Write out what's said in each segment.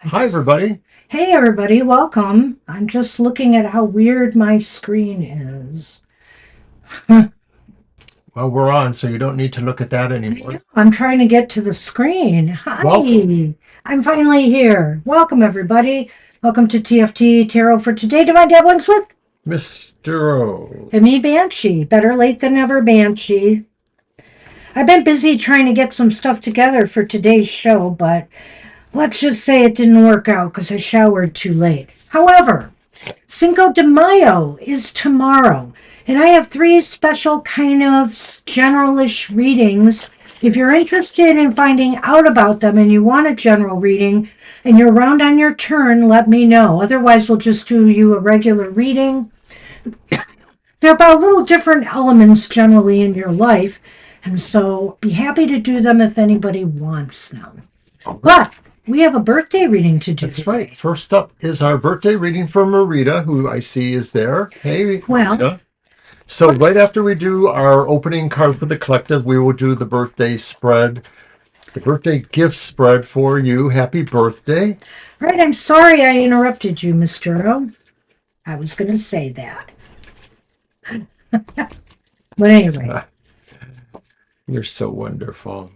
Hi, everybody. Hey everybody, welcome. I'm just looking at how weird my screen is. I Well, we're on, so you don't need to look at that know, anymore. I'm trying to get to the screen. Welcome, Hi, I'm finally here. Welcome everybody. Welcome to TFT Tarot for Today, Divine Dabblings with Mr. O. me, Banshee. Better late than never, Banshee. I've been busy trying to get some stuff together for today's show, but let's just say it didn't work out because I showered too late. However, Cinco de Mayo is tomorrow, and I have three special kind of generalish readings. If you're interested in finding out about them and you want a general reading and you're around on your turn, let me know. Otherwise, we'll just do you a regular reading. They're about little different elements generally in your life, and so be happy to do them if anybody wants them. All right. But we have a birthday reading to do That's today. right. First up is our birthday reading for Marita, who I see is there. Hey, Well, Marita. So right after we do our opening card for the collective, we will do the birthday spread, the birthday gift spread for you. Happy birthday. right, I'm sorry I interrupted you, Mr. O. I was going to say that. But anyway, You're so wonderful.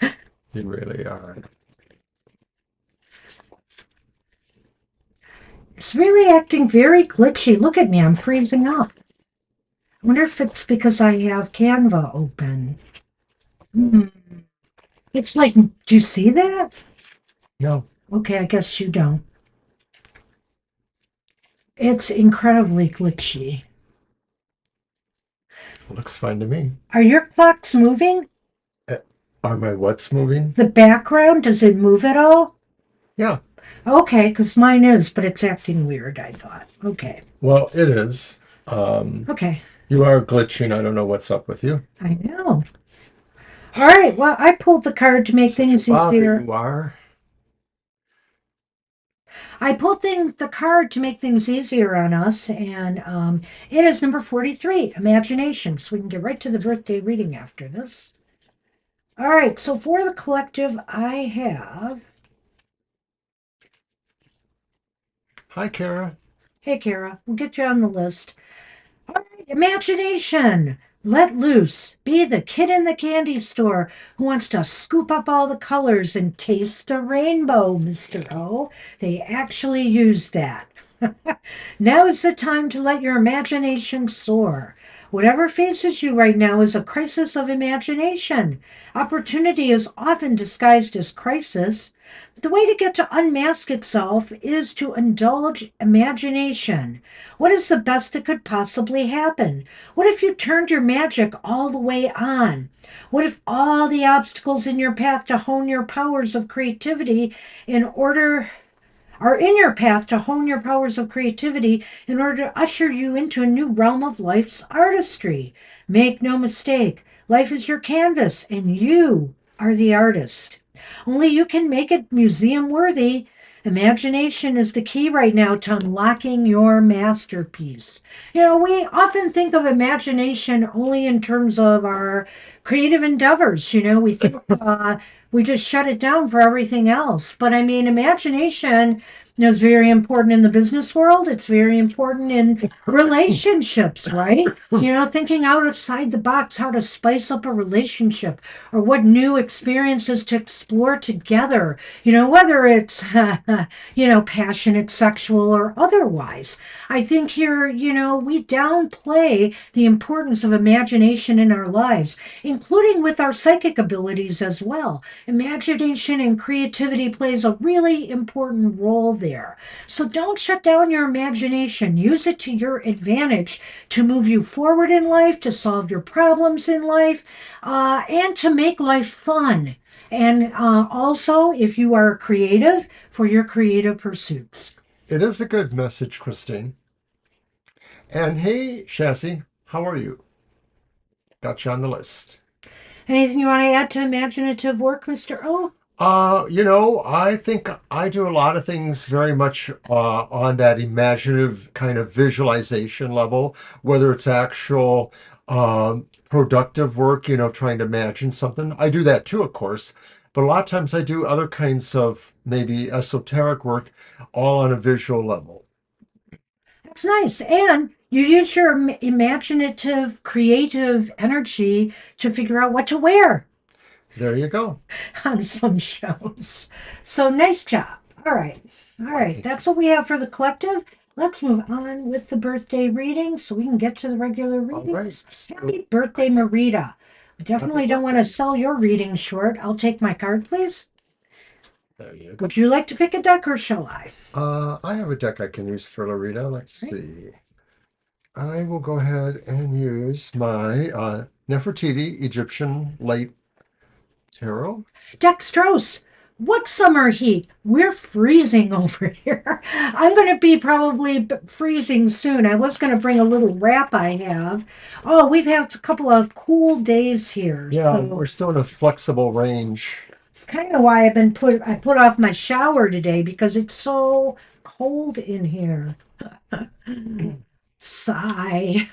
You really are. it's really acting very glitchy. Look at me, I'm freezing up. I wonder if it's because I have Canva open. Hmm. It's like, do you see that? No, Okay, I guess you don't. It's incredibly glitchy. looks fine to me. Are your clocks moving? Uh, Are my what's moving? The background, does it move at all? Yeah. Okay, because mine is, but it's acting weird, I thought. Okay, Well, it is. Um, okay, you are glitching. I don't know what's up with you. I know. All right, well, I pulled the card to make Such a things bother easier. you are. I pulled the card to make things easier on us, and it is number 43, Imagination. So we can get right to the birthday reading after this. All right, so for the collective, I have. Hi, Kara. Hey, Kara, we'll get you on the list. All right, imagination. Let loose. Be the kid in the candy store who wants to scoop up all the colors and taste the rainbow, Mr. O. They actually use that. Now is the time to let your imagination soar. Whatever faces you right now is a crisis of imagination. Opportunity is often disguised as crisis. The way to get to unmask itself is to indulge imagination. What is the best that could possibly happen? What if you turned your magic all the way on? What if all the obstacles in your path to hone your powers of creativity in order are in your path to hone your powers of creativity in order to usher you into a new realm of life's artistry? Make no mistake, life is your canvas and you are the artist. Only you can make it museum worthy. Imagination is the key right now to unlocking your masterpiece. You know, we often think of imagination only in terms of our creative endeavors. You know, we think we just shut it down for everything else. But I mean, imagination is very important in the business world. It's very important in relationships, right? You know, thinking outside the box, how to spice up a relationship or what new experiences to explore together, you know, whether it's, passionate, sexual, or otherwise. I think here, we downplay the importance of imagination in our lives, including with our psychic abilities as well. Imagination and creativity plays a really important role there. So don't shut down your imagination. Use it to your advantage to move you forward in life, to solve your problems in life, and to make life fun. And also, if you are creative, for your creative pursuits. It is a good message, Christine. And hey, Chassis, how are you? Got you on the list. Anything you want to add to imaginative work, Mr. O? I think I do a lot of things very much on that imaginative kind of visualization level, whether it's actual productive work, trying to imagine something. I do that too, of course. but a lot of times I do other kinds of maybe esoteric work all on a visual level. That's nice. And you use your imaginative, creative energy to figure out what to wear There you go. on some shows. So nice job. All right. All right. Thank you. That's what we have for the collective. Let's move on with the birthday reading so we can get to the regular All right. readings. So Happy birthday, Marita. I happy definitely don't want to birthday. sell your reading short. I'll take my card, please. There you go. Would you like to pick a deck or shall I? I have a deck I can use for Loretta. Let's Right. see. I will go ahead and use my Nefertiti Egyptian Light Tarot. Dextrose, what summer heat? We're freezing over here. I'm going to be probably freezing soon. I was going to bring a little wrap I have. Oh, we've had a couple of cool days here. Yeah, So we're still in a flexible range. it's kind of why I put off my shower today because it's so cold in here. Sigh.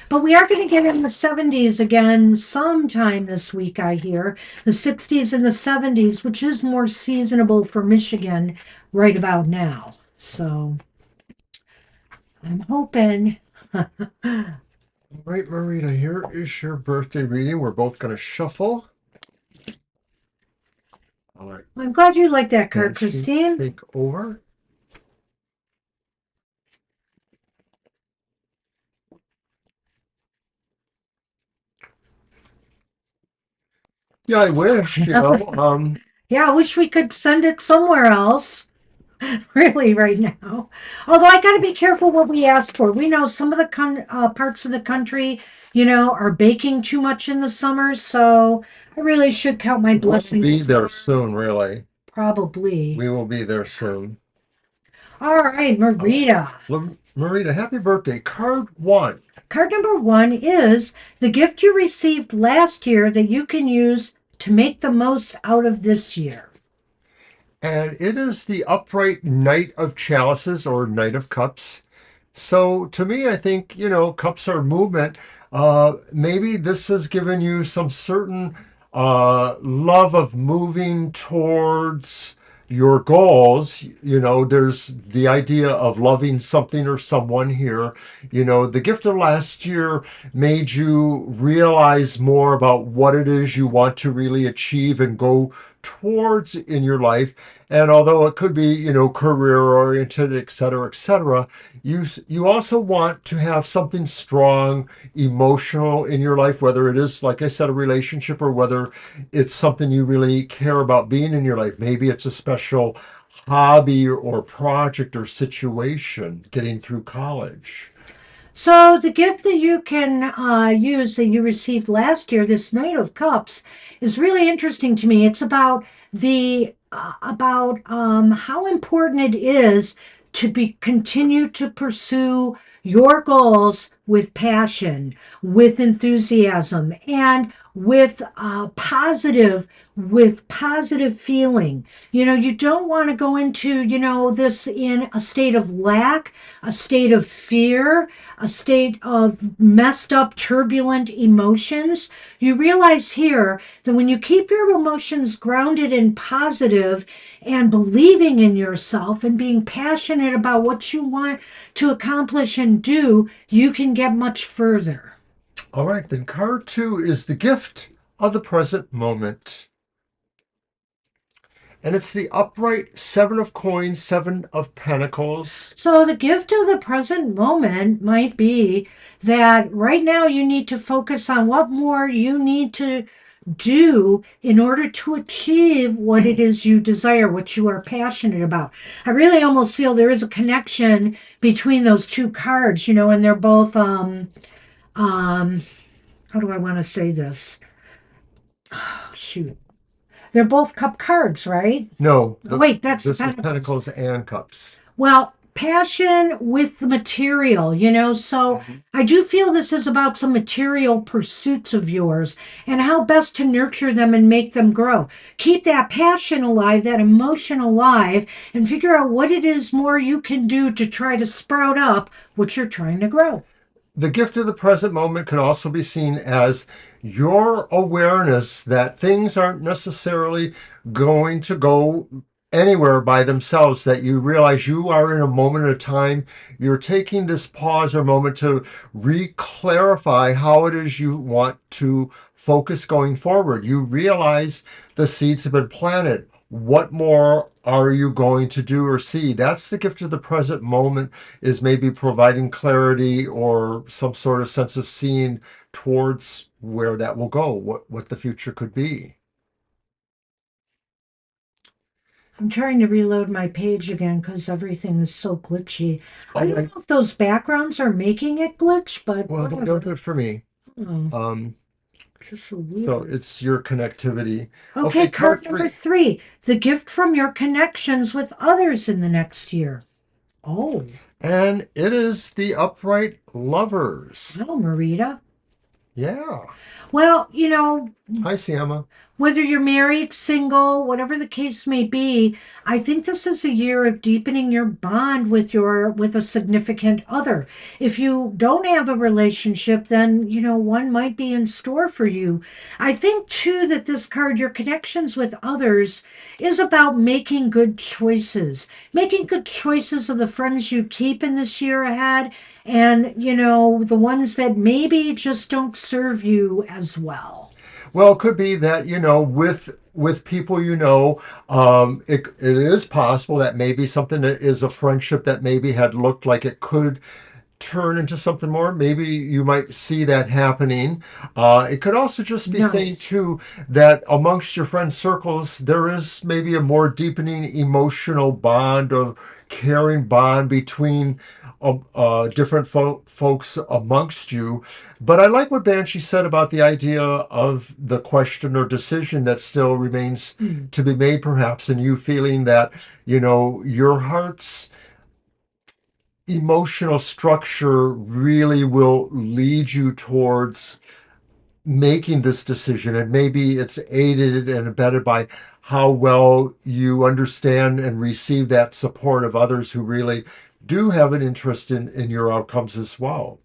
But we are going to get in the 70s again sometime this week, I hear. The 60s and the 70s, which is more seasonable for Michigan right about now. So I'm hoping. All right, Marita, here is your birthday reading. We're both going to shuffle. All right, I'm glad you like that card, Banshee, Christine. take over. Yeah, I wish, you know. Yeah, I wish we could send it somewhere else. Really, right now. Although I got to be careful what we ask for. We know some of the parts of the country, are baking too much in the summer, so I really should count my We'll be blessings. there soon, really. Probably. We will be there soon. All right, All right. Marita. Marita, happy birthday. Card one. Card number one is the gift you received last year that you can use to make the most out of this year. And it is the upright Knight of Chalices or Knight of Cups. So to me, I think, cups are movement. Maybe this has given you some certain love of moving towards your goals. There's the idea of loving something or someone here. The gift of last year made you realize more about what it is you want to really achieve and go towards in your life. And although it could be, career oriented, et cetera, you also want to have something strong, emotional in your life, whether it is, like I said, a relationship or whether it's something you really care about being in your life. Maybe it's a special hobby or project or situation getting through college. So the gift that you can use that you received last year, this Knight of Cups, is really interesting to me. It's about the about how important it is to be continue to pursue your goals with passion, with enthusiasm, and with positive feeling. You don't want to go into this in a state of lack, a state of fear, a state of messed up, turbulent emotions. You realize here that when you keep your emotions grounded and positive and believing in yourself and being passionate about what you want to accomplish and do, you can get much further. All right, then card two is the gift of the present moment. And it's the upright Seven of Coins, Seven of Pentacles. So, the gift of the present moment might be that right now you need to focus on what more you need to do in order to achieve what it is you desire, what you are passionate about. I really almost feel there is a connection between those two cards, and they're both how do I want to say this? Oh, shoot. They're both cup cards, right? No, Oh, wait, that's the this is pentacles. Pentacles and Cups. Well, passion with the material, so I do feel this is about some material pursuits of yours and how best to nurture them and make them grow. Keep that passion alive, that emotion alive, and figure out what it is more you can do to try to sprout up what you're trying to grow. The gift of the present moment can also be seen as your awareness that things aren't necessarily going to go anywhere by themselves, that you realize you are in a moment of time. You're taking this pause or moment to re-clarify how it is you want to focus going forward. You realize the seeds have been planted. What more are you going to do or see? That's the gift of the present moment, is maybe providing clarity or some sort of sense of seeing towards where that will go, what the future could be. I'm trying to reload my page again because everything is so glitchy. I Oh, don't know if those backgrounds are making it glitch, but well, they don't whatever. do it for me. Oh, Um, just so so weird. it's your connectivity. Okay, Okay, card card number three. 3. The gift from your connections with others in the next year. Oh, And it is the upright lovers. well, Marita. Yeah. Well, Hi, Siama. whether you're married, single, whatever the case may be, I think this is a year of deepening your bond with a significant other. If you don't have a relationship, then one might be in store for you. I think too that this card, your connections with others, is about making good choices of the friends you keep in this year ahead, and the ones that maybe just don't serve you as well. Well, it could be that, with people, it is possible that maybe something that is a friendship that maybe had looked like it could turn into something more. Maybe you might see that happening. It could also just be saying Nice. too that amongst your friend circles there is maybe a more deepening emotional bond or caring bond between different folks amongst you. But I like what Banshee said about the idea of the question or decision that still remains Hmm. to be made, perhaps, and you feeling that your heart's emotional structure really will lead you towards making this decision. And maybe it's aided and abetted by how well you understand and receive that support of others who really do have an interest in your outcomes as well.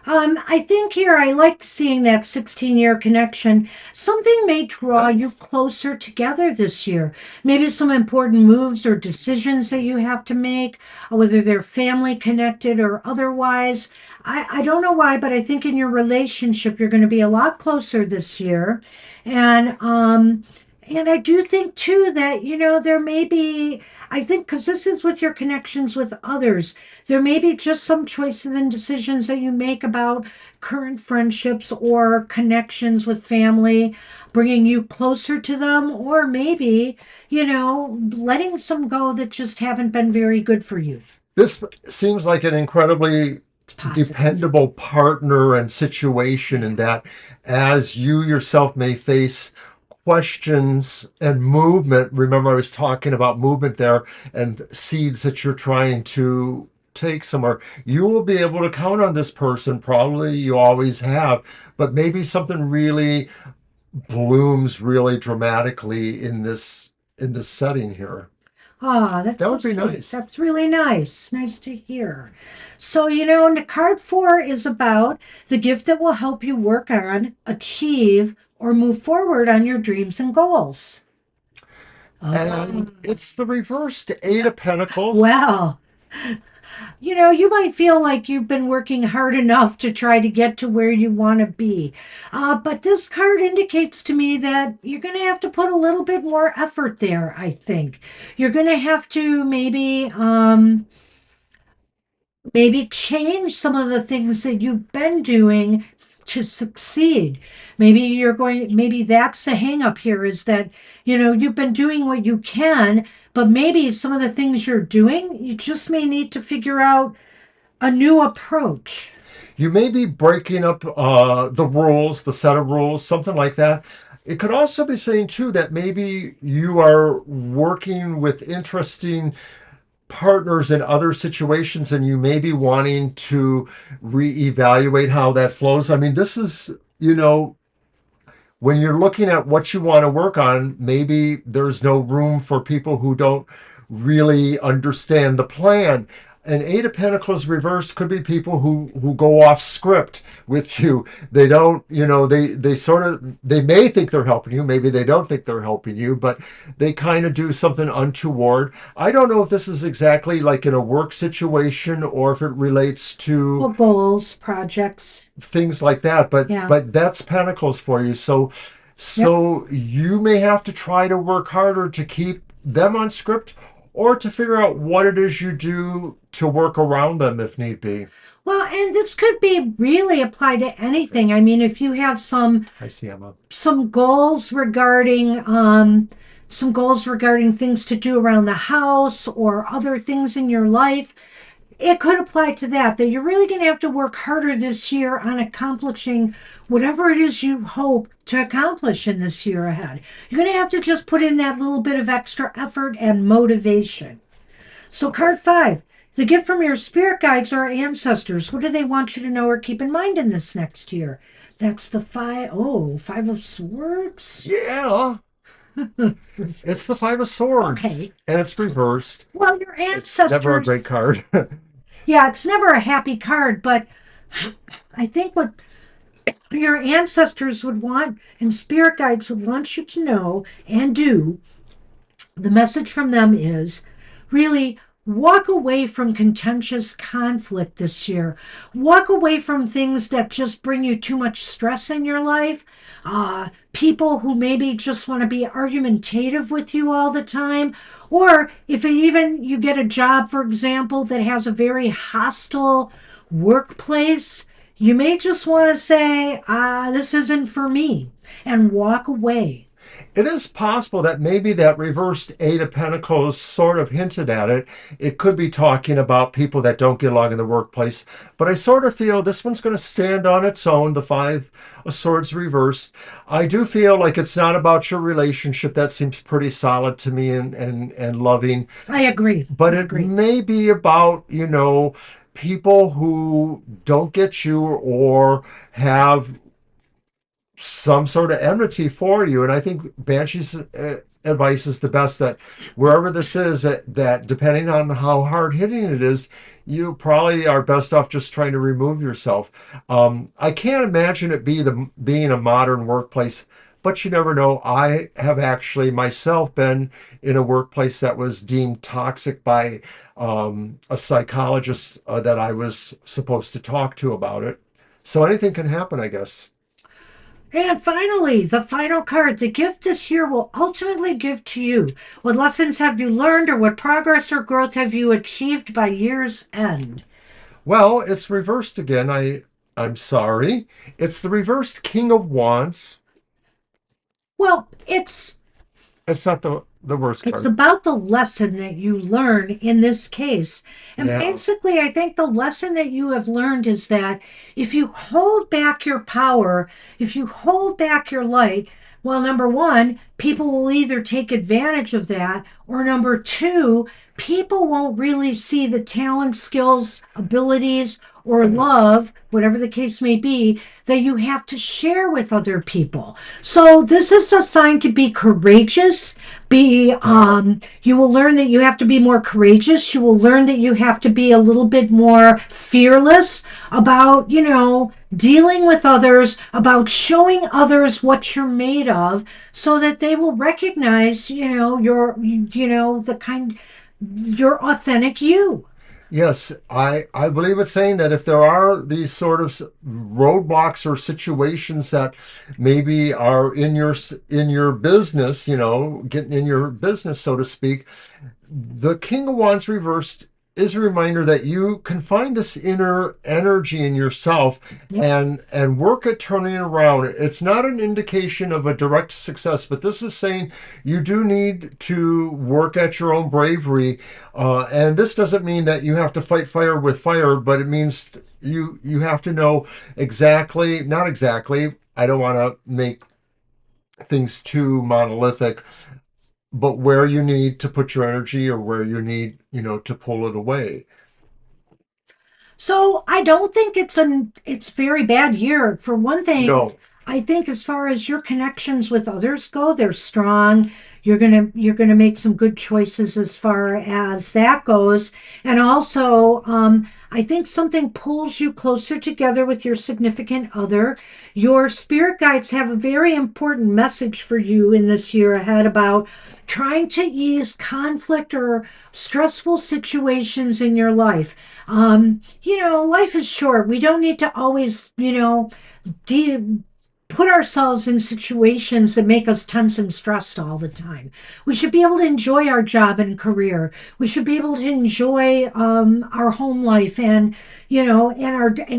I think here I like seeing that 16-year connection. Something may draw you Nice. closer together this year. Maybe some important moves or decisions that you have to make, whether they're family connected or otherwise. I don't know why, but I think in your relationship you're going to be a lot closer this year. And I do think too that, there may be, I think, because this is with your connections with others, there may be just some choices and decisions that you make about current friendships or connections with family, bringing you closer to them, or maybe, letting some go that just haven't been very good for you. This seems like an incredibly It's positive. dependable partner and situation, in Yeah. that as you yourself may face questions and movement. Remember, I was talking about movement there and seeds that you're trying to take somewhere. You will be able to count on this person. Probably you always have, but maybe something really blooms really dramatically in this setting here. Ah, that's That so would be sweet. nice. That's really nice. Nice to hear. So, and card 4 is about the gift that will help you work on, achieve, or move forward on your dreams and goals. Oh, And it's the reversed Eight of Pentacles. well, you might feel like you've been working hard enough to try to get to where you want to be. But this card indicates to me that you're going to have to put a little bit more effort there, I think. You're going to have to maybe change some of the things that you've been doing to succeed. Maybe that's the hang up here, is that, you've been doing what you can, but maybe some of the things you're doing, you just may need to figure out a new approach. You may be breaking up the rules, the set of rules, something like that. It could also be saying, too, that maybe you are working with interesting partners in other situations and you may be wanting to reevaluate how that flows. I mean, this is, when you're looking at what you want to work on, maybe there's no room for people who don't really understand the plan. An Eight of Pentacles reversed could be people who go off script with you. They don't, they sort of, they may think they're helping you, maybe they don't think they're helping you, but they kind of do something untoward. I don't know if this is exactly like in a work situation or if it relates to Well, goals, projects. things like that, but Yeah. that's Pentacles for you. So Yep. you may have to try to work harder to keep them on script or to figure out what it is you do to work around them if need be. Well, and this could be really applied to anything. I mean, if you have I see, Emma. some goals regarding some goals regarding things to do around the house or other things in your life, it could apply to that you're really going to have to work harder this year on accomplishing whatever it is you hope to accomplish in this year ahead. You're going to have to just put in that little bit of extra effort and motivation. So card 5, the gift from your spirit guides or ancestors. What do they want you to know or keep in mind in this next year? That's the Five of Swords. Yeah, it's the Five of Swords, Okay. and it's reversed. Well, your It's never a ancestors, great card. yeah, it's never a happy card, but I think what your ancestors would want and spirit guides would want you to know and do, the message from them is really walk away from contentious conflict this year. Walk away from things that just bring you too much stress in your life. People who maybe just want to be argumentative with you all the time. Or if even you get a job, for example, that has a very hostile workplace, you may just want to say, this isn't for me, and walk away. It is possible that maybe that reversed Eight of Pentacles sort of hinted at it. It could be talking about people that don't get along in the workplace, but I sort of feel this one's going to stand on its own, the Five of Swords reversed. I do feel like it's not about your relationship. That seems pretty solid to me and loving, I agree. but I it agree. may be about, people who don't get you or have some sort of enmity for you. And I think Banshee's advice is the best, that wherever this is, that depending on how hard hitting it is, you probably are best off just trying to remove yourself. I can't imagine it being a modern workplace, but you never know. I have actually myself been in a workplace that was deemed toxic by a psychologist that I was supposed to talk to about it. So anything can happen, I guess. And finally, the final card. The gift this year will ultimately give to you. What lessons have you learned, or what progress or growth have you achieved by year's end? Well, it's reversed again. I'm sorry. It's the reversed King of Wands. Well, It's not the worst it's card. about the lesson that you learn in this case. And Yeah. basically, I think the lesson that you have learned is that if you hold back your power, if you hold back your light, well, number one, people will either take advantage of that, or number two, people won't really see the talent, skills, abilities, or love, whatever the case may be, that you have to share with other people. So this is a sign to be courageous. Be You will learn that you have to be more courageous. You will learn that you have to be a little bit more fearless about, dealing with others, about showing others what you're made of, so that they will recognize, your authentic you. Yes, I believe it's saying that if there are these sort of roadblocks or situations that maybe are in your business, getting in your business, so to speak, the King of Wands reversed is a reminder that you can find this inner energy in yourself Yep. and work at turning it around. It's not an indication of a direct success, but this is saying you do need to work at your own bravery. And this doesn't mean that you have to fight fire with fire, but it means you have to know exactly, not exactly. I don't want to make things too monolithic, but where you need to put your energy or where you need, to pull it away. So I don't think it's very bad year. For one thing, No. I think as far as your connections with others go, they're strong. you're gonna make some good choices as far as that goes. And also, I think something pulls you closer together with your significant other. Your spirit guides have a very important message for you in this year ahead about trying to ease conflict or stressful situations in your life. Life is short. We don't need to always, de- put ourselves in situations that make us tense and stressed all the time. We should be able to enjoy our job and career. We should be able to enjoy our home life and and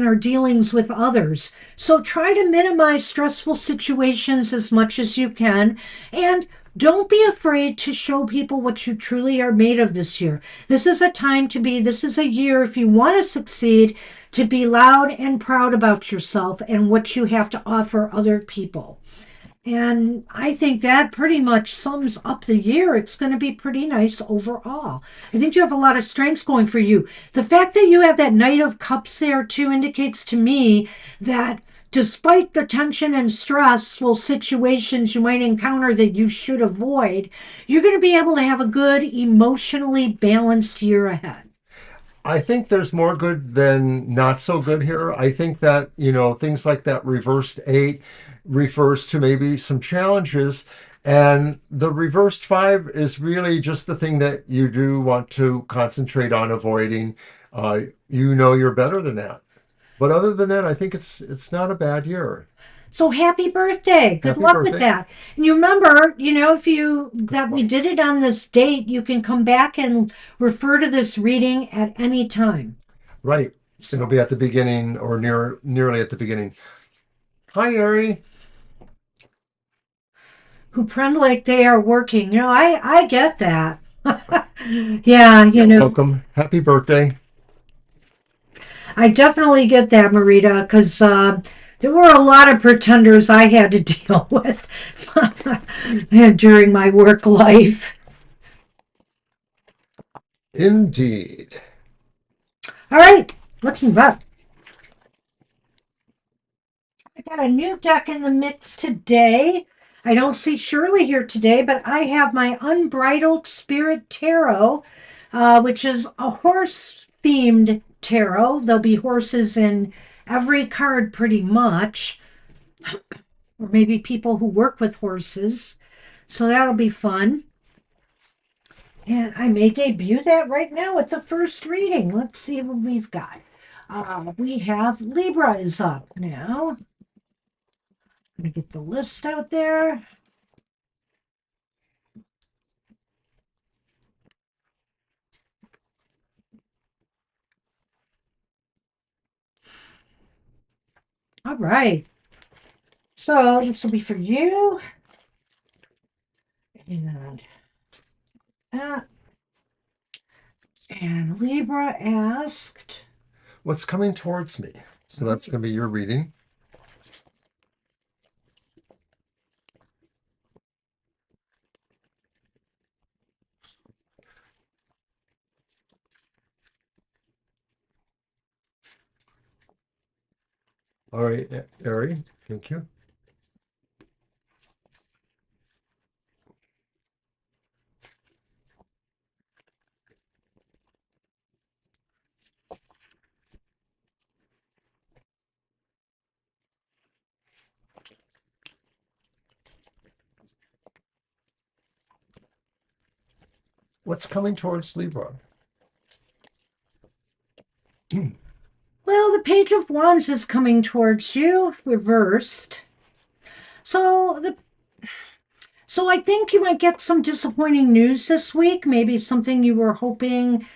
our dealings with others. So try to minimize stressful situations as much as you can, and don't be afraid to show people what you truly are made of this year. This is a year, if you want to succeed, to be loud and proud about yourself and what you have to offer other people. And I think that pretty much sums up the year. It's going to be pretty nice overall. I think you have a lot of strengths going for you. The fact that you have that Knight of Cups there too indicates to me that despite the tension and stressful situations you might encounter that you should avoid, you're going to be able to have a good, emotionally balanced year ahead. I think there's more good than not so good here. I think that, things like that reversed eight refers to maybe some challenges. And the reversed five is really just the thing that you do want to concentrate on avoiding. You're better than that. But other than that, I think it's not a bad year. So happy birthday. Good Happy luck with birthday. that. And you remember, if you that we did it on this date, you can come back and refer to this reading at any time. Right. It'll So be at the beginning or nearly at the beginning. Hi, Ari. who pretend like they are working. I get that. Yeah, You're welcome. Happy birthday. I definitely get that, Marita, because there were a lot of pretenders I had to deal with during my work life. Indeed. All right, let's move on. I got a new deck in the mix today. I don't see Shirley here today, but I have my Unbridled Spirit Tarot, which is a horse themed tarot. There'll be horses in every card pretty much, or maybe people who work with horses. So that'll be fun. And I may debut that right now at the first reading. Let's see what we've got. We have Libra is up now. I'm going to get the list out there. All right. So this will be for you. And that. And Libra asked. What's coming towards me? So that's going to be your reading. All right, Ari. Thank you. What's coming towards Libra? Well, the Page of Wands is coming towards you, reversed. So the So I think you might get some disappointing news this week. Maybe something you were hoping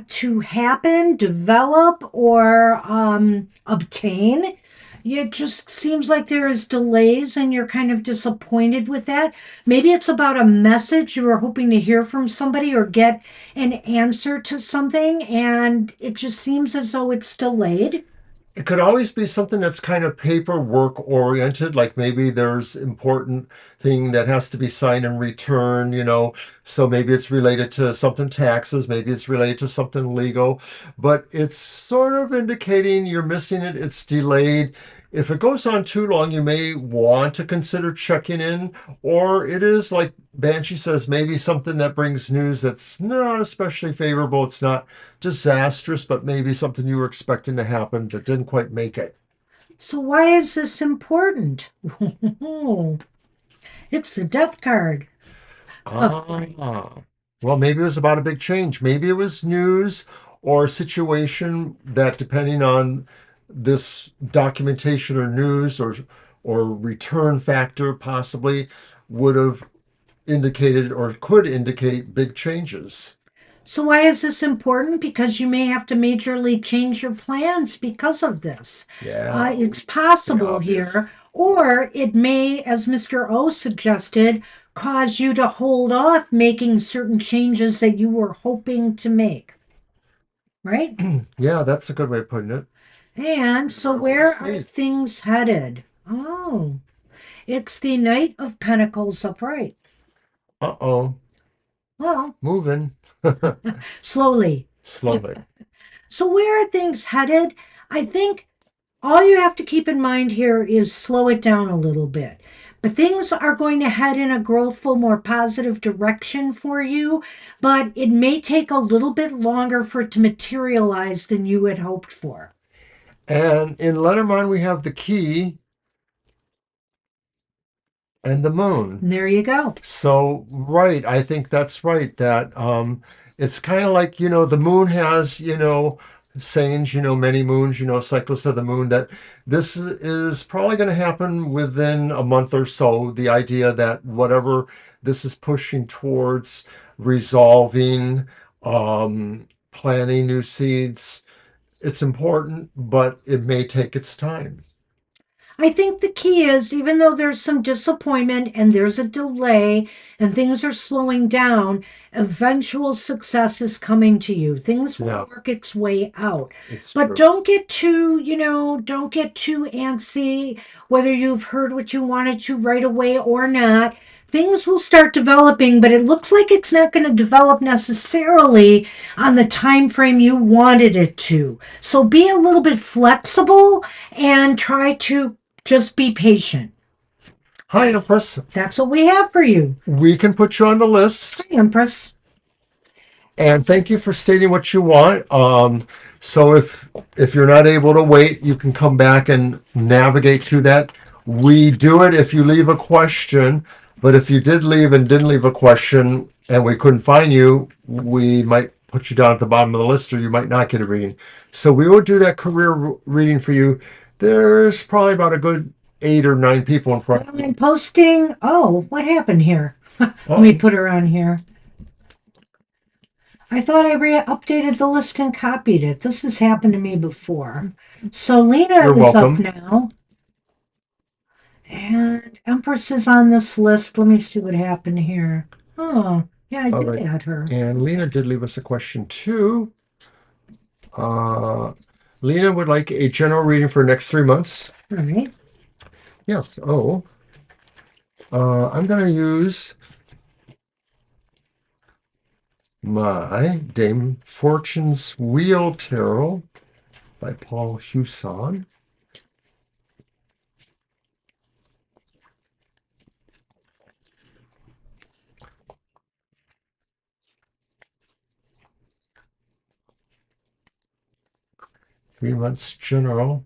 to happen, develop, or obtain. It just seems like there is delays and you're kind of disappointed with that. Maybe it's about a message you were hoping to hear from somebody or get an answer to something, and it just seems as though it's delayed. It could always be something that's kind of paperwork oriented, like maybe there's important thing that has to be signed and returned, so maybe it's related to something taxes, maybe it's related to something legal, but it's sort of indicating you're missing it, it's delayed. If it goes on too long, you may want to consider checking in, or it is like Banshee says maybe something that brings news that's not especially favorable. It's not disastrous, but maybe something you were expecting to happen that didn't quite make it. So why is this important? It's the death card. Ah. Well, maybe it was about a big change. Maybe it was news or a situation that, depending on this documentation or news or return factor, possibly would have indicated or could indicate big changes. So why is this important? Because you may have to majorly change your plans because of this. Yeah, It's pretty possible obvious. here, or it may, as Mr. O suggested, cause you to hold off making certain changes that you were hoping to make, right? Yeah, that's a good way of putting it. And so, Let's where are see. things headed? Oh, it's the Knight of Pentacles upright. Uh-oh, Well, moving slowly. slowly. So, where are things headed? I think all you have to keep in mind here is slow it down a little bit. But things are going to head in a growthful, more positive direction for you, but it may take a little bit longer for it to materialize than you had hoped for. And in Lenormand, we have the key and the moon. And there you go. So, right, I think that's right. That it's kind of like, the moon has, sayings, many moons, cycles of the moon, that this is probably going to happen within a month or so. The idea that whatever this is pushing towards resolving, planting new seeds, it's important, but it may take its time. I think the key is even though there's some disappointment and there's a delay and things are slowing down, eventual success is coming to you. Things will Yeah, work its way out. it's But true. don't get too antsy, whether you've heard what you wanted to right away or not. Things will start developing, but it looks like it's not going to develop necessarily on the time frame you wanted it to. So be a little bit flexible and try to just be patient. Hi, Empress. That's what we have for you. We can put you on the list. Hi, Empress. And thank you for stating what you want. So if you're not able to wait, you can come back and navigate through that. We do it if you leave a question, but if you did leave and didn't leave a question and we couldn't find you, we might put you down at the bottom of the list or you might not get a reading. So we will do that career reading for you. There's probably about a good 8 or 9 people in front Well, of you. I'm posting. Oh, what happened here? Let me Oh, put her on here. I thought I updated the list and copied it. This has happened to me before. So Lena you're is up welcome. now, and Empress is on this list. Let me see what happened here. Oh, yeah, I All did right. add her. And Lena did leave us a question too. Uh, Lena would like a general reading for the next 3 months. All right. Yes. Oh, I'm going to use my Dame Fortune's Wheel Tarot by Paul Hewson. Three months general.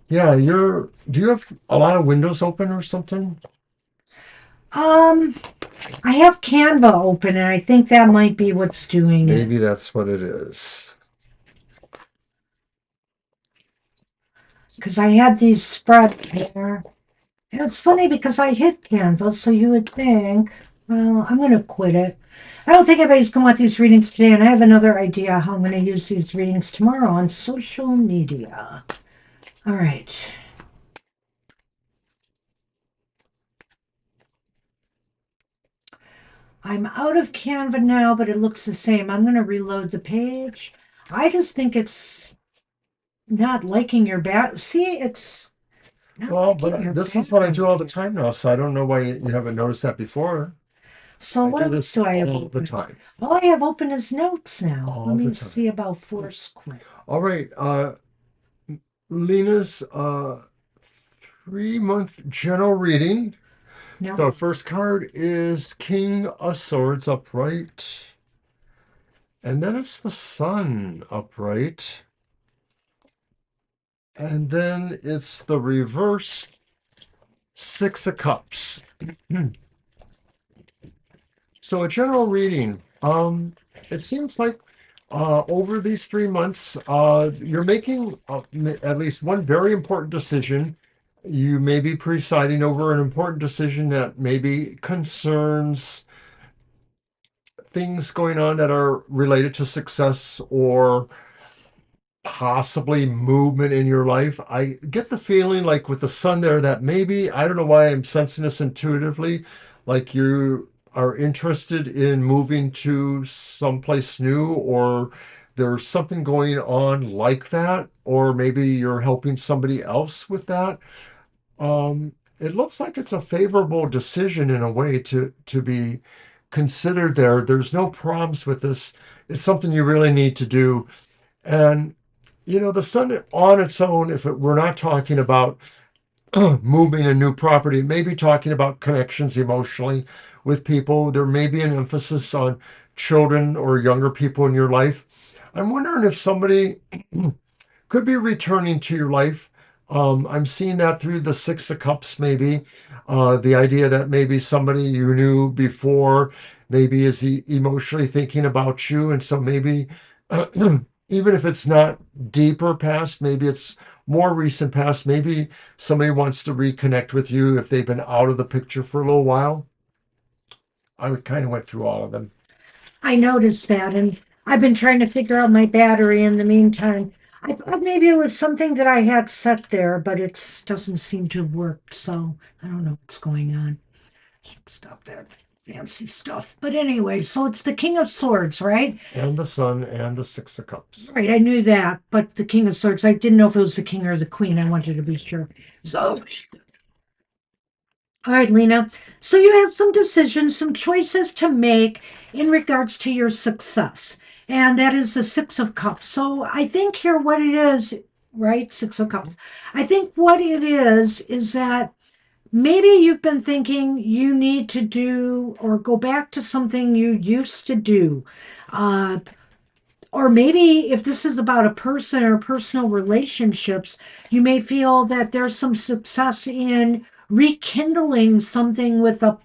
Yeah, do you have a lot of windows open or something? Um, I have Canva open, and I think that might be what's doing it. Maybe that's what it is. Because I had these spread there. And it's funny because I hit Canva, so you would think, well, I'm going to quit it. I don't think anybody's going to want these readings today, and I have another idea how I'm going to use these readings tomorrow on social media. All right. I'm out of Canva now, but it looks the same. I'm going to reload the page. I just think it's not liking your back. See, it's not Well, liking but your this is what I do background all the here. time now, so I don't know why you haven't noticed that before. So I what do else this do I have all the open? time. All I have open is notes now. Let All the me time. see about Force Quit. All right. Lena's 3 month general reading. No. So first card is King of Swords upright. And then it's the Sun upright. And then it's the reverse Six of Cups. So a general reading. It seems like over these 3 months, you're making at least one very important decision. You may be presiding over an important decision that maybe concerns things going on that are related to success or possibly movement in your life. I get the feeling like with the sun there that maybe, I don't know why I'm sensing this intuitively, like you are interested in moving to someplace new, or there's something going on like that, or maybe you're helping somebody else with that. It looks like it's a favorable decision in a way to be considered there. There's no problems with this. It's something you really need to do. And the sun on its own, if we're not talking about moving a new property, it may be talking about connections emotionally with people. There may be an emphasis on children or younger people in your life. I'm wondering if somebody could be returning to your life. I'm seeing that through the Six of Cups, maybe. The idea that maybe somebody you knew before maybe is emotionally thinking about you. And so maybe, even if it's not deeper past, maybe it's more recent past, maybe somebody wants to reconnect with you if they've been out of the picture for a little while. I kind of went through all of them. I noticed that, and I've been trying to figure out my battery in the meantime. I thought maybe it was something that I had set there, but it doesn't seem to have worked, so I don't know what's going on. Should stop that fancy stuff. But anyway, so it's the King of Swords, right? And the sun and the Six of Cups. Right, I knew that, but the King of Swords, I didn't know if it was the King or the Queen. I wanted to be sure. So, all right, Lena. So you have some decisions, some choices to make in regards to your success. And that is the Six of Cups. So I think here what it is, right? Six of Cups. I think what it is that maybe you've been thinking you need to do or go back to something you used to do. Uh, or maybe if this is about a person or personal relationships, you may feel that there's some success in rekindling something with a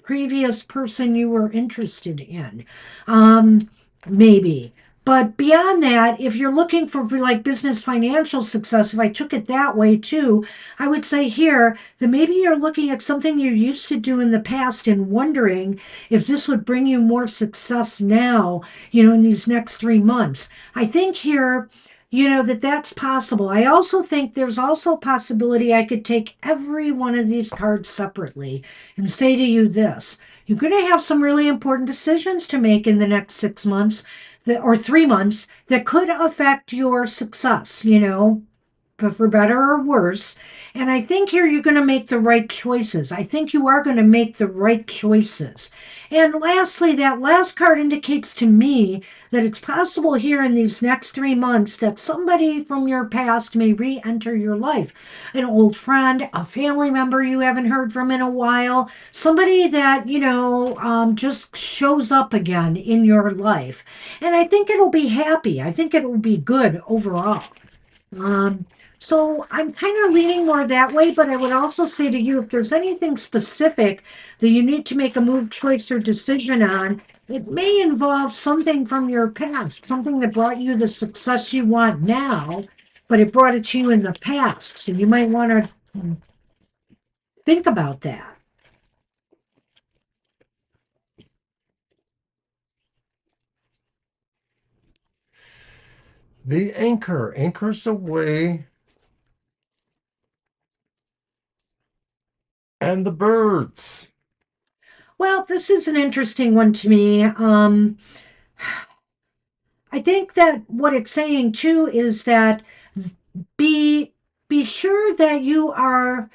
previous person you were interested in. Um, Maybe. But beyond that, if you're looking for like business financial success, if I took it that way too, I would say here that maybe you're looking at something you used to do in the past and wondering if this would bring you more success now, in these next 3 months. I think here, that that's possible. I also think there's also a possibility I could take every one of these cards separately and say to you this. You're going to have some really important decisions to make in the next 6 months or 3 months that could affect your success, but for better or worse. And I think here you're going to make the right choices. I think you are going to make the right choices. And lastly, that last card indicates to me that it's possible here in these next 3 months that somebody from your past may re enter your life. An old friend, a family member you haven't heard from in a while, somebody that, just shows up again in your life. And I think it'll be happy. I think it will be good overall. Um, so I'm kind of leaning more that way, but I would also say to you, if there's anything specific that you need to make a move, choice, or decision on, it may involve something from your past, something that brought you the success you want now, but it brought it to you in the past. So you might want to think about that. The anchor anchors away, and the birds. Well, this is an interesting one to me. I think that what it's saying too is that be be sure that you are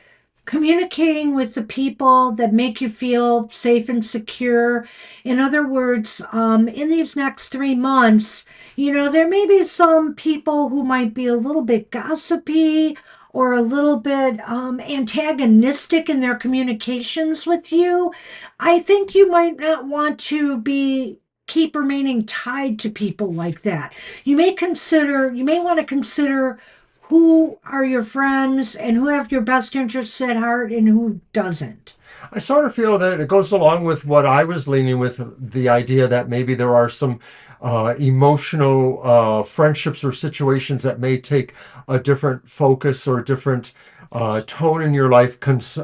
communicating with the people that make you feel safe and secure. In other words, in these next 3 months, there may be some people who might be a little bit gossipy or a little bit antagonistic in their communications with you, I think you might not want to be keep remaining tied to people like that. You may want to consider who are your friends and who have your best interests at heart and who doesn't. I sort of feel that it goes along with what I was leaning with, the idea that maybe there are some emotional friendships or situations that may take a different focus or a different tone in your life.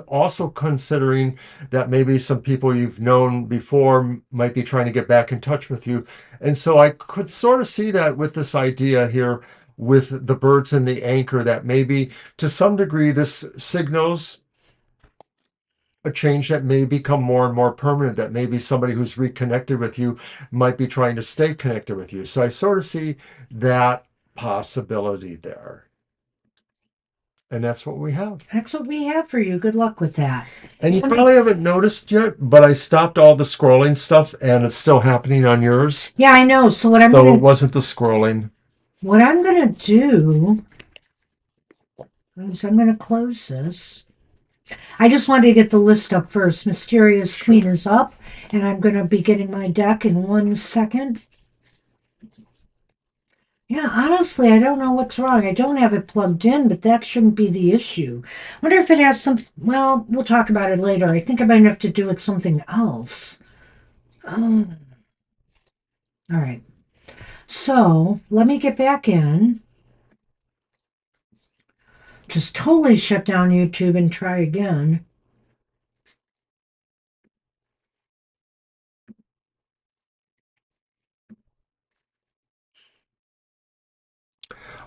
Also considering that maybe some people you've known before might be trying to get back in touch with you. And so I could sort of see that with this idea here with the birds and the anchor, that maybe to some degree this signals a change that may become more and more permanent, that maybe somebody who's reconnected with you might be trying to stay connected with you. So I sort of see that possibility there. And that's what we have. That's what we have for you. Good luck with that. And you And probably haven't noticed yet, but I stopped all the scrolling stuff and it's still happening on yours. yeah, I know. So So it wasn't the scrolling. what I'm gonna do is I'm gonna close this. I just wanted to get the list up first. Mysterious Queen is up, and I'm gonna be getting my deck in 1 second. Yeah, honestly, I don't know what's wrong. I don't have it plugged in, but that shouldn't be the issue. Wonder if it has some. Well, we'll talk about it later. I think I might have to do it something else. Oh, all right. So let me get back in. Just totally shut down YouTube and try again.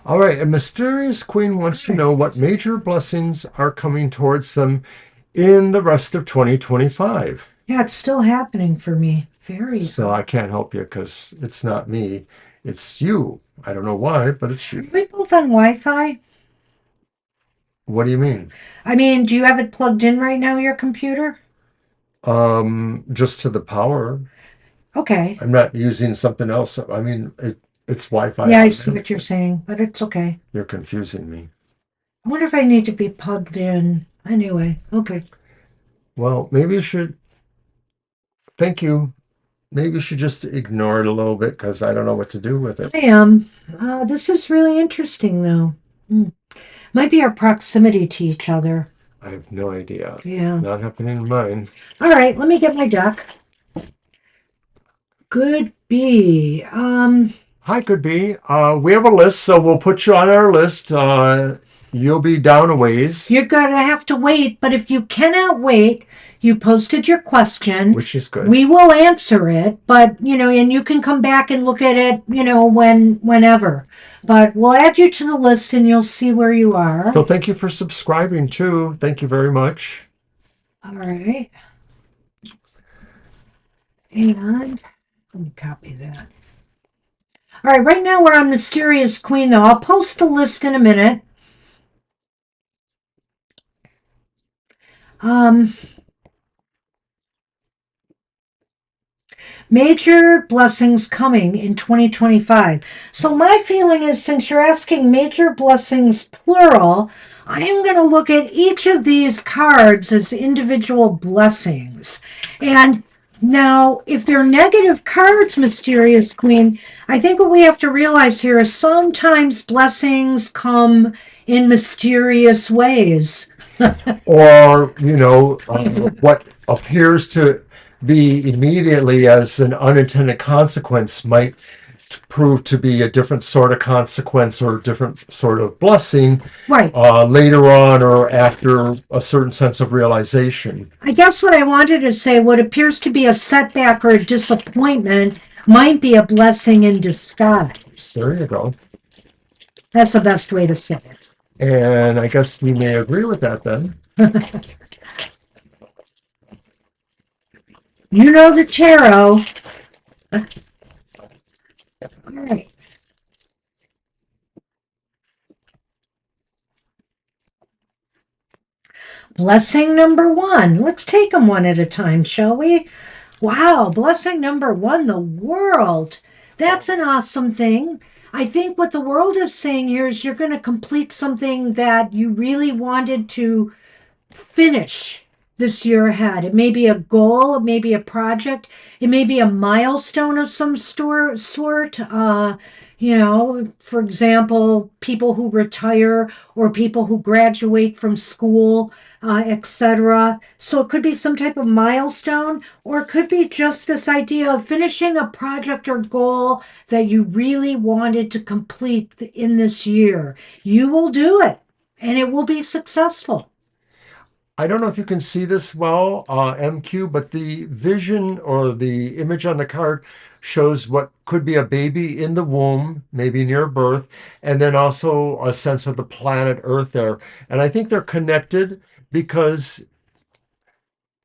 All right, a mysterious queen wants to know what major blessings are coming towards them in the rest of 2025. Yeah, it's still happening for me. Very. So I can't help you because it's not me, it's you. I don't know why, but it's Are you. we both on Wi-Fi? What do you mean? I mean, do you have it plugged in right now, your computer? Just to the power. Okay. I'm not using something else. I mean, it's Wi-Fi. Yeah, I see what you're saying, but it's okay. You're confusing me. I wonder if I need to be plugged in. Anyway, okay. Well, maybe you should. Thank you. Maybe you should just ignore it a little bit because I don't know what to do with it. I am. This is really interesting, though. Might be our proximity to each other. I have no idea. Yeah. Not happening in mine. All right, let me get my deck. Good B. Hi, could be. We have a list, so we'll put you on our list. You'll be down a ways, You're going to have to wait, but if you cannot wait, you posted your question. which is good. We will answer it, but and you can come back and look at it, whenever. But we'll add you to the list and you'll see where you are. So thank you for subscribing too. Thank you very much. All right. And let me copy that. All right, right now we're on Mysterious Queen, though. I'll post the list in a minute. Major blessings coming in 2025. So my feeling is, since you're asking major blessings plural, I am going to look at each of these cards as individual blessings. And now, if they're negative cards, Mysterious Queen, I think what we have to realize here is sometimes blessings come in mysterious ways. Or, what appears to be immediately as an unintended consequence might prove to be a different sort of consequence or different sort of blessing Right. Later on or after a certain sense of realization. I guess what I wanted to say, what appears to be a setback or a disappointment might be a blessing in disguise. There you go. That's the best way to say it. And I guess you may agree with that then. You know the tarot. All right. Blessing number one. Let's take them one at a time, shall we? Wow, blessing number one, the world. That's an awesome thing. I think what the world is saying here is you're going to complete something that you really wanted to finish this year ahead. It may be a goal, it may be a project, it may be a milestone of some sort. For example, people who retire or people who graduate from school, etc. So it could be some type of milestone, or it could be just this idea of finishing a project or goal that you really wanted to complete in this year. You will do it, and it will be successful. I don't know if you can see this well, MQ, but the vision or the image on the card shows what could be a baby in the womb, maybe near birth, and then also a sense of the planet Earth there. And I think they're connected because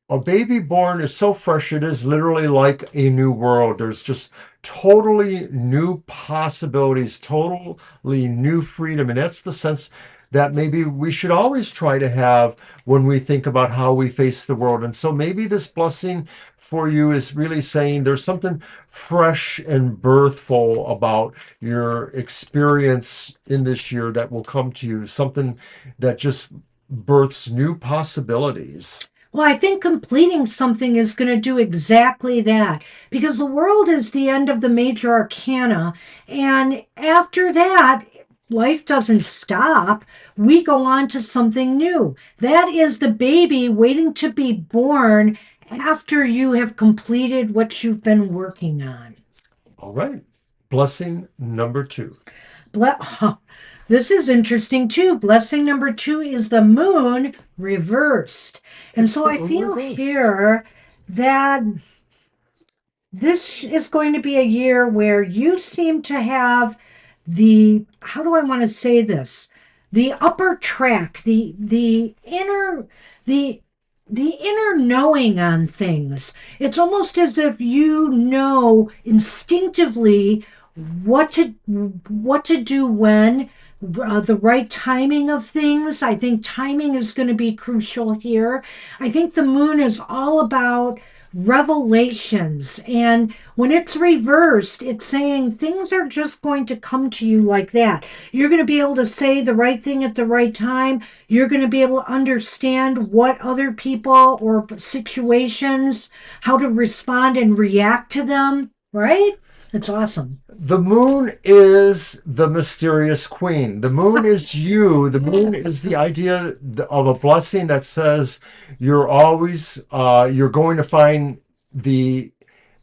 a baby born is so fresh, it is literally like a new world. There's just totally new possibilities, totally new freedom. And that's the sense that maybe we should always try to have when we think about how we face the world. And so maybe this blessing for you is really saying there's something fresh and birthful about your experience in this year that will come to you, something that just births new possibilities. Well, I think completing something is going to do exactly that because the world is the end of the major arcana. And after that, life doesn't stop. We go on to something new. That is the baby waiting to be born after you have completed what you've been working on. All right. Blessing number two. Ble- this is interesting too. Blessing number two is the moon reversed. And It's so the I moon feel reversed. here that this is going to be a year where you seem to have how do I want to say this? The upper track, the the inner knowing on things. It's almost as if you know instinctively what to do when, the right timing of things. I think timing is going to be crucial here. I think the moon is all about revelations. And when it's reversed, it's saying things are just going to come to you like that. You're going to be able to say the right thing at the right time. You're going to be able to understand what other people or situations, how to respond and react to them, right? It's awesome. The moon is the mysterious queen. The moon is you. The moon is the idea of a blessing that says you're going to find the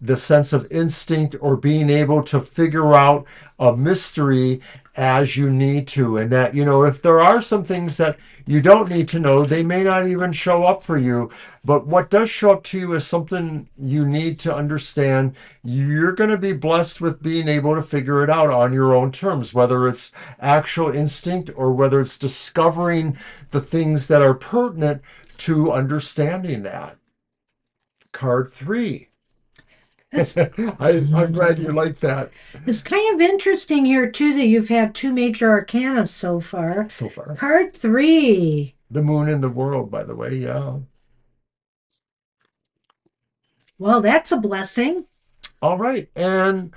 the sense of instinct or being able to figure out a mystery as you need to. And that, if there are some things that you don't need to know, they may not even show up for you. But what does show up to you is something you need to understand. You're going to be blessed with being able to figure it out on your own terms, whether it's actual instinct or whether it's discovering the things that are pertinent to understanding that. Card three. That's I'm glad you like that It's kind of interesting here too that you've had two major arcana so far. so far. Card three. The moon in the world, by the way, yeah. Well, that's a blessing. All right. And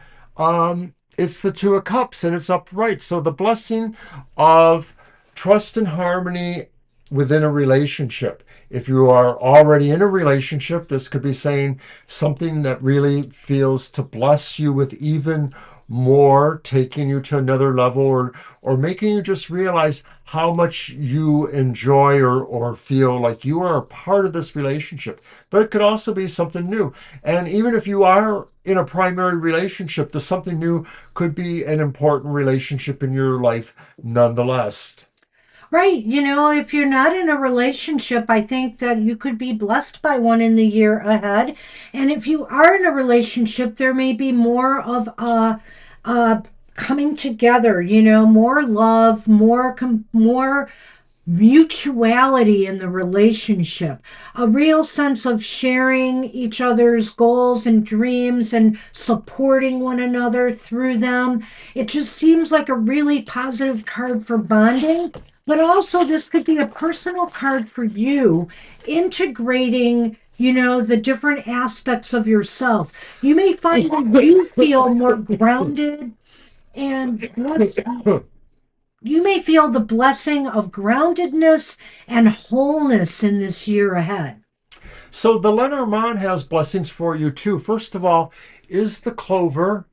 it's the Two of Cups and it's upright. So the blessing of trust and harmony within a relationship. If you are already in a relationship, this could be saying something that really feels to bless you with even more, taking you to another level, or making you just realize how much you enjoy or feel like you are a part of this relationship. But it could also be something new. And even if you are in a primary relationship, the something new could be an important relationship in your life nonetheless. Right. If you're not in a relationship, I think that you could be blessed by one in the year ahead. And if you are in a relationship, there may be more of a coming together, more love, more mutuality in the relationship, a real sense of sharing each other's goals and dreams and supporting one another through them. It just seems like a really positive card for bonding. But also, this could be a personal card for you, integrating, the different aspects of yourself. You may find that you feel more grounded And you may feel the blessing of groundedness and wholeness in this year ahead. So the Lenormand has blessings for you too. First of all, is the clover.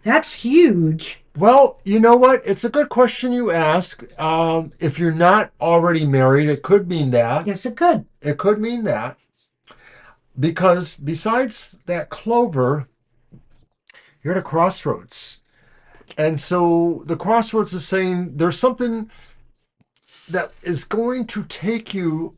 That's huge. Well, you know what? It's a good question you ask. If you're not already married, it could mean that. Yes, it could. It could mean that. Because besides that clover, you're at a crossroads. And so the crossroads is saying there's something that is going to take you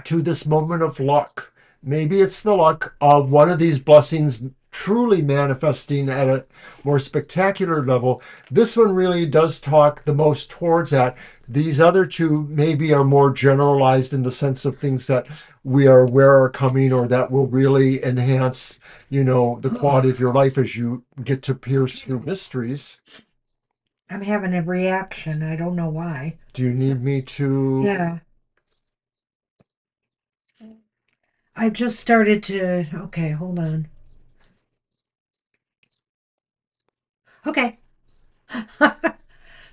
to this moment of luck. Maybe it's the luck of one of these blessings truly manifesting at a more spectacular level. This one really does talk the most towards that. These other two maybe are more generalized in the sense of things that we are aware are coming or that will really enhance, the quality of your life as you get to pierce through mysteries. I'm having a reaction. I don't know why. Do you need me to? Yeah. I just started to. Okay, hold on. Okay.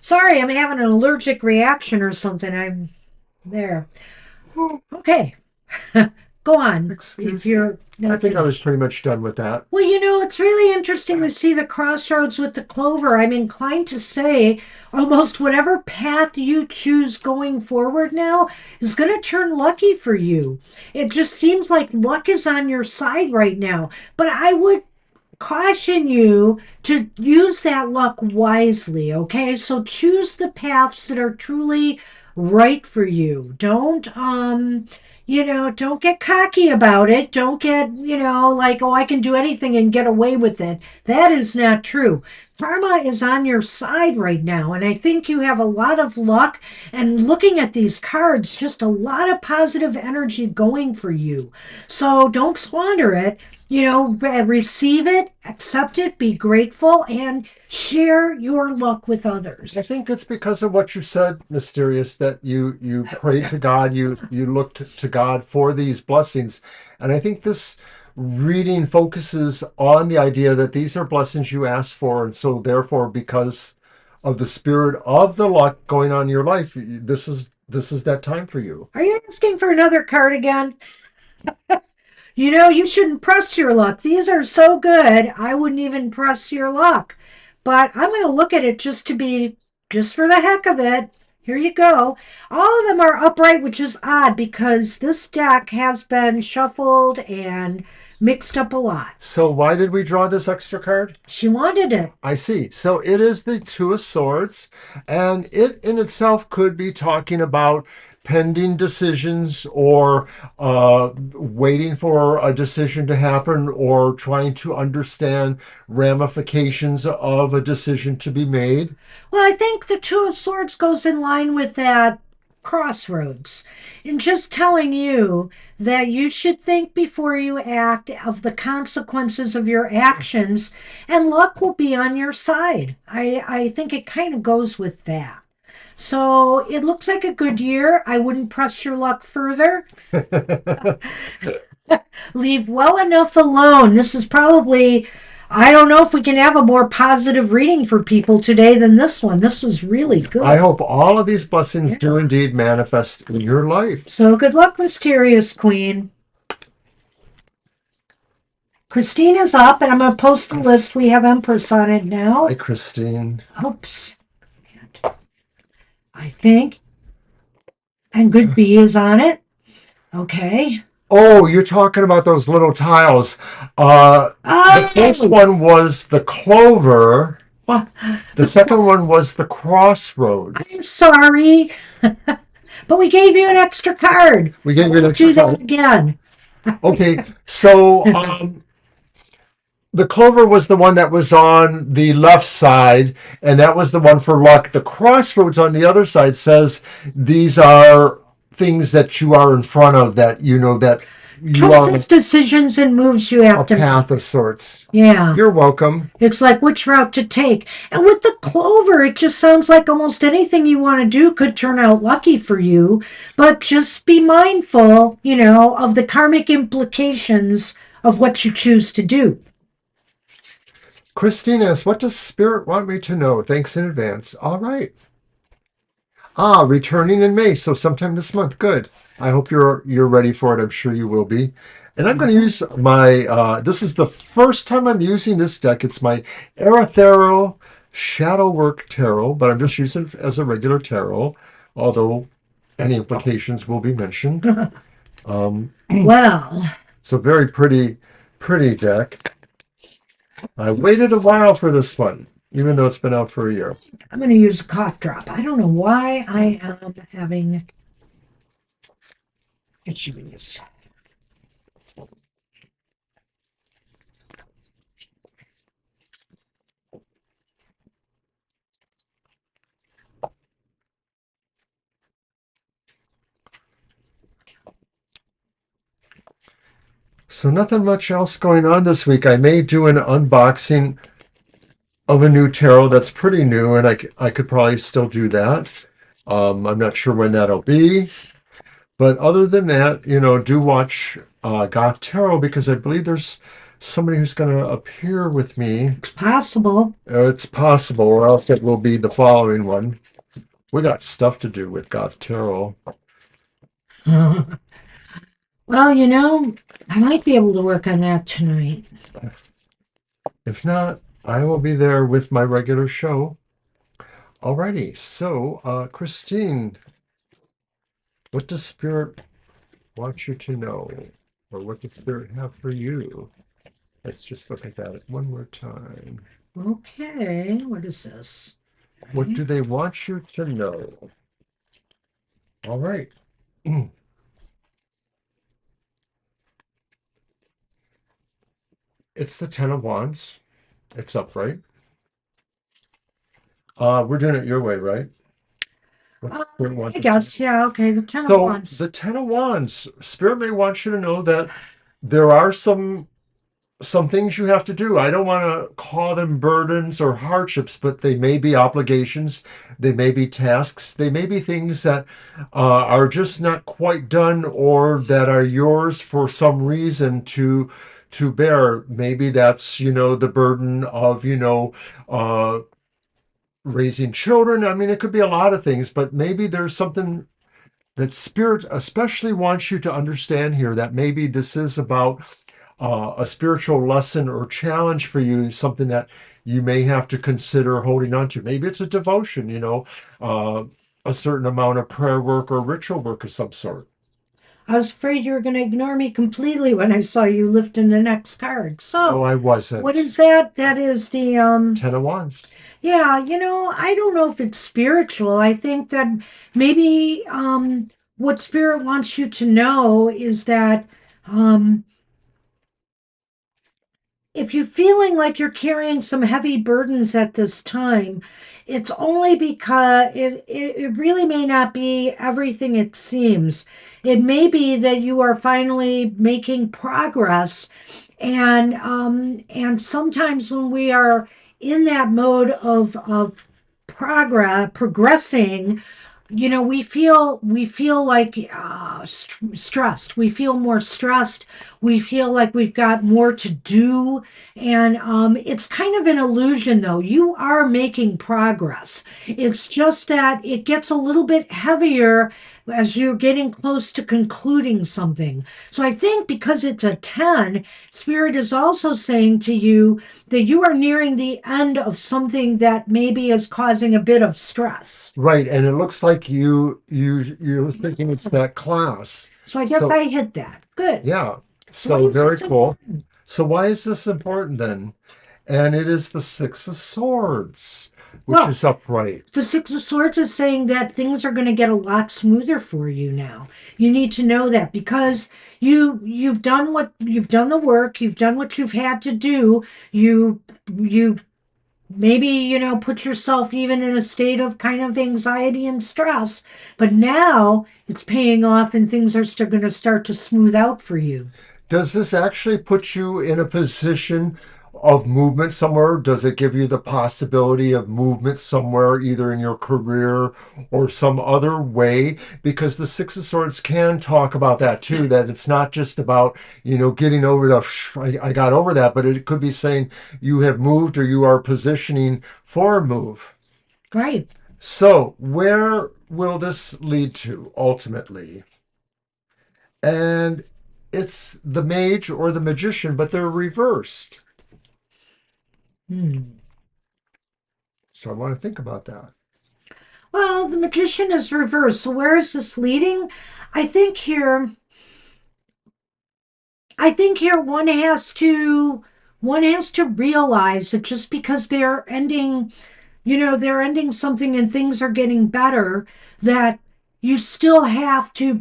Sorry, I'm having an allergic reaction or something. I'm there. Okay. Go on. Excuse If you're me. I not think I was finished. pretty much done with that. Well, it's really interesting to see the crossroads with the clover. I'm inclined to say almost whatever path you choose going forward now is going to turn lucky for you. It just seems like luck is on your side right now. But I would caution you to use that luck wisely, okay? So choose the paths that are truly right for you. Don't get cocky about it. Don't get, like, oh, I can do anything and get away with it. That is not true. Karma is on your side right now, and I think you have a lot of luck. And looking at these cards, just a lot of positive energy going for you. So don't squander it. Receive it, accept it, be grateful, and share your luck with others. I think it's because of what you said, Mysterious, that you prayed to God, you looked to God for these blessings. And I think this reading focuses on the idea that these are blessings you asked for. And so therefore, because of the spirit of the luck going on in your life, this is that time for you. Are you asking for another card again? You shouldn't press your luck. These are so good, I wouldn't even press your luck. But I'm going to look at it just for the heck of it. Here you go. All of them are upright, which is odd because this deck has been shuffled and mixed up a lot. So why did we draw this extra card? She wanted it. I see. So it is the Two of Swords, and it in itself could be talking about pending decisions or waiting for a decision to happen or trying to understand ramifications of a decision to be made. Well, I think the Two of Swords goes in line with that crossroads and just telling you that you should think before you act of the consequences of your actions and luck will be on your side. I think it kind of goes with that. So it looks like a good year. I wouldn't press your luck further. Leave well enough alone. This is probably, I don't know if we can have a more positive reading for people today than this one. This was really good. I hope all of these blessings do indeed manifest in your life. So good luck, Mysterious Queen. Christine is up, and I'm going to post the list. We have Empress on it now. Hi, Christine. Oops. I think. And Good B is on it. Okay. Oh, you're talking about those little tiles. The first one was the clover. What? The second one was the crossroads. I'm sorry. But we gave you an extra card. We gave you an extra do that card. again. Okay, so the clover was the one that was on the left side, and that was the one for luck. The crossroads on the other side says these are things that you are in front of, that you Choices, decisions, and moves you have a to path make. of sorts. Yeah. You're welcome. It's like which route to take. And with the clover, it just sounds like almost anything you want to do could turn out lucky for you. But just be mindful, of the karmic implications of what you choose to do. Christine asks, what does Spirit want me to know? Thanks in advance. All right. Ah, returning in May, so sometime this month. Good. I hope you're ready for it. I'm sure you will be. And I'm going to use my. This is the first time I'm using this deck. It's my Arathero Shadow Work Tarot, but I'm just using it as a regular tarot, although any implications will be mentioned. Um, Well, it's a very pretty deck. I waited a while for this one, even though it's been out for a year. I'm going to use a cough drop. I don't know why I am having issues. So nothing much else going on this week. I may do an unboxing of a new tarot that's pretty new, and I could probably still do that. I'm not sure when that'll be, but other than that, do watch Goth Tarot because I believe there's somebody who's going to appear with me. It's possible. It's possible, or else it will be the following one. We got stuff to do with Goth Tarot. Well, I might be able to work on that tonight. If not, I will be there with my regular show. Alrighty, so Christine, what does Spirit want you to know? Or what does Spirit have for you? Let's just look at that one more time. Okay, what is this? What do they want you to know? All right. It's the Ten of Wands. It's upright. We're doing it your way, right? What Spirit wants I you to know? guess, yeah, okay, the Ten of So Wands. the Ten of Wands, Spirit may want you to know that there are some things you have to do. I don't want to call them burdens or hardships, but they may be obligations, they may be tasks, they may be things that are just not quite done or that are yours for some reason to bear. Maybe that's the burden of raising children. I mean, it could be a lot of things, but maybe there's something that Spirit especially wants you to understand here, that maybe this is about a spiritual lesson or challenge for you, something that you may have to consider holding on to. Maybe it's a devotion, a certain amount of prayer work or ritual work of some sort. I was afraid you were going to ignore me completely when I saw you lifting the next card. No, So, I what wasn't. is that? That is the Ten of Wands. yeah, I don't know if it's spiritual. I think that maybe what spirit wants you to know is that um if you're feeling like you're carrying some heavy burdens at this time, it's only because it really may not be everything it seems. It may be that you are finally making progress, and sometimes when we are in that mode of progressing, we feel like stressed. We feel more stressed. We feel like we've got more to do, and it's kind of an illusion, though. You are making progress. It's just that it gets a little bit heavier as you're getting close to concluding something. So I think because it's a 10, Spirit is also saying to you that you are nearing the end of something that maybe is causing a bit of stress. Right, and it looks like you're thinking it's that class. So I guess So I hit that. Good. yeah, So why so is very this cool. important? So why is this important then? And it is the Six of Swords, which Well, is upright. the Six of Swords is saying that things are going to get a lot smoother for you now. You need to know that because you've done the work, you've done what you've had to do. You maybe put yourself even in a state of kind of anxiety and stress, but now it's paying off and things are still going to start to smooth out for you. Does this actually put you in a position of movement somewhere? Does it give you the possibility of movement somewhere, either in your career or some other way? Because the Six of Swords can talk about that too, that it's not just about, getting over I got over that, but it could be saying you have moved or you are positioning for a move. Right. So, where will this lead to ultimately? And it's the mage or the magician, but they're reversed. Hmm. So I want to think about that. Well, the magician is reversed. So where is this leading? I think here I think here one has to realize that just because they're ending something and things are getting better, that you still have to have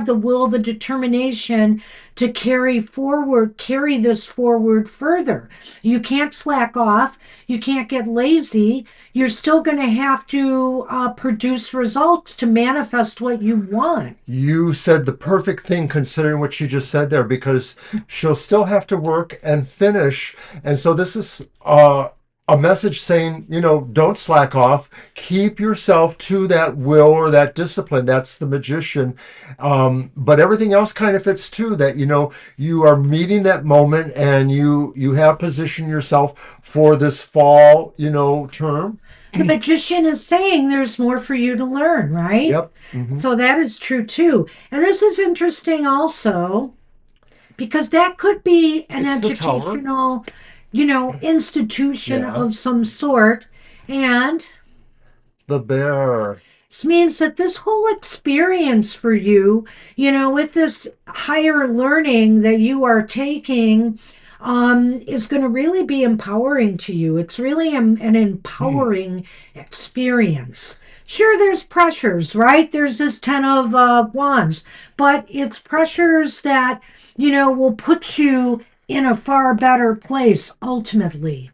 the will, the determination to carry this forward further. You can't slack off. You can't get lazy. You're still going to have to produce results to manifest what you want. You said the perfect thing considering what she just said there, because she'll still have to work and finish. And so this is a message saying, don't slack off. Keep yourself to that will or that discipline. That's the magician. But everything else kind of fits too, that, you are meeting that moment and you have positioned yourself for this fall, term. The magician is saying there's more for you to learn, right? Yep. Hmm. So that is true too. And this is interesting also because that could be an It's the tower. educational, institution Yeah. of some sort. And The bear. this means that this whole experience for you, with this higher learning that you are taking, is going to really be empowering to you. It's really an empowering experience. Sure, there's pressures, right? There's this Ten of Wands, but it's pressures that, will put you in a far better place ultimately.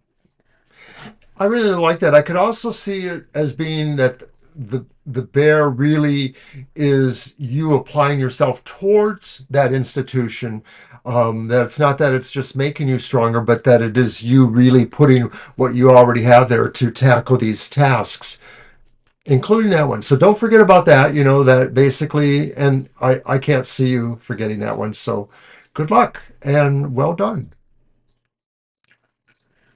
I really like that. I could also see it as being that the bear really is you applying yourself towards that institution. That it's not that it's just making you stronger, but that it is you really putting what you already have there to tackle these tasks, including that one. So don't forget about that. That basically, and I can't see you forgetting that one. So good luck and well done.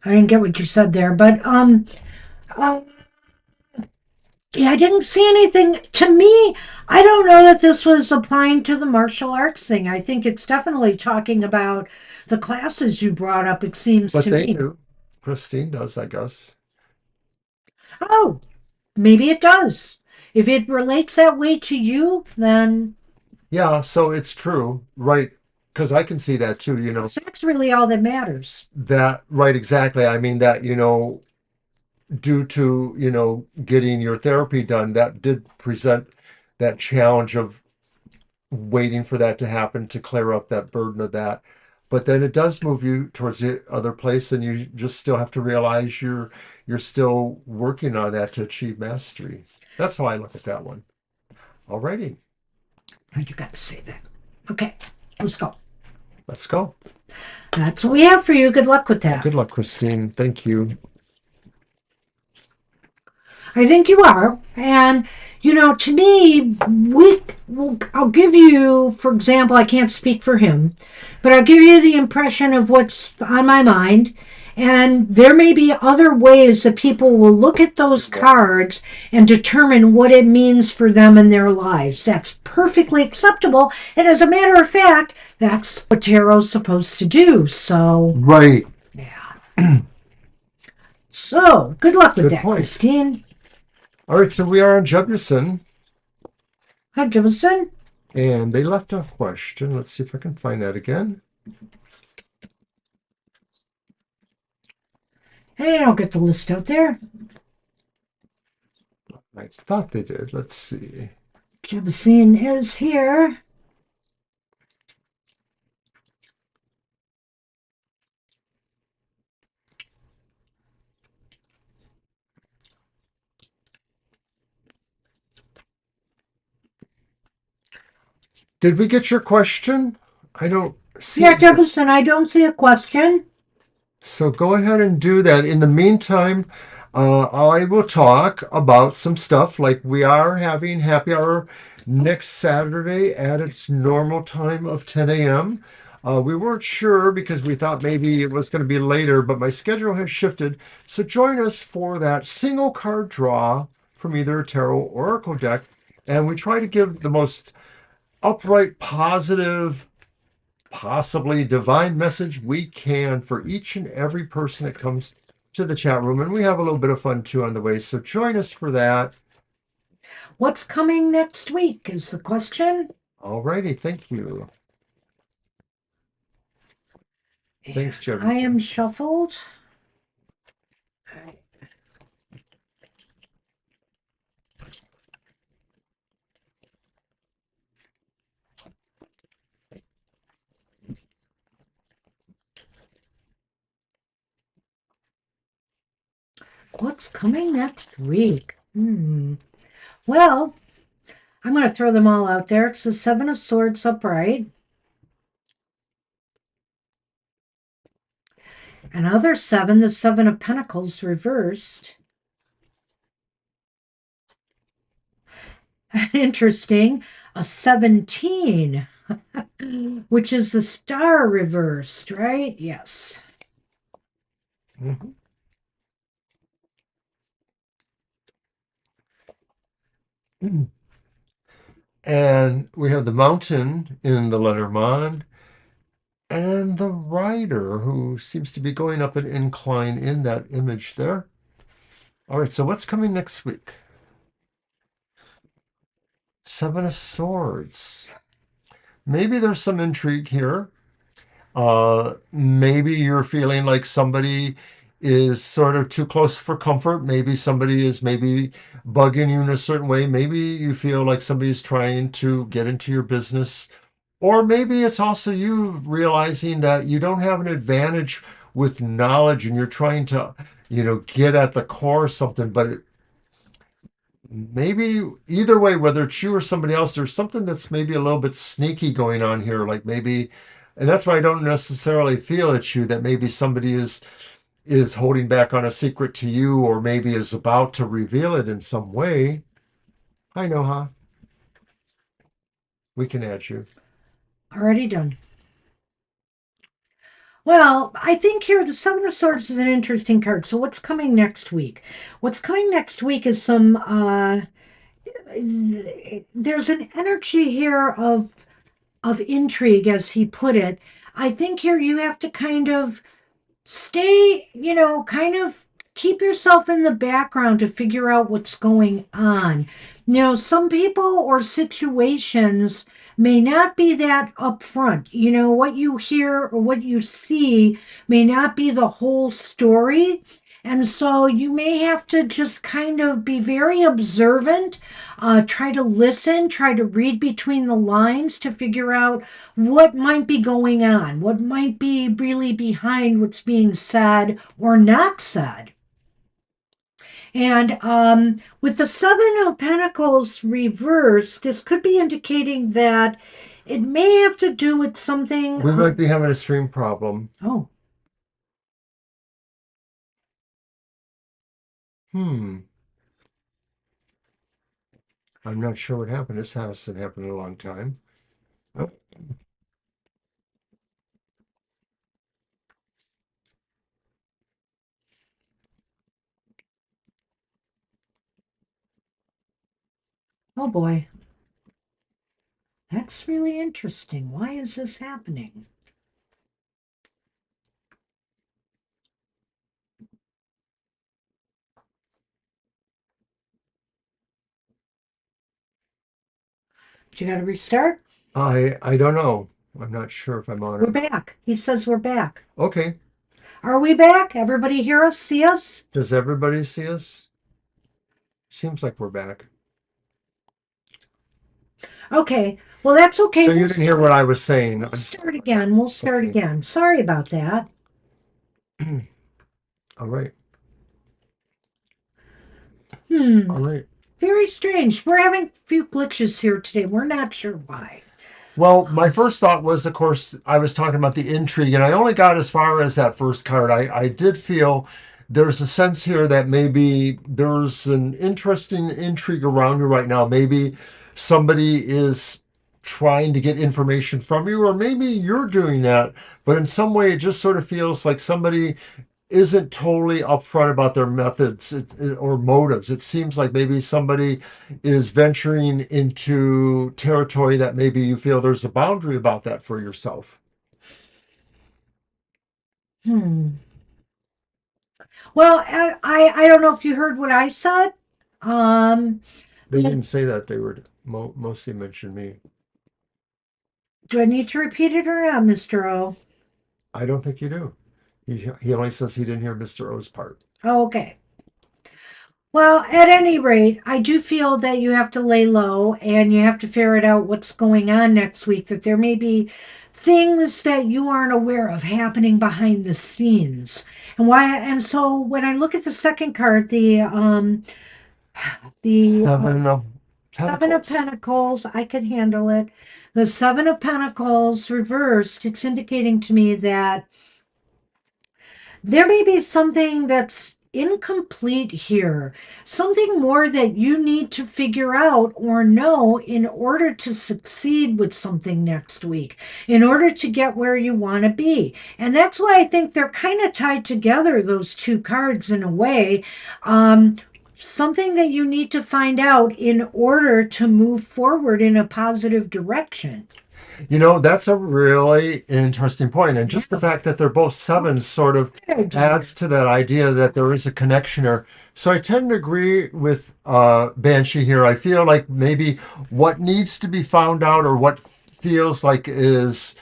I didn't get what you said there, but uh, yeah, I didn't see anything. To me, I don't know that this was applying to the martial arts thing. I think it's definitely talking about the classes you brought up, it seems But to they me. do. Christine does, I guess. Oh, maybe it does. If it relates that way to you, then Yeah, so it's true, right? Because I can see that too, that's really all that matters. that, right, exactly. I mean, that, due to, getting your therapy done, that did present that challenge of waiting for that to happen to clear up that burden of that. But then it does move you towards the other place, and you just still have to realize you're still working on that to achieve mastery. That's how I look at that one. Alrighty, You got to say that. Okay, let's go. let's go. That's what we have for you. Good luck with that. Good luck, Christine. Thank you. I think you are. And, to me, I'll give you, for example, I can't speak for him, but I'll give you the impression of what's on my mind. And there may be other ways that people will look at those cards and determine what it means for them in their lives. That's perfectly acceptable. And as a matter of fact, that's what tarot's supposed to do. So, Right. yeah. So, good luck with Good that, point. Christine. All right, so we are on Jefferson, Hi, Jemison. and they left a question. Let's see if I can find that again. Hey, I'll get the list out there. I thought they did. Let's see. Jebusine is here. Did we get your question? I don't. See Yeah, if you, Jefferson, I don't see a question. so go ahead and do that. In the meantime, I will talk about some stuff like we are having happy hour next Saturday at its normal time of 10 a.m. We weren't sure because we thought maybe it was going to be later, but my schedule has shifted. So join us for that single card draw from either a tarot or oracle deck. And we try to give the most upright, positive, possibly divine message we can for each and every person that comes to the chat room. And we have a little bit of fun too on the way. So join us for that. What's coming next week is the question. Alrighty, thank you. And Thanks, I am Jefferson. shuffled. What's coming next week? Well, I'm going to throw them all out there. It's the Seven of Swords upright. Another seven, the Seven of Pentacles reversed. Interesting. A 17, which is the Star reversed, right? Yes. Mhm. And we have the mountain in the Lenormand and the rider who seems to be going up an incline in that image there. All right, so what's coming next week? Seven of Swords. Maybe there's some intrigue here. Maybe you're feeling like somebody is sort of too close for comfort. Maybe somebody is maybe bugging you in a certain way. Maybe you feel like somebody's trying to get into your business. Or maybe it's also you realizing that you don't have an advantage with knowledge and you're trying to, get at the core of something, but maybe either way, whether it's you or somebody else, there's something that's maybe a little bit sneaky going on here. Like maybe, and that's why I don't necessarily feel it's you, that maybe somebody is holding back on a secret to you, or maybe is about to reveal it in some way. I know, huh? We can add you. Already done. Well, I think here the Seven of Swords is an interesting card. So what's coming next week? What's coming next week is some there's an energy here of intrigue, as he put it. I think here you have to kind of stay, kind of keep yourself in the background to figure out what's going on. Some people or situations may not be that upfront. What you hear or what you see may not be the whole story. And so you may have to just kind of be very observant, try to listen, try to read between the lines to figure out what might be going on, what might be really behind what's being said or not said. And with the Seven of Pentacles reversed, this could be indicating that it may have to do with something. We might be having a stream problem. Oh, Hmm. I'm not sure what happened. This hasn't happened in a long time. Oh, oh boy. That's really interesting. Why is this happening? You got to restart? I don't know. I'm not sure if I'm on We're it. back. He says we're back. Okay. Are we back? Everybody hear us? See us? Does everybody see us? Seems like we're back. Okay. Well, that's okay. So you didn't hear what I was saying. We'll start again. We'll start Okay. again. Sorry about that. All right. Hmm. All right. Very strange. We're having a few glitches here today. We're not sure why. Well, my first thought was, of course, I was talking about the intrigue, and I only got as far as that first card. I did feel there's a sense here that maybe there's an interesting intrigue around you right now. Maybe somebody is trying to get information from you, or maybe you're doing that, but in some way it just sort of feels like somebody isn't totally upfront about their methods or motives. It seems like maybe somebody is venturing into territory that maybe you feel there's a boundary about that for yourself. Hmm. Well, I don't know if you heard what I said. Um, They but didn't say that. They were mostly mentioned me. do I need to repeat it or not, Mr. O? I don't think you do. He only says he didn't hear Mr. O's part. Oh, okay. Well, at any rate, I do feel that you have to lay low and you have to ferret out what's going on next week, that there may be things that you aren't aware of happening behind the scenes. And so when I look at the second card, the Seven of Seven of Pentacles. Pentacles, I can handle it. The Seven of Pentacles reversed, it's indicating to me that there may be something that's incomplete here, something more that you need to figure out or know in order to succeed with something next week, in order to get where you want to be. And that's why I think they're kind of tied together, those two cards, in a way. Something that you need to find out in order to move forward in a positive direction. You know, that's a really interesting point. And Yeah, just the fact that they're both sevens sort of good idea. adds to that idea that there is a connection there. So I tend to agree with Banshee here. I feel like maybe what needs to be found out or what feels like is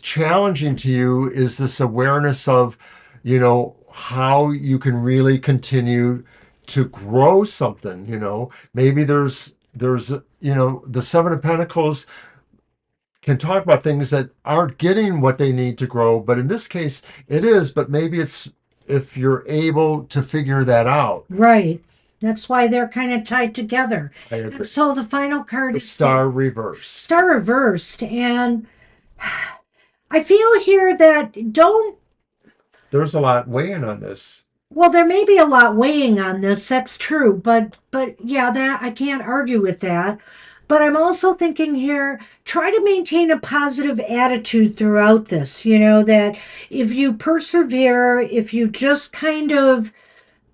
challenging to you is this awareness of, how you can really continue to grow something, Maybe there's the Seven of Pentacles can talk about things that aren't getting what they need to grow. But in this case, it is. But maybe it's if you're able to figure that out. Right. That's why they're kind of tied together. I And agree. so the final card The is the star reversed. Star reversed. And I feel here that don't, There's a lot weighing on this. well, there may be a lot weighing on this. That's true. But yeah, that I can't argue with that. But I'm also thinking here, try to maintain a positive attitude throughout this. That if you persevere, if you just kind of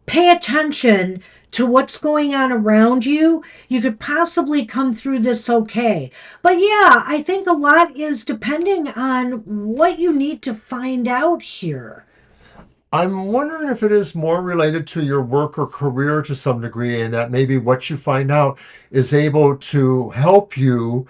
pay attention to what's going on around you, you could possibly come through this okay. But yeah, I think a lot is depending on what you need to find out here. I'm wondering if it is more related to your work or career to some degree, and that maybe what you find out is able to help you,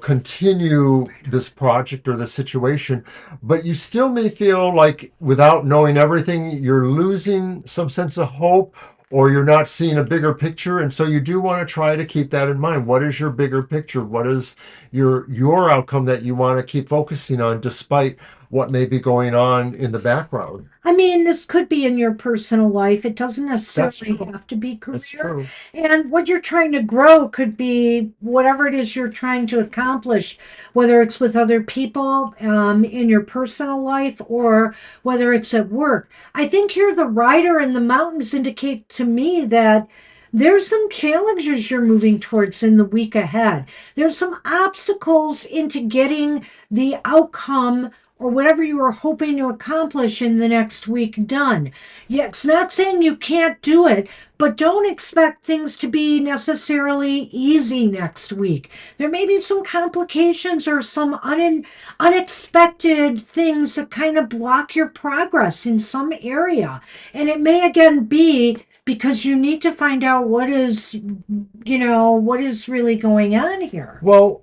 continue this project or the situation. But you still may feel like without knowing everything, you're losing some sense of hope or you're not seeing a bigger picture. And so you do want to try to keep that in mind. What is your bigger picture? What is your outcome that you want to keep focusing on despite what may be going on in the background? I mean, this could be in your personal life. It doesn't That's necessarily true. have to be That's career. true. And what you're trying to grow could be whatever it is you're trying to accomplish, whether it's with other people in your personal life or whether it's at work. I think here the rider and the mountains indicate to me that there's some challenges you're moving towards in the week ahead. There's some obstacles into getting the outcome or whatever you were hoping to accomplish in the next week done. Yeah, it's not saying you can't do it, but don't expect things to be necessarily easy next week. There may be some complications or some unexpected things that kind of block your progress in some area. And it may again be because you need to find out what is really going on here. Well,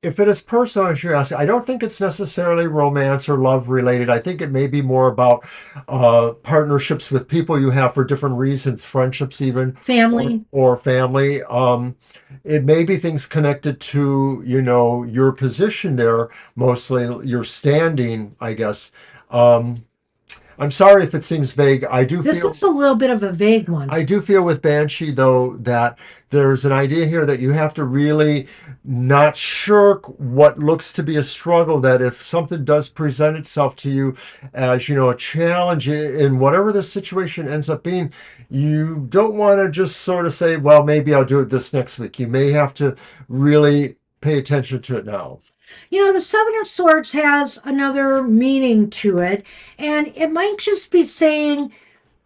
if it is personal, as you're asking, I don't think it's necessarily romance or love related. I think it may be more about partnerships with people you have for different reasons, friendships even, Family. or family. It may be things connected to, your position there, mostly your standing, I guess. Um, I'm sorry if it seems vague. This is a little bit of a vague one. I do feel with Banshee, though, that there's an idea here that you have to really not shirk what looks to be a struggle. That if something does present itself to you as, a challenge in whatever the situation ends up being, you don't want to just sort of say, well, maybe I'll do it this next week. You may have to really pay attention to it now. The Seven of Swords has another meaning to it, and it might just be saying,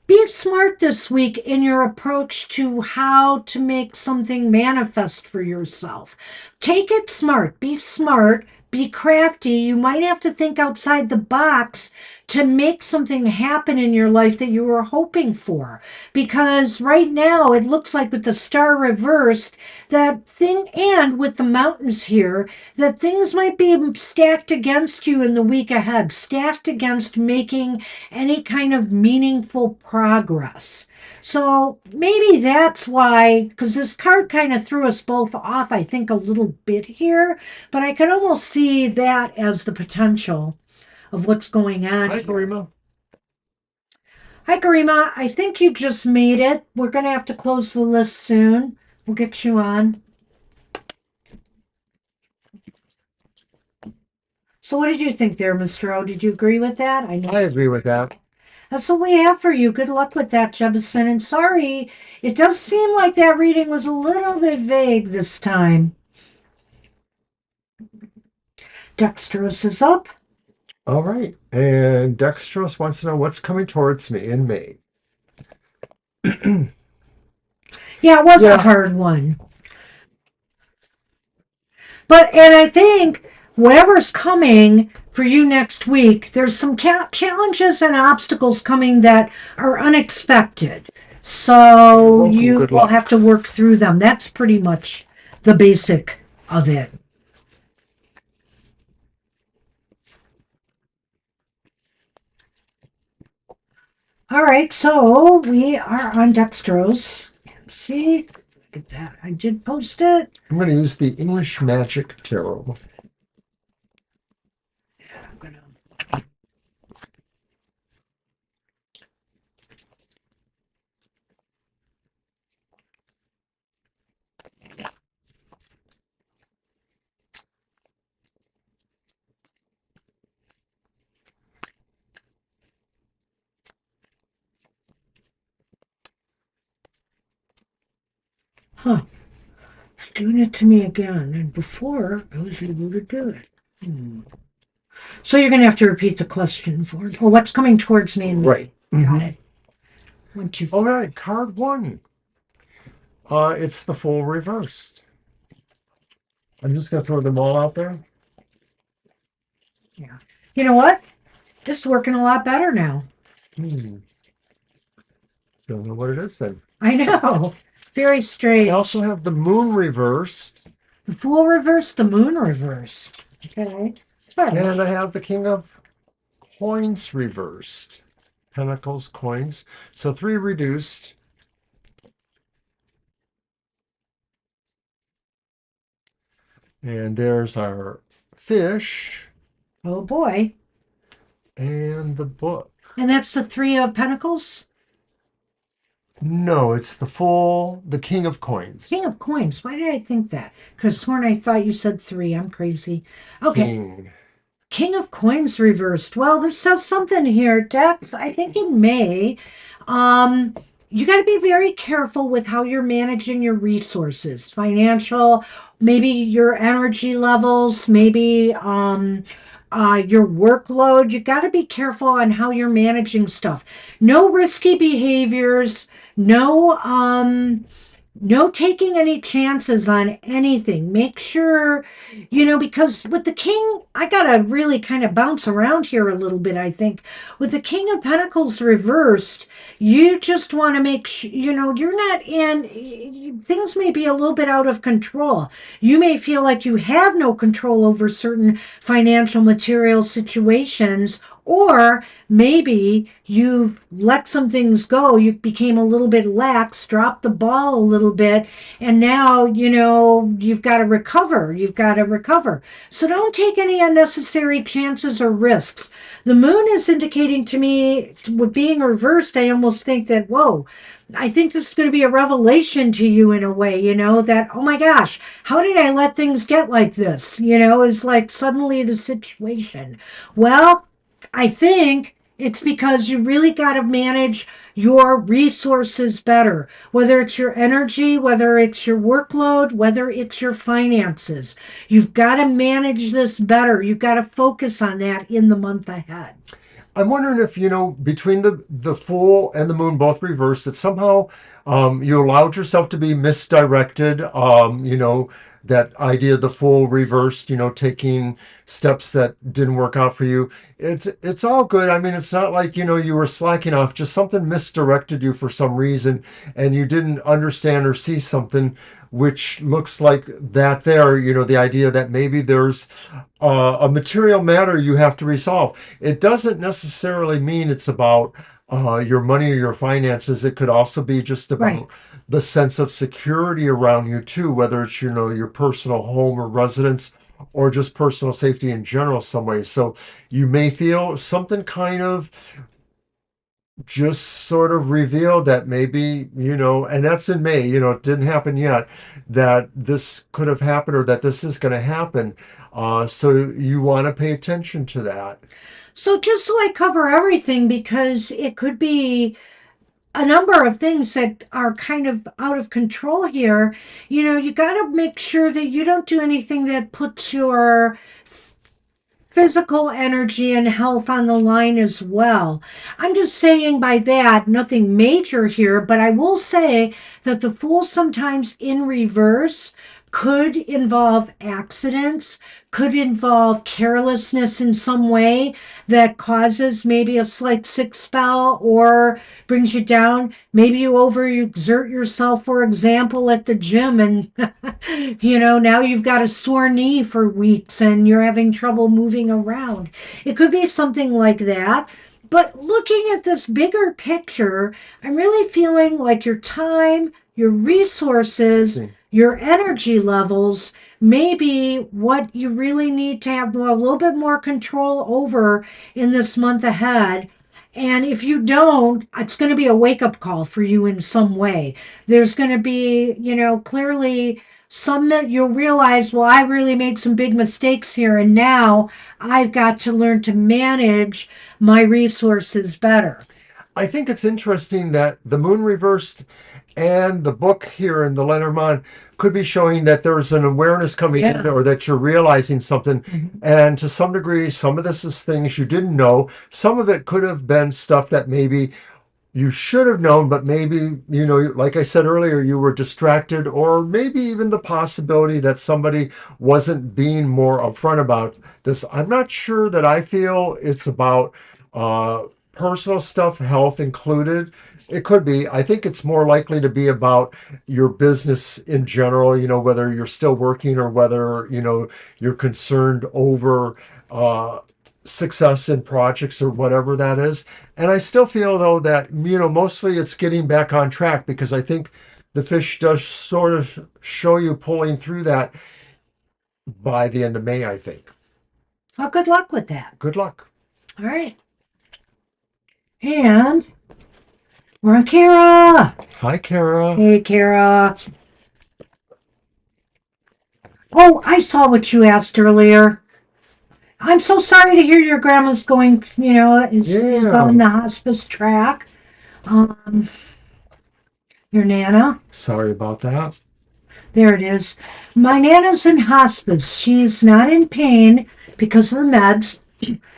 be smart this week in your approach to how to make something manifest for yourself. Take it smart, be crafty. You might have to think outside the box to make something happen in your life that you were hoping for. Because right now it looks like with the star reversed, that thing, and with the mountains here, that things might be stacked against you in the week ahead, stacked against making any kind of meaningful progress. So maybe that's why, because this card kind of threw us both off, I think, a little bit here, but I could almost see that as the potential of what's going on Hi, here. Karima. Hi, Karima. I think you just made it. We're going to have to close the list soon. We'll get you on. So, what did you think there, Mr. O? Did you agree with that? I know I agree with that. that's what we have for you. Good luck with that, Jebison. And sorry, it does seem like that reading was a little bit vague this time. Dextrose is up. All right. And Dextrose wants to know what's coming towards me in May. Yeah, it was a Yeah. hard one. And I think whatever's coming for you next week, there's some challenges and obstacles coming that are unexpected. So Welcome. you Good will luck. have to work through them. That's pretty much the basic of it. All right, so we are on Dextrose. See, look at that. I did post it. I'm going to use the English Magic Tarot. I'm gonna. Huh. It's doing it to me again. And before, I was able to do it. So you're going to have to repeat the question for it. Oh, what's coming towards me? Right. Got it. Once you. All right. Card one. It's the Fool reversed. I'm just going to throw them all out there. Yeah. You know what? This is working a lot better now. Don't know what it is then. I know. Very I straight. also have the Moon reversed. The Fool reversed, the Moon reversed. Okay. Sorry. And I have the King of Coins reversed. Pentacles, coins. So 3 reduced. And there's our fish Oh boy. and the book. And that's the Three of Pentacles? No, it's the Fool, the King of Coins. King of Coins. Why did I think that? Because sworn I thought you said three. I'm crazy. Okay. King. King of Coins reversed. Well, this says something here, Dex. I think in May, you got to be very careful with how you're managing your resources, financial, maybe your energy levels, maybe your workload. You got to be careful on how you're managing stuff. No risky behaviors. No taking any chances on anything. Make sure, because with the king, I gotta really kind of bounce around here a little bit, I think. With the King of Pentacles reversed, you just want to make sure, you're not things may be a little bit out of control. You may feel like you have no control over certain financial material situations, or maybe you've let some things go. You became a little bit lax, dropped the ball a little little bit, and now, you've got to recover. You've got to recover. So don't take any unnecessary chances or risks. The moon is indicating to me, with being reversed, I almost think that, whoa, I think this is going to be a revelation to you in a way, that, oh my gosh, how did I let things get like this? Is like suddenly the situation. Well, I think it's because you really got to manage your resources better, whether it's your energy, whether it's your workload, whether it's your finances. You've got to manage this better. You've got to focus on that in the month ahead. I'm wondering if, between the full and the moon both reversed, that somehow you allowed yourself to be misdirected. That idea of the full reversed, taking steps that didn't work out for you. It's all good. I mean, it's not like, you were slacking off, just something misdirected you for some reason and you didn't understand or see something which looks like that there, the idea that maybe there's a material matter you have to resolve. It doesn't necessarily mean it's about your money or your finances. It could also be just Right. about the sense of security around you too, whether it's, your personal home or residence or just personal safety in general some way. So you may feel something kind of just sort of revealed that maybe, and that's in May, it didn't happen yet, that this could have happened or that this is going to happen. So you want to pay attention to that. So just so I cover everything, because it could be a number of things that are kind of out of control here, you got to make sure that you don't do anything that puts your physical energy and health on the line as well. I'm just saying by that, nothing major here, but I will say that the Fool sometimes in reverse could involve accidents, could involve carelessness in some way that causes maybe a slight sick spell or brings you down. Maybe you overexert yourself, for example, at the gym, and now you've got a sore knee for weeks and you're having trouble moving around. It could be something like that. But looking at this bigger picture, I'm really feeling like your time, your resources, See. your energy levels may be what you really need to have a little bit more control over in this month ahead. And if you don't, it's going to be a wake up call for you in some way. There's going to be, clearly some that you'll realize, well, I really made some big mistakes here. And now I've got to learn to manage my resources better. I think it's interesting that the moon reversed and the book here in the Lenormand could be showing that there's an awareness coming in Yeah. or that you're realizing something. Mhm. And to some degree, some of this is things you didn't know. Some of it could have been stuff that maybe you should have known, but maybe, like I said earlier, you were distracted, or maybe even the possibility that somebody wasn't being more upfront about this. I'm not sure that I feel it's about personal stuff, health included. It could be. I think it's more likely to be about your business in general, whether you're still working or whether, you're concerned over success in projects or whatever that is. And I still feel though that, mostly it's getting back on track because I think the fish does sort of show you pulling through that by the end of May, I think. Well, good luck with that. Good luck. All right. And we're on Kara. Hi, Kara. Hey, Kara. Oh, I saw what you asked earlier. I'm so sorry to hear your grandma's going, is Yeah. on the hospice track. Um, your Nana. Sorry about that. There it is. My Nana's in hospice. She's not in pain because of the meds.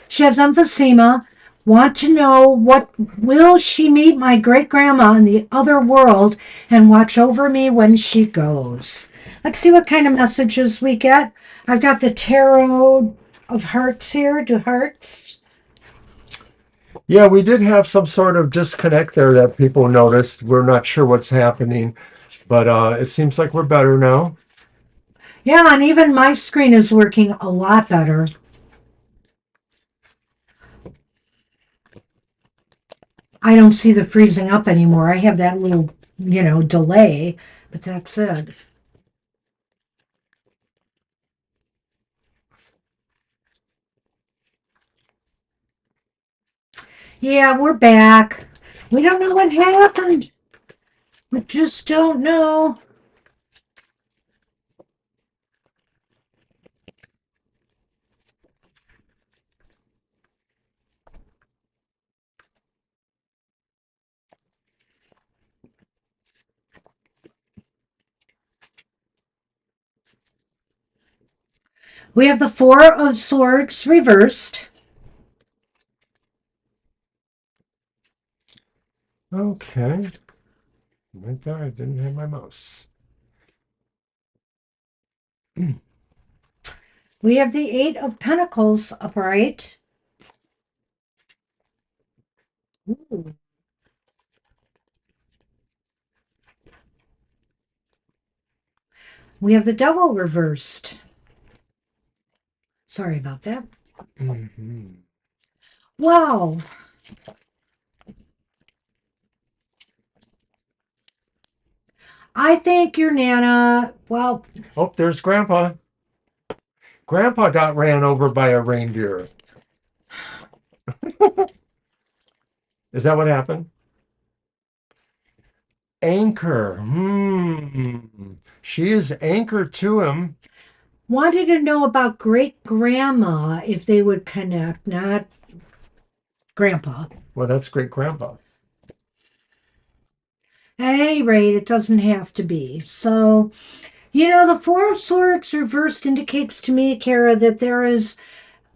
She has emphysema. Want to know what will she meet my great grandma in the other world and watch over me when she goes? Let's see what kind of messages we get. I've got the tarot of hearts here. Do hearts? Yeah, we did have some sort of disconnect there that people noticed. We're not sure what's happening, but it seems like we're better now. Yeah, and even my screen is working a lot better. I don't see the freezing up anymore. I have that little delay, but that's it. Yeah, we're back. We don't know what happened. We just don't know. We have the Four of Swords reversed. Okay. Right there, I didn't have my mouse. We have the Eight of Pentacles upright. Ooh. We have the Devil reversed. Sorry about that. Mm-hmm. Wow. I think your Nana, well, Oh, there's Grandpa. Grandpa got ran over by a reindeer. Is that what happened? Anchor. She is anchored to him. wanted to know about great grandma if they would connect, not grandpa. Well, that's great grandpa. At any rate, it doesn't have to be. So, the Four of Swords reversed indicates to me, Kara, that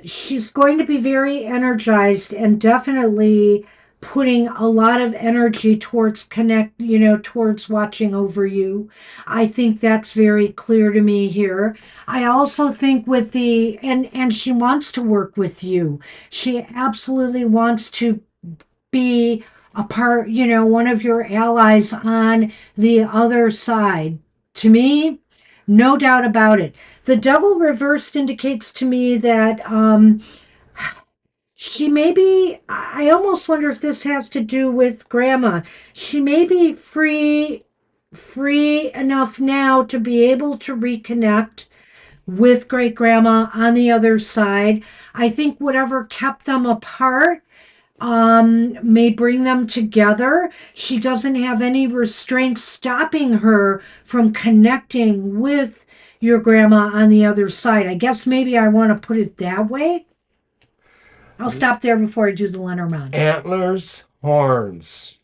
she's going to be very energized and definitely putting a lot of energy towards towards watching over you. I think that's very clear to me here. I also think with the and she wants to work with you. She absolutely wants to be a part, one of your allies on the other side. To me, no doubt about it. The devil reversed indicates to me that she may be, I almost wonder if this has to do with grandma. She may be free enough now to be able to reconnect with great grandma on the other side. I think whatever kept them apart may bring them together. She doesn't have any restraints stopping her from connecting with your grandma on the other side. I guess maybe I want to put it that way. I'll stop there before I do the Lenormand. Antlers, horns.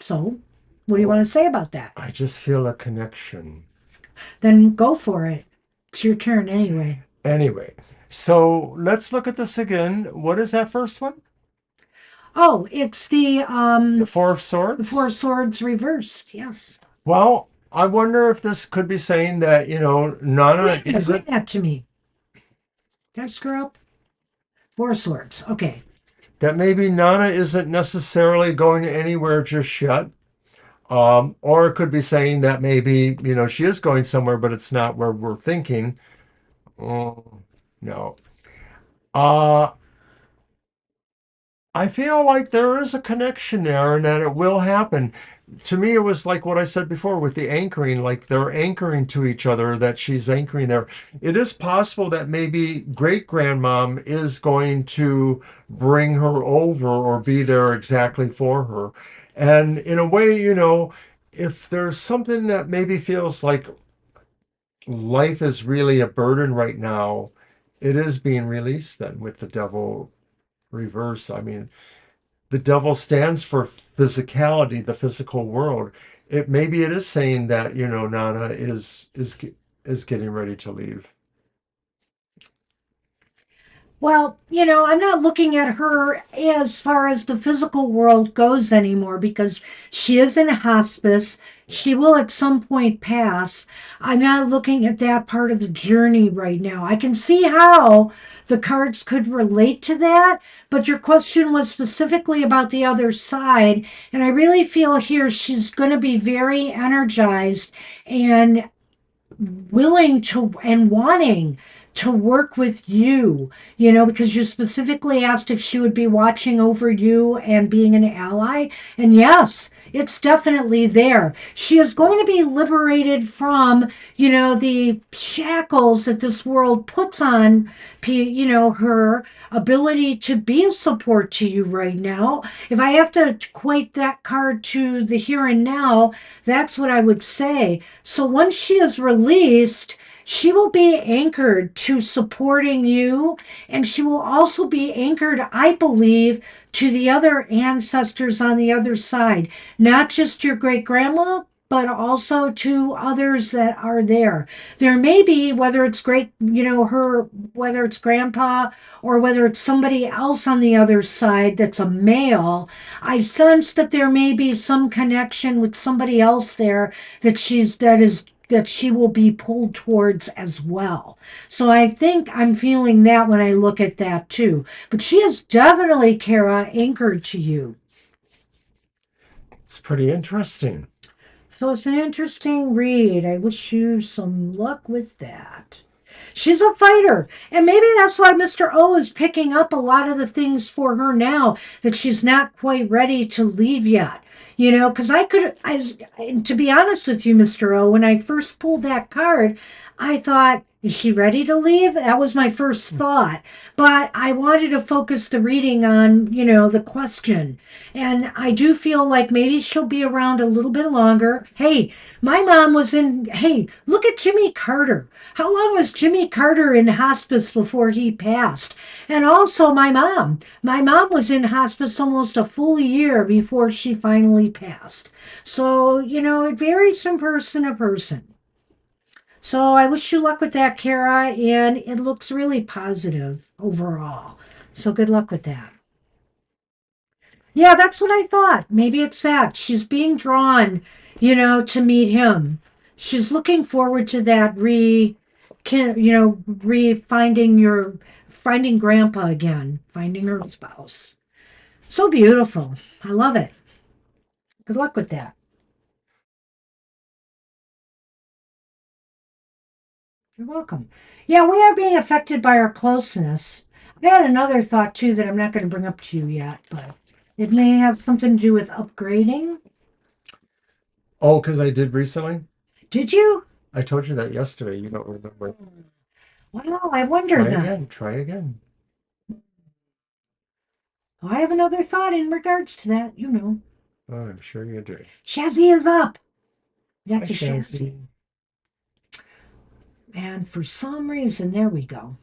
So, what do you want to say about that? I just feel a connection. Then go for it. It's your turn anyway. Anyway, so let's look at this again. What is that first one? Oh, it's the The Four of the Swords? Four Swords reversed. Yes. Well, I wonder if this could be saying that, Nana Bring isn't, that to me. Did I screw up? Four Swords. Okay. that maybe Nana isn't necessarily going anywhere just yet. Or it could be saying that maybe, she is going somewhere, but it's not where we're thinking. Oh, no. Uh, I feel like there is a connection there and that it will happen. To me, it was like what I said before with the anchoring, like they're anchoring to each other, that she's anchoring there. It is possible that maybe great grandmom is going to bring her over or be there exactly for her. And in a way, if there's something that maybe feels like life is really a burden right now, it is being released then with the devil reverse. I mean, the devil stands for physicality, the physical world. Maybe it is saying that Nana is getting ready to leave. Well, I'm not looking at her as far as the physical world goes anymore because she is in a hospice. She will at some point pass. I'm not looking at that part of the journey right now. I can see how the cards could relate to that, but your question was specifically about the other side. And I really feel here she's going to be very energized and willing to and wanting to work with you, because you specifically asked if she would be watching over you and being an ally. And yes, It's definitely there. She is going to be liberated from, the shackles that this world puts on, her ability to be a support to you right now. If I have to equate that card to the here and now, that's what I would say. So once she is released, she will be anchored to supporting you, and she will also be anchored, I believe, to the other ancestors on the other side, not just your great grandma, but also to others that are there. There may be, whether it's great, whether it's grandpa or whether it's somebody else on the other side that's a male. I sense that there may be some connection with somebody else there that she will be pulled towards as well. So I think I'm feeling that when I look at that too. But she is definitely, Kara, anchored to you. It's pretty interesting. So it's an interesting read. I wish you some luck with that. She's a fighter. And maybe that's why Mr. O is picking up a lot of the things for her now that she's not quite ready to leave yet. Because to be honest with you, Mr. O, when I first pulled that card, I thought, is she ready to leave? That was my first thought. But I wanted to focus the reading on, the question. And I do feel like maybe she'll be around a little bit longer. Hey, my mom was hey, look at Jimmy Carter. How long was Jimmy Carter in hospice before he passed? And also my mom. My mom was in hospice almost a full year before she finally passed. So, it varies from person to person. So I wish you luck with that, Kara, and it looks really positive overall. So good luck with that. Yeah, that's what I thought. Maybe it's that. She's being drawn, to meet him. She's looking forward to that finding grandpa again, finding her spouse. So beautiful. I love it. Good luck with that. You're welcome. Yeah, we are being affected by our closeness. I had another thought too that I'm not going to bring up to you yet, but it may have something to do with upgrading. Oh, because I did recently? Did you? I told you that yesterday. You don't remember. Well, I wonder Try then. again. Try again. Well, I have another thought in regards to that. Oh, I'm sure you do. Shazzy is up. We got Hi, to Shazzy. Shancy. And for some reason, there we go.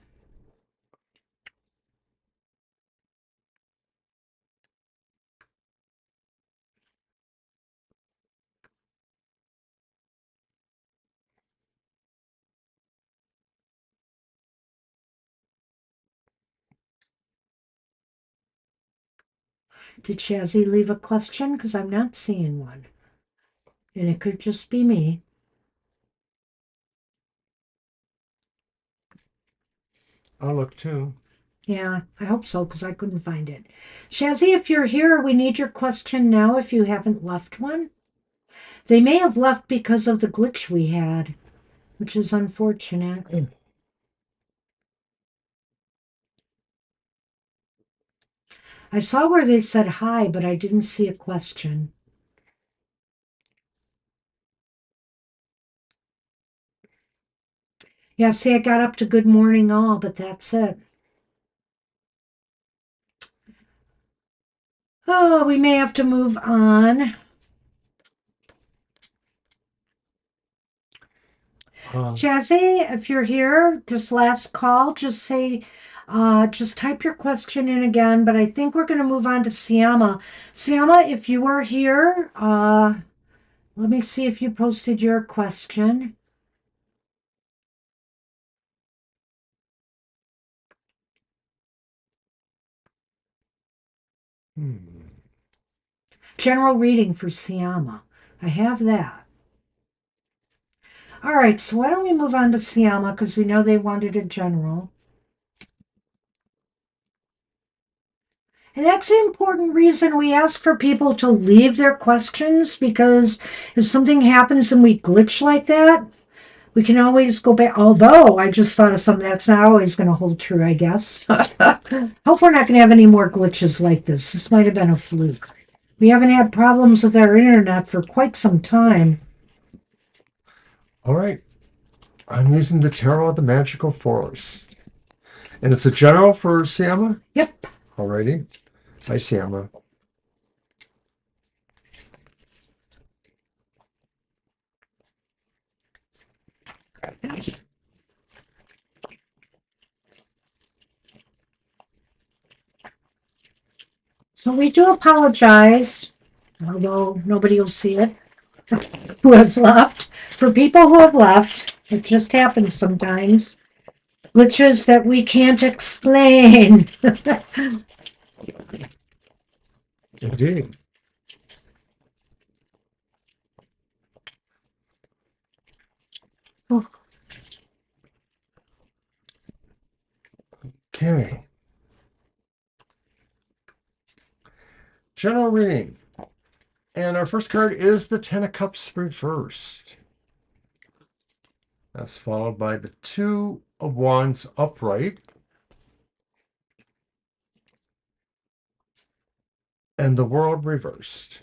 Did Shazzy leave a question? Because I'm not seeing one. And it could just be me. I'll look too. Yeah, I hope so, because I couldn't find it. Shazzy, if you're here, we need your question now if you haven't left one. They may have left because of the glitch we had, which is unfortunate. I saw where they said hi, but I didn't see a question. Yeah, see, I got up to good morning all, but that's it. Oh, we may have to move on. Jazzy, if you're here, this last call, just type your question in again. But I think we're going to move on to Siama. Siama, if you are here, let me see if you posted your question. General reading for Siama. I have that. All right, so why don't we move on to Siama because we know they wanted a general. And that's the important reason we ask for people to leave their questions because if something happens and we glitch like that, we can always go back. Although I just thought of something that's not always going to hold true, I guess. Hope we're not going to have any more glitches like this. This might have been a fluke. We haven't had problems with our internet for quite some time. All right. I'm using the Tarot of the Magical Forest. And it's a general for Siama? Yep. Alrighty. Hi, Siama. So we do apologize, although nobody will see it, who has left. For people who have left, it just happens sometimes. Glitches that we can't explain. Indeed. Okay. General reading. And our first card is the Ten of Cups reversed. That's followed by the Two of Wands upright. And the World reversed.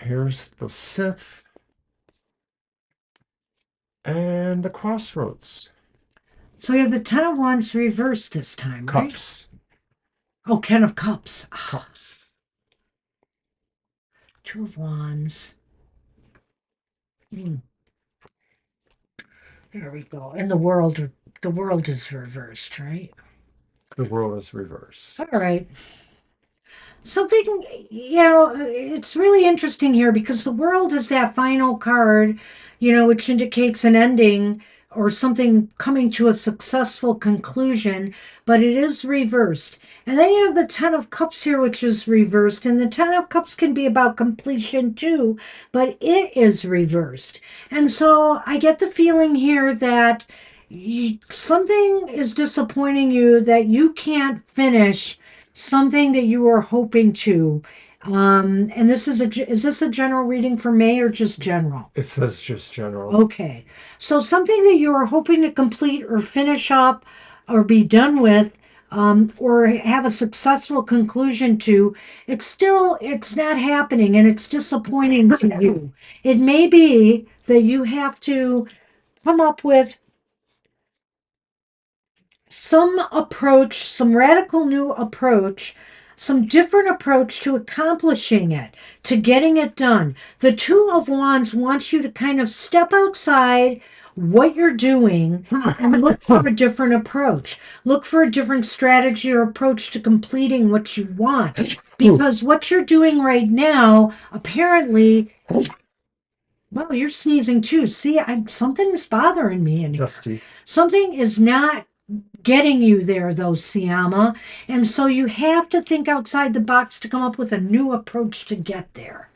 Here's the Sith and the Crossroads. So we have the Ten of Wands reversed this time, right? Cups. Oh, Ten of Cups. Cups. Two of Wands. There we go. And the world is reversed, right? The world is reversed. All right. Something, it's really interesting here because the world is that final card, which indicates an ending or something coming to a successful conclusion, but it is reversed. And then you have the Ten of Cups here, which is reversed. And the Ten of Cups can be about completion too, but it is reversed. And so I get the feeling here that something is disappointing you that you can't finish something that you were hoping to. And is this a general reading for May or just general? It says just general. Okay. So something that you were hoping to complete or finish up or be done with, or have a successful conclusion to, it's not happening and it's disappointing to you. It may be that you have to come up with some approach, some radical new approach, some different approach to accomplishing it, to getting it done. The Two of Wands wants you to kind of step outside what you're doing and look for a different approach. Look for a different strategy or approach to completing what you want. Because what you're doing right now, apparently, well, you're sneezing too. See, something's bothering me in here. Dusty. Something is not getting you there, though, Siama. And so you have to think outside the box to come up with a new approach to get there.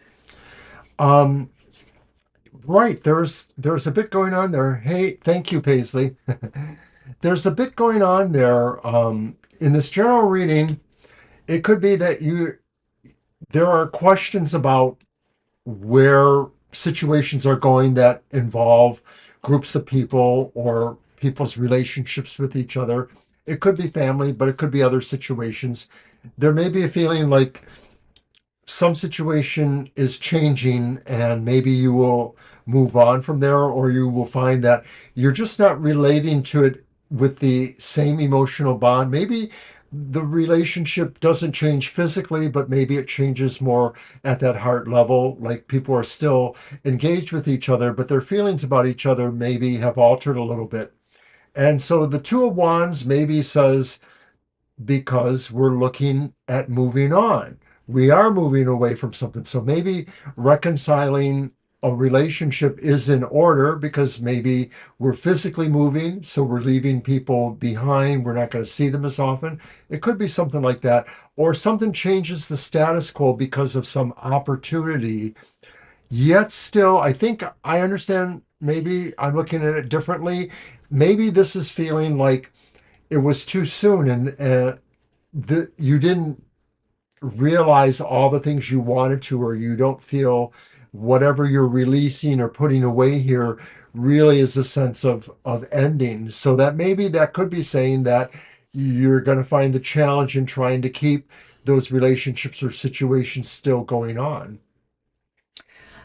Um, right. There's a bit going on there. Hey, thank you, Paisley. There's a bit going on there. In this general reading, it could be that there are questions about where situations are going that involve groups of people or people's relationships with each other. It could be family, but it could be other situations. There may be a feeling like some situation is changing and maybe you will move on from there, or you will find that you're just not relating to it with the same emotional bond. Maybe the relationship doesn't change physically, but maybe it changes more at that heart level. Like people are still engaged with each other, but their feelings about each other maybe have altered a little bit. And so the Two of Wands maybe says, because we're looking at moving on. We are moving away from something. So maybe reconciling a relationship is in order because maybe we're physically moving, so we're leaving people behind. We're not going to see them as often. It could be something like that. Or something changes the status quo because of some opportunity. Yet still, I think I understand. Maybe I'm looking at it differently. Maybe this is feeling like it was too soon and you didn't realize all the things you wanted to, or you don't feel whatever you're releasing or putting away here really is a sense of ending. So that maybe that could be saying that you're going to find the challenge in trying to keep those relationships or situations still going on.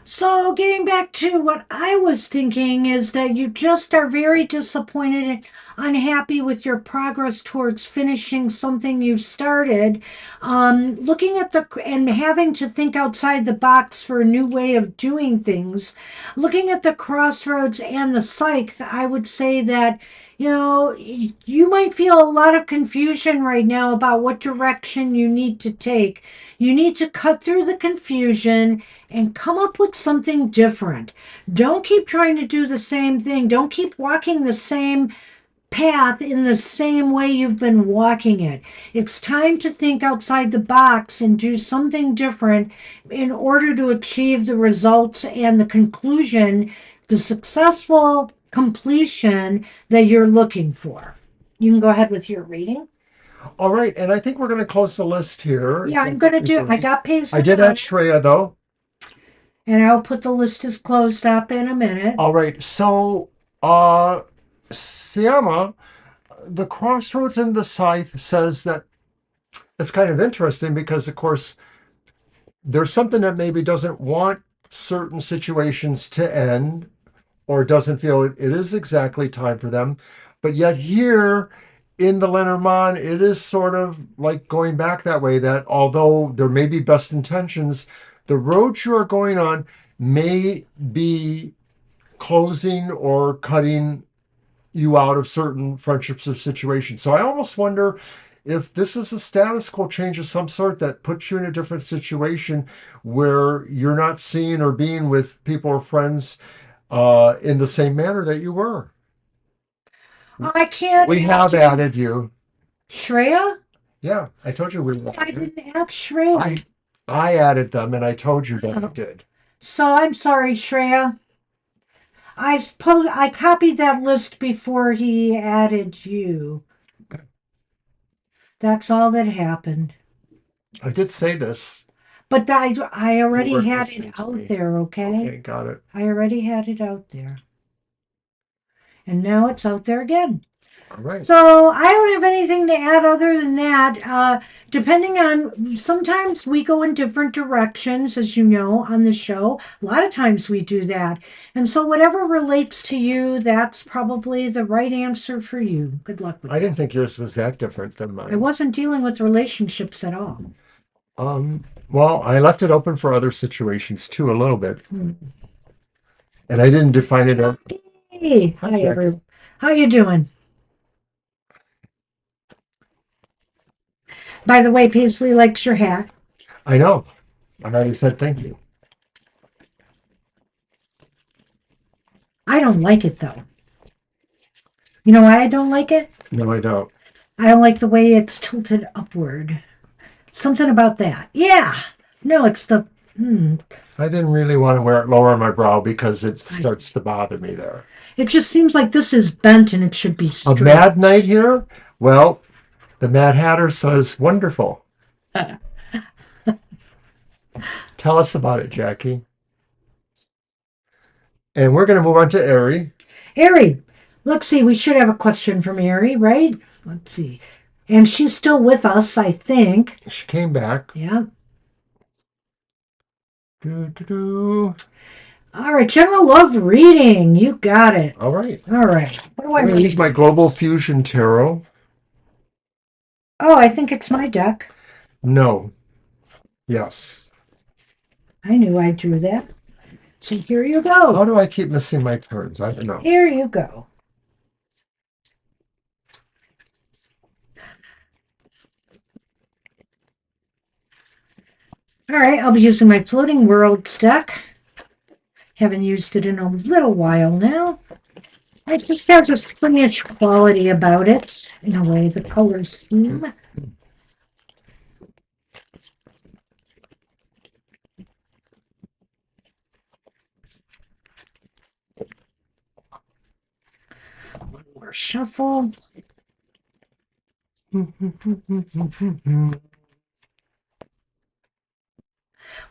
So, getting back to what I was thinking is that you just are very disappointed and unhappy with your progress towards finishing something you've started. Looking at the and having to think outside the box for a new way of doing things. Looking at the crossroads and the psych, I would say that. You might feel a lot of confusion right now about what direction you need to take. You need to cut through the confusion and come up with something different. Don't keep trying to do the same thing. Don't keep walking the same path in the same way you've been walking it. It's time to think outside the box and do something different in order to achieve the results and the conclusion, the successful completion that you're looking for. You can go ahead with your reading. All right, and I think we're going to close the list here. Yeah, It's I'm going to do, I 8:30. got I Paisley did on add it, Shreya though. and I'll put the list as closed up in a minute. All right, so Siama, the crossroads and the scythe says that it's kind of interesting because, of course, there's something that maybe doesn't want certain situations to end or doesn't feel it is exactly time for them. But yet, here in the Lenormand, it is sort of like going back that way that although there may be best intentions, the road you are going on may be closing or cutting you out of certain friendships or situations. So I almost wonder if this is a status quo change of some sort that puts you in a different situation where you're not seeing or being with people or friends in the same manner that you were. I can't We add have you. added you. Shreya? Yeah, I told you we I were. didn't add Shreya. I added them and I told you that I Oh. did. So I'm sorry, Shreya. I copied that list before he added you. That's all that happened. I did say this. But I You already weren't had listening it to out me. there, okay? Okay, got it. I already had it out there. And now it's out there again. All right. So I don't have anything to add other than that. Depending on, sometimes we go in different directions, as you know, on the show. A lot of times we do that. And so whatever relates to you, that's probably the right answer for you. Good luck with I didn't that. think yours was that different than I mine. wasn't dealing with relationships at all. Well, I left it open for other situations too, a little bit, Hmm. and I didn't define it as. Hey, Hi, hi Jackie. everyone. How you doing? By the way, Paisley likes your hat. I know. I already said thank you. I don't like it though. You know why I don't like it? No, I don't. I don't like the way it's tilted upward. Something about that. Yeah. No, it's the. I didn't really want to wear it lower on my brow because it I, starts to bother me there. it just seems like this is bent and it should be A straight. mad night here? Well, the Mad Hatter says wonderful. Tell us about it, Jackie. And we're going to move on to Ari. Ari, let's see. We should have a question from Ari, right? Let's see. And she's still with us, I think. She came back. Yeah. Doo, doo, doo. All right. General love reading. You got it. All right. All right. What do I I'm going to use read? my Global Fusion Tarot. Oh, I think it's my deck. No. Yes. I knew I drew that. So here you How go. do I keep missing my turns? I don't know. Here you go. All right, I'll be using my Floating Worlds deck. Haven't used it in a little while now. It just has a springish quality about it, in a way, the color scheme. One more shuffle.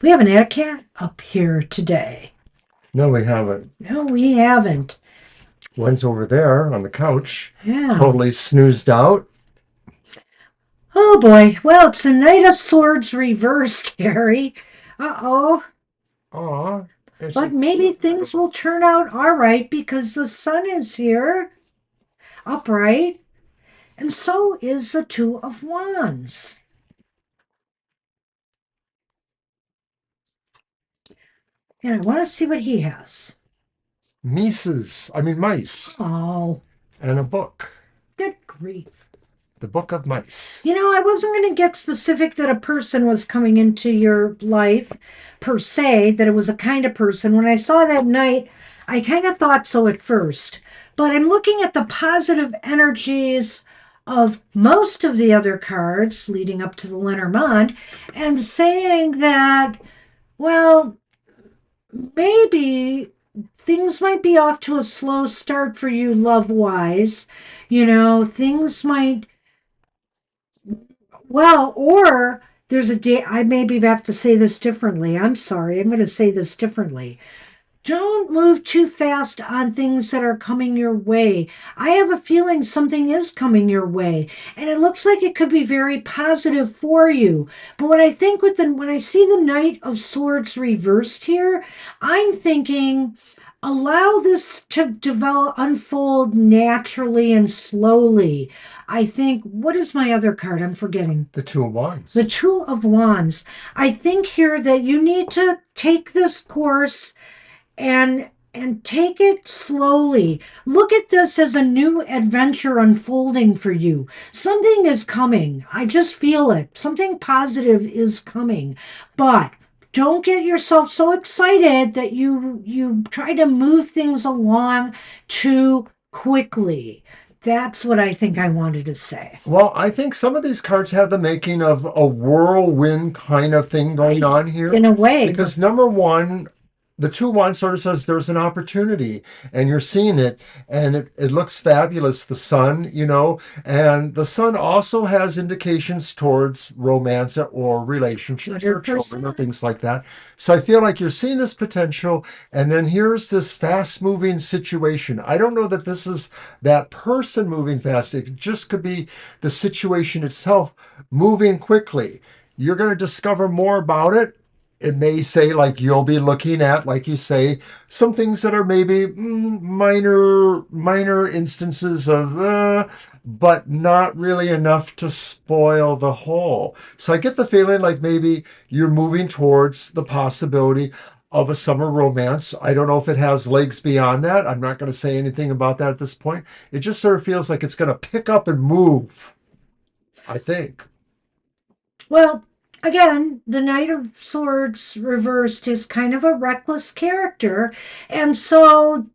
We haven't had a cat up here today. No, we haven't. No, we haven't. One's over there on the couch, Yeah. totally snoozed out. Oh boy. Well, it's the Knight of Swords reversed, Harry. Uh oh. Aw, is But it? maybe things will turn out all right because the sun is here, upright, and so is the Two of Wands. And I want to see what he has. Mice, Oh, and a book. good grief. The Book of Mice. You know, I wasn't going to get specific that a person was coming into your life per se, that it was a kind of person. When I saw that knight, I kind of thought so at first. But I'm looking at the positive energies of most of the other cards leading up to the Lenormand and saying that, well, maybe things might be off to a slow start for you love wise. You know, things might, well, or there's a day, I maybe have to say this differently. I'm sorry, I'm going to say this differently. Don't move too fast on things that are coming your way. I have a feeling something is coming your way, and it looks like it could be very positive for you. But what I think with the when I see the Knight of Swords reversed here, I'm thinking allow this to develop unfold naturally and slowly. I think what is my other card? I'm forgetting. The Two of The Wands. Two of Wands. I think here that you need to take this course and take it slowly. Look at this as a new adventure unfolding for you. Something is coming. I just feel it. Something positive is coming. But don't get yourself so excited that you try to move things along too quickly. That's what I think I wanted to say. Well, I think some of these cards have the making of a whirlwind kind of thing going on here. In a way, but Because number one, the two one sort of says there's an opportunity and you're seeing it and it looks fabulous, the sun, and the sun also has indications towards romance or relationships or children or 100%. things like that. So I feel like you're seeing this potential, and then here's this fast moving situation. I don't know that this is that person moving fast. It just could be the situation itself moving quickly. You're going to discover more about it. It may say, like, you'll be looking at, like you say, some things that are maybe minor instances of but not really enough to spoil the whole. So I get the feeling like maybe you're moving towards the possibility of a summer romance. I don't know if it has legs beyond that. I'm not going to say anything about that at this point. It just sort of feels like it's going to pick up and move, I think. Well, again, the Knight of Swords reversed is kind of a reckless character. And so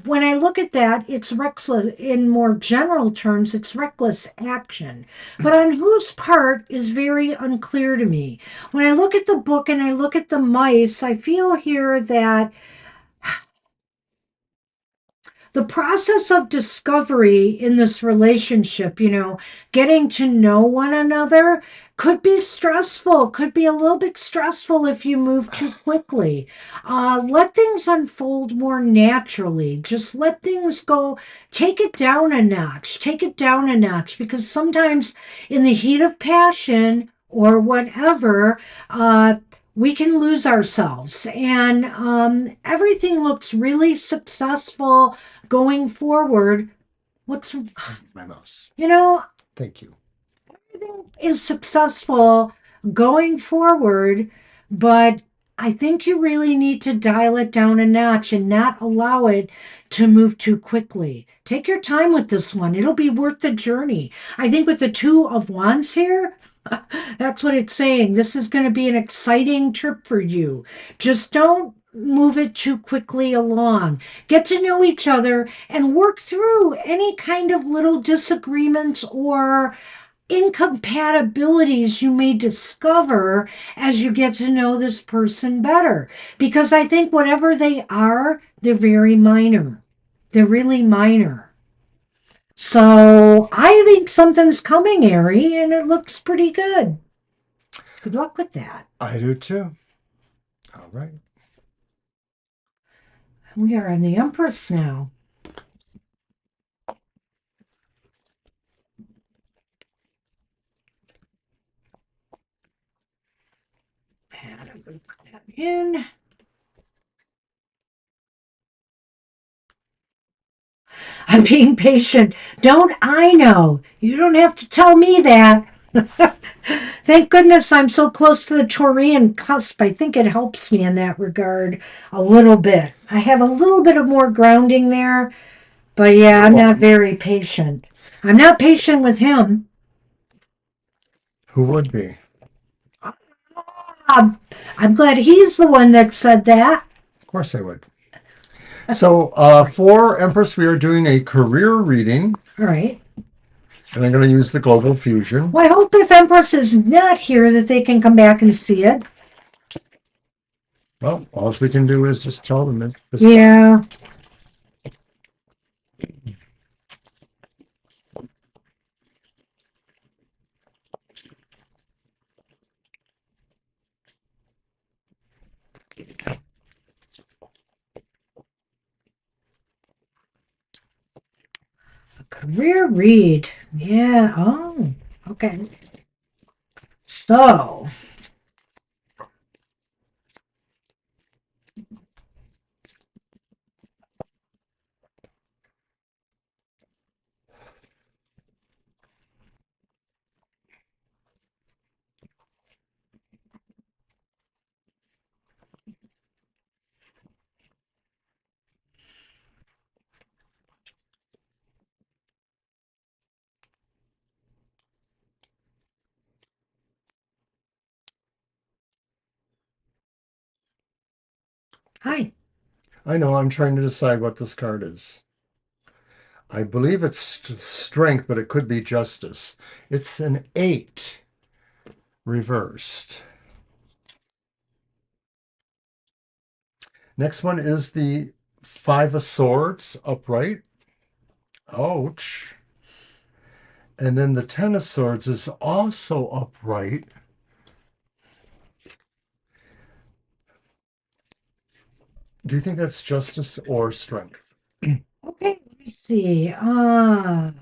when I look at that, it's reckless in more general terms, it's reckless action. But on whose part is very unclear to me. When I look at the book and I look at the mice, I feel here that the process of discovery in this relationship, getting to know one another could be stressful, could be a little bit stressful if you move too quickly. Let things unfold more naturally. Just let things go. Take it down a notch. Take it down a notch because sometimes in the heat of passion or whatever, we can lose ourselves. And everything looks really successful going forward. What's, My mouse. you know, Thank you. everything is successful going forward, but I think you really need to dial it down a notch and not allow it to move too quickly. Take your time with this one. It'll be worth the journey. I think with the Two of Wands here, that's what it's saying. This is going to be an exciting trip for you. Just don't move it too quickly along. Get to know each other and work through any kind of little disagreements or incompatibilities you may discover as you get to know this person better. Because I think whatever they are, they're very minor. They're really minor. So I think something's coming, Ari, and it looks pretty good. Good luck with that. I do too. All right. We are in the Empress now. In. I'm being patient. Don't I know? You don't have to tell me that. Thank goodness I'm so close to the Taurian cusp. I think it helps me in that regard a little bit. I have a little bit of more grounding there, but yeah, I'm Well, not very patient. I'm not patient with him. who would be? I'm glad he's the one that said that. Of course I would. So Right. for Empress, we are doing a career reading, All right. and I'm going to use the Global Fusion. Well, I hope if Empress is not here that they can come back and see it. Well, all we can do is just tell them that this. Yeah. Career read. Yeah. Oh, okay. So, hi. I know, I'm trying to decide what this card is. I believe it's strength, but it could be justice. It's an 8 reversed. Next one is the 5 of Swords upright. Ouch. And then the 10 of Swords is also upright. Do you think that's justice or strength? Okay, let me see. To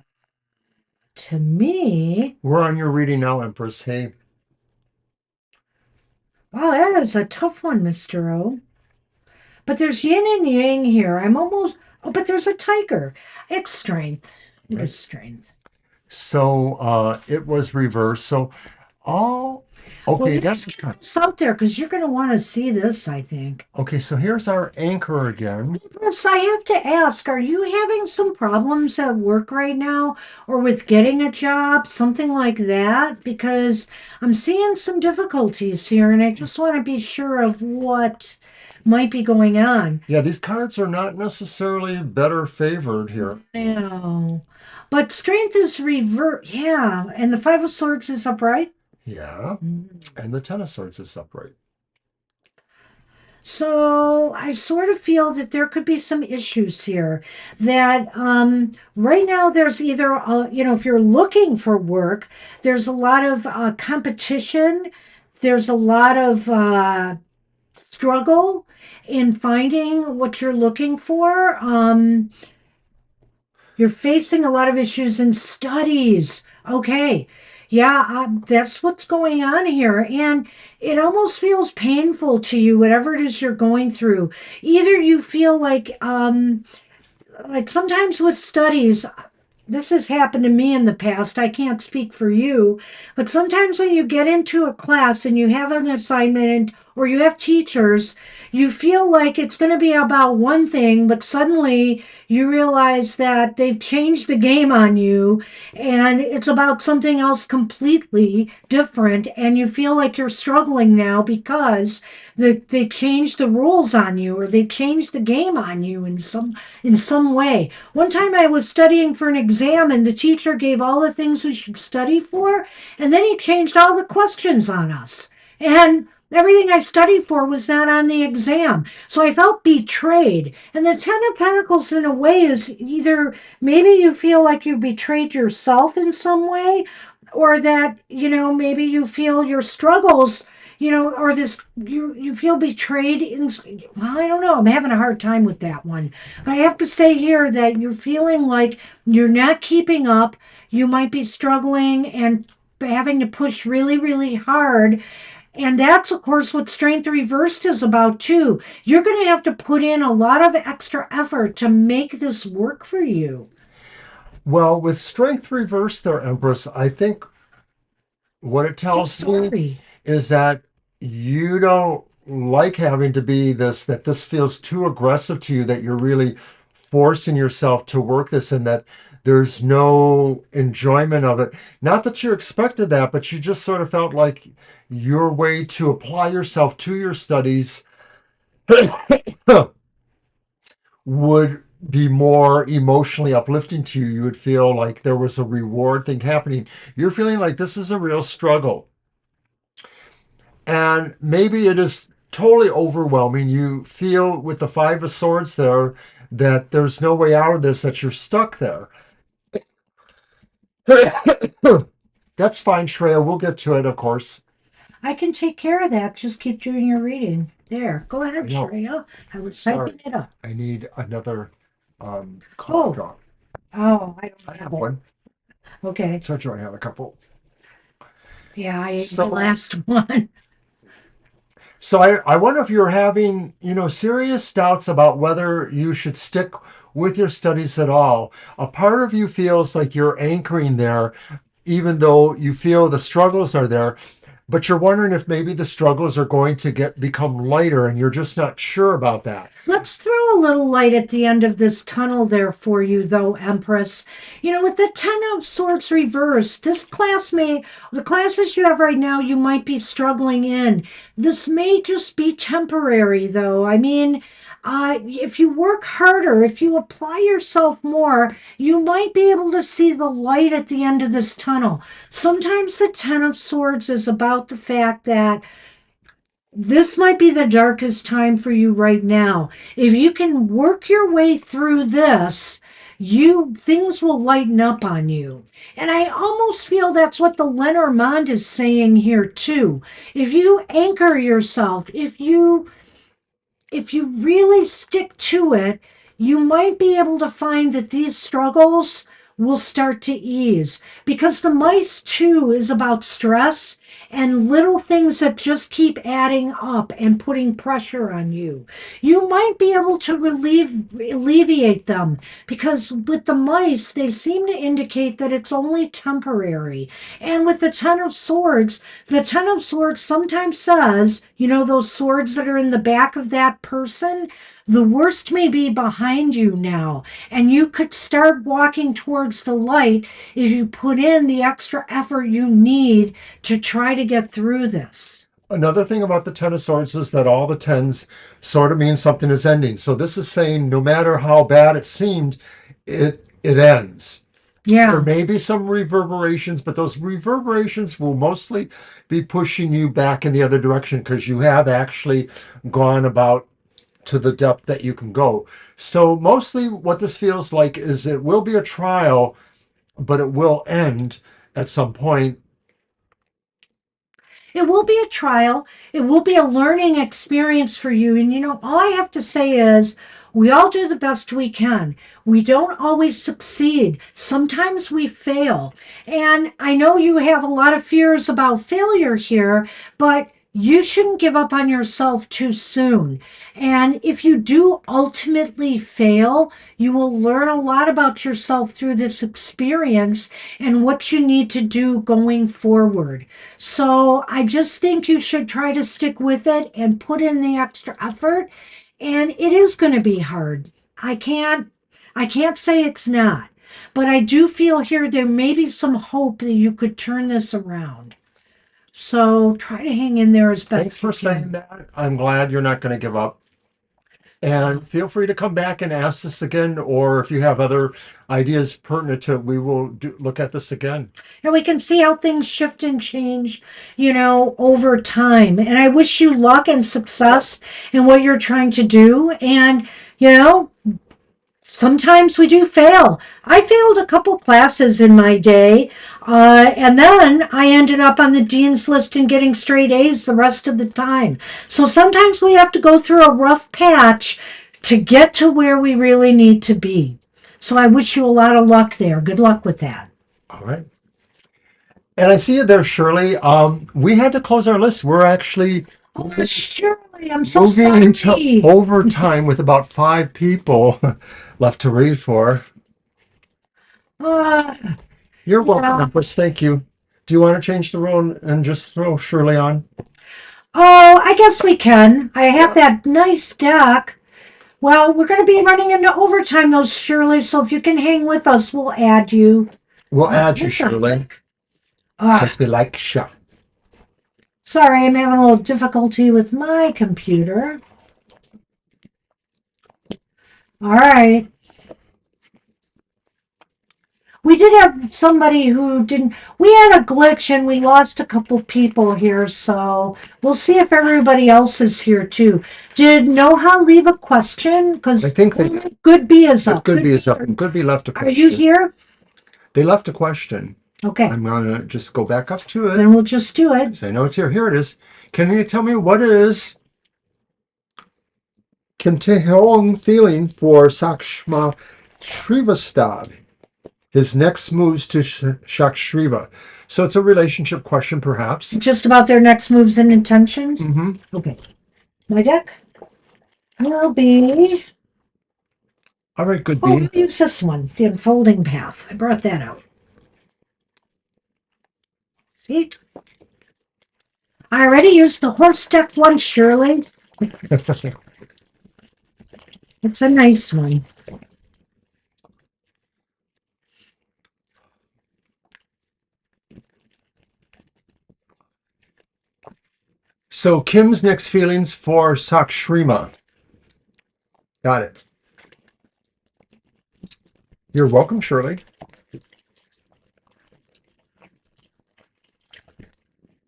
me, We're on your reading now, Empress. Hey, wow, that is a tough one, Mr. O. But there's yin and yang here. I'm almost, oh, but there's a tiger. It's strength. It right. is strength. So it was reversed. So all Well, okay, let's that's get this out there because you're going to want to see this, I think. okay. So here's our anchor again. Chris, I have to ask, are you having some problems at work right now or with getting a job, something like that? Because I'm seeing some difficulties here and I just want to be sure of what might be going on. Yeah, these cards are not necessarily better favored here. No. But strength is revert. Yeah. And the Five of Swords is upright. Yeah, and the 10 of Swords is upright. So I sort of feel that there could be some issues here. That right now there's either, if you're looking for work, there's a lot of competition. There's a lot of struggle in finding what you're looking for. You're facing a lot of issues in studies. Okay. Yeah, that's what's going on here. And it almost feels painful to you, whatever it is you're going through. Either you feel like sometimes with studies, this has happened to me in the past. I can't speak for you, but sometimes when you get into a class and you have an assignment or you have teachers, you feel like it's going to be about one thing, but suddenly you realize that they've changed the game on you and it's about something else completely different. And you feel like you're struggling now because they changed the rules on you or they changed the game on you in some way. One time I was studying for an exam and the teacher gave all the things we should study for, and then he changed all the questions on us. And everything I studied for was not on the exam. So I felt betrayed. And the Ten of Pentacles, in a way, is either maybe you feel like you betrayed yourself in some way, or that, maybe you feel your struggles or this you feel betrayed in. Well, I don't know, I'm having a hard time with that one, but I have to say here that you're feeling like you're not keeping up. You might be struggling and having to push really really hard, And that's, of course, what Strength Reversed is about, too. You're going to have to put in a lot of extra effort to make this work for you. Well, with strength reversed there, Empress, I think what it I'm tells me sorry. is that you don't like having to be this, that this feels too aggressive to you, that you're really forcing yourself to work this and that there's no enjoyment of it. Not that you expected that, but you just sort of felt like your way to apply yourself to your studies would be more emotionally uplifting to you. You would feel like there was a reward thing happening. You're feeling like this is a real struggle. And maybe it is totally overwhelming. You feel with the Five of Swords there that there's no way out of this, that you're stuck there. That's fine, Shreya. We'll get to it, of course. I can take care of that. Just keep doing your reading. There. Go I ahead, know. Shreya. I was Sorry. typing it up. I need another cough Oh, drop. I don't I have have it. one. Okay. So I have a couple. Yeah, I ate my So last one. I wonder if you're having, serious doubts about whether you should stick with your studies at all. A part of you feels like you're anchoring there, even though you feel the struggles are there, but you're wondering if maybe the struggles are going to become lighter and you're just not sure about that. Let's throw a little light at the end of this tunnel there for you, though, Empress. You know, with the Ten of Swords reversed, the classes you have right now, you might be struggling in. This may just be temporary, though. I mean, if you work harder, if you apply yourself more, you might be able to see the light at the end of this tunnel. Sometimes the Ten of Swords is about the fact that this might be the darkest time for you right now. If you can work your way through this, you things will lighten up on you. And I almost feel that's what the Lenormand is saying here too. If you anchor yourself, if you really stick to it, you might be able to find that these struggles will start to ease. Because the mice, too, is about stress and little things that just keep adding up and putting pressure on you. You might be able to alleviate them because with the mice, they seem to indicate that it's only temporary. And with the Ten of Swords sometimes says, you know, those swords that are in the back of that person, the worst may be behind you now. And you could start walking towards the light if you put in the extra effort you need to try to get through this. Another thing about the Ten of Swords is that all the tens sort of mean something is ending. So this is saying no matter how bad it seemed, it ends. There Yeah. may be some reverberations, but those reverberations will mostly be pushing you back in the other direction because you have actually gone about to the depth that you can go. So mostly what this feels like is it will be a trial, but it will end at some point. It will be a trial. It will be a learning experience for you. And you know, all I have to say is we all do the best we can. We don't always succeed. Sometimes we fail. And I know you have a lot of fears about failure here, but you shouldn't give up on yourself too soon. And if you do ultimately fail, you will learn a lot about yourself through this experience and what you need to do going forward. So I just think you should try to stick with it and put in the extra effort. And it is going to be hard. I can't say it's not. But I do feel here there may be some hope that you could turn this around. So try to hang in there as Thanks best you for saying can. that. I'm glad you're not going to give up. And feel free to come back and ask this again, or if you have other ideas pertinent to it, we will look at this again. And we can see how things shift and change, you know, over time. And I wish you luck and success in what you're trying to do. And, you know, sometimes we do fail. I failed a couple classes in my day, and then I ended up on the dean's list and getting straight A's the rest of the time. So sometimes we have to go through a rough patch to get to where we really need to be. So I wish you a lot of luck there. Good luck with that. All right. And I see you there, Shirley. We had to close our list. We're actually Oh, Shirley, I'm so moving into sorry. overtime with about 5 people left to read for. Uh, You're welcome, yeah. Empress. Thank you. Do you want to change the rule and just throw Shirley on? Oh, I guess we can. I have Yeah. that nice deck. Well, we're going to be running into overtime, though, Shirley. So if you can hang with us, we'll add you. We'll add you, What the Shirley. heck? Ah, Because we like shop. sorry, I'm having a little difficulty with my computer. All right. We did have somebody who didn't. We had a glitch and we lost a couple people here, so we'll see if everybody else is here too. Did Noha leave a question? I Because think they Goodby is up. Goodby is up. Goodby, Goodby left a are you question. here? They left a question. Okay, I'm gonna just go back up to it. then we'll just do it. So I know it's here. Here it is. Can you tell me what is Kim Tae-hong feeling for Sakshma Shrivastad? His next moves to Shakshriva. So it's a relationship question, perhaps. Just about their next moves and intentions. Mm-hmm. Okay, my deck will be. All right, good Oh, B. we'll use this one, the unfolding path. I brought that out. See? I already used the horse deck once, Shirley. It's a nice one. So Kim's next feelings for Sakshrima. Got it. You're welcome, Shirley.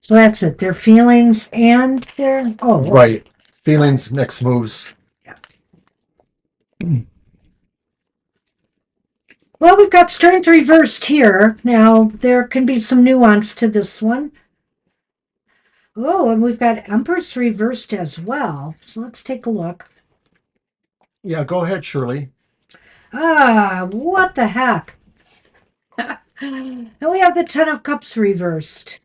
So that's it. Their feelings and their Right. Feelings, next moves. Well, we've got strength reversed here. Now there can be some nuance to this one. Oh, and we've got Empress reversed as well. So let's take a look. Yeah, go ahead, Shirley. Ah, what the heck? And we have the Ten of Cups reversed.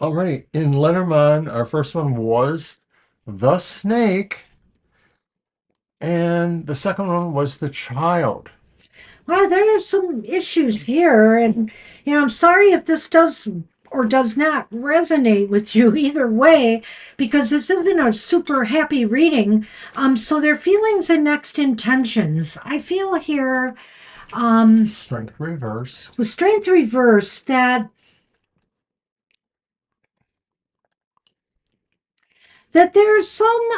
All right. In Lenormand, our first one was the snake. And the second one was the child. Well, there are some issues here, and I'm sorry if this does or does not resonate with you either way, because this isn't a super happy reading. So their feelings and next intentions. I feel here, Strength reverse. with strength reverse that there's some